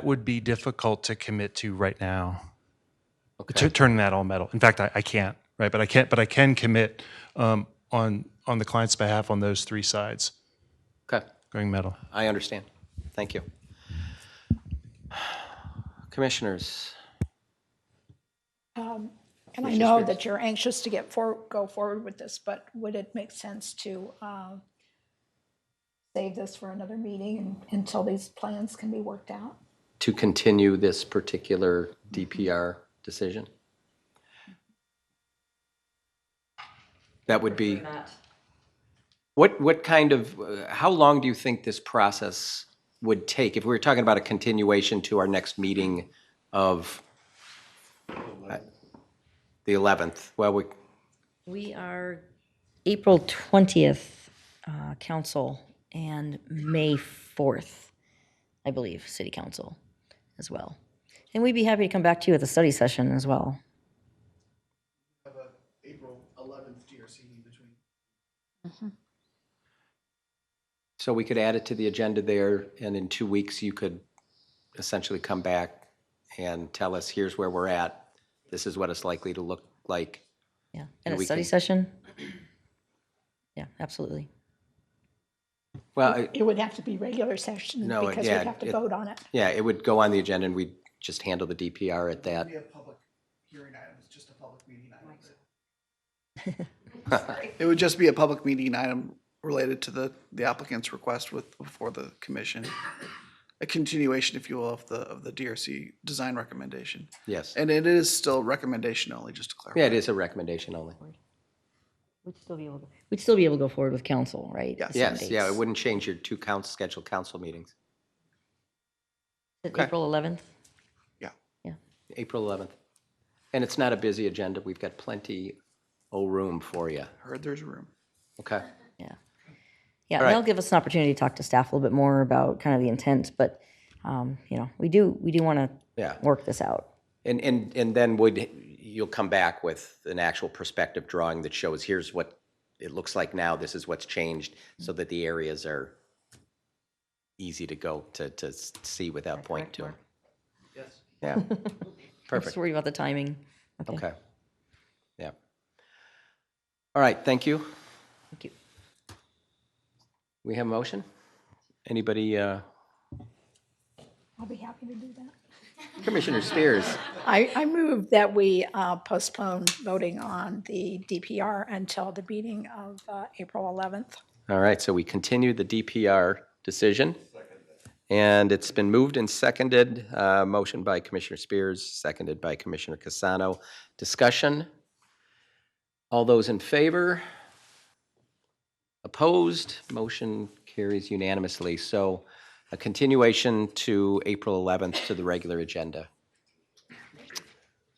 Speaker 5: would be difficult to commit to right now.
Speaker 1: Okay.
Speaker 5: Turning that all metal. In fact, I can't. Right, but I can commit on the client's behalf on those 3 sides.
Speaker 1: Okay.
Speaker 5: Going metal.
Speaker 1: I understand. Thank you.
Speaker 13: And
Speaker 1: Commissioners.
Speaker 13: I
Speaker 1: Commissioner
Speaker 13: know
Speaker 1: Spears.
Speaker 13: that you're anxious to go forward with this, but would it make sense to save this for another meeting until these plans can be worked out?
Speaker 1: To continue this particular DPR decision? That would be, what kind of, how long do you think this process would take? If we were talking about a continuation to our next meeting of the 11th, well,
Speaker 16: We are April 20th, council, and May 4th, I believe, city council as well. And we'd be happy to come back to you at the study session as well.
Speaker 11: Have a April 11th DRC in between.
Speaker 1: so we could add it to the agenda there, and in 2 weeks, you could essentially come back and tell us, here's where we're at. This is what it's likely to look like.
Speaker 16: Yeah,
Speaker 1: And
Speaker 16: at a
Speaker 1: we
Speaker 16: study
Speaker 1: can-
Speaker 16: session? Yeah, absolutely.
Speaker 1: Well,
Speaker 13: It would have to be regular session
Speaker 1: No,
Speaker 13: because
Speaker 1: yeah,
Speaker 13: we'd have to
Speaker 1: it-
Speaker 13: vote on it.
Speaker 1: yeah, it would go on the agenda and we'd just handle the DPR at that.
Speaker 11: It'd be a public hearing item, it's just a public meeting item. It would just be a public meeting item related to the applicant's request before the commission. A continuation, if you will, of the DRC design recommendation.
Speaker 1: Yes.
Speaker 11: And it is still recommendation only, just to clarify.
Speaker 1: Yeah, it is a recommendation only.
Speaker 16: We'd still be able to go forward with council, right?
Speaker 11: Yes.
Speaker 16: The same
Speaker 1: Yes, yeah, it
Speaker 16: dates.
Speaker 1: wouldn't change your 2 scheduled council meetings.
Speaker 16: Is it
Speaker 1: Okay.
Speaker 16: April 11th?
Speaker 1: April 11th. And it's not a busy agenda. We've got plenty of room for you.
Speaker 11: Heard there's room.
Speaker 1: Okay.
Speaker 16: Yeah,
Speaker 1: All
Speaker 16: and
Speaker 1: right.
Speaker 16: that'll give us an opportunity to talk to staff a little bit more about kind of the intent, but, we do want
Speaker 1: Yeah.
Speaker 16: to work this out.
Speaker 1: And then you'll come back with an actual perspective drawing that shows here's what it looks like now, this is what's changed, so that the areas are easy to go to see without pointing to them.
Speaker 11: Yes.
Speaker 1: Yeah,
Speaker 16: I'm
Speaker 1: perfect.
Speaker 16: just worried about the timing.
Speaker 1: Okay. Yeah. All right, thank you.
Speaker 16: Thank you.
Speaker 1: We have a motion? Anybody,
Speaker 13: I'll be happy to do that.
Speaker 1: Commissioner Spears?
Speaker 13: I move that we postpone voting on the DPR until the meeting of April 11th.
Speaker 1: All right, so we continue the DPR decision. And it's been moved and seconded, motion by Commissioner Spears, seconded by Commissioner Casano. Discussion? All those in favor? Opposed? Motion carries unanimously. So a continuation to April 11th to the regular agenda.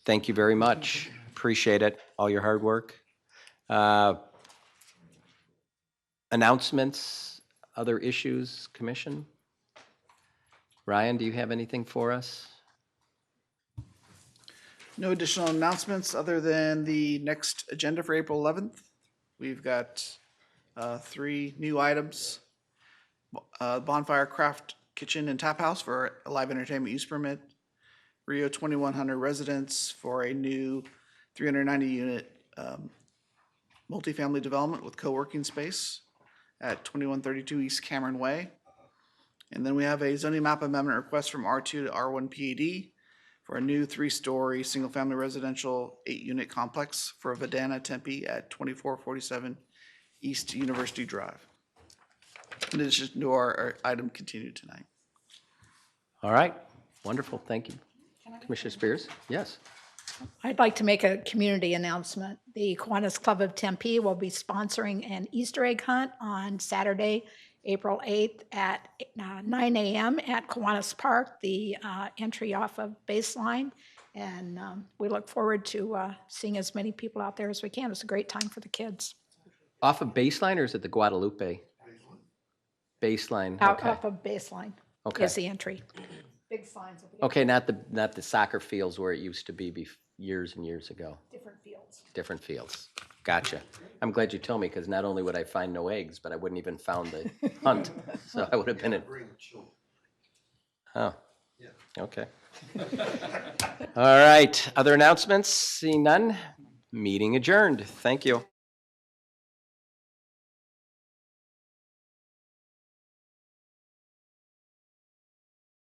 Speaker 1: Thank you very much. Appreciate it, all your hard work. Announcements, other issues, Commission? Ryan, do you have anything for us?
Speaker 11: No additional announcements other than the next agenda for April 11th. We've got 3 new items. Bonfire Craft Kitchen and Tap House for a live entertainment use permit. Rio 2100 residents for a new 390-unit multifamily development with co-working space at 2132 East Cameron Way. And then we have a zoning map amendment request from R2 to R1 PAD for a new 3-story, single-family residential 8-unit complex for Vidana Tempe at 2447 East University Drive. And it's just to our item continued tonight.
Speaker 1: All right, wonderful, thank you. Commissioner Spears? Yes.
Speaker 13: I'd like to make a community announcement. The Kiwanis Club of Tempe will be sponsoring an Easter egg hunt on Saturday, April 8th at 9 a.m. at Kiwanis Park, the entry off of Baseline. And we look forward to seeing as many people out there as we can. It's a great time for the kids.
Speaker 1: Off of Baseline, or is it the Guadalupe? Baseline, okay.
Speaker 13: Off of Baseline
Speaker 1: Okay.
Speaker 13: is the entry. Big signs.
Speaker 1: Okay, not the soccer fields where it used to be years and years ago.
Speaker 13: Different fields.
Speaker 1: Different fields. Gotcha. I'm glad you told me, because not only would I find no eggs, but I wouldn't even found the hunt. So I would have been in. Oh, okay. All right, other announcements? Seeing none, meeting adjourned. Thank you.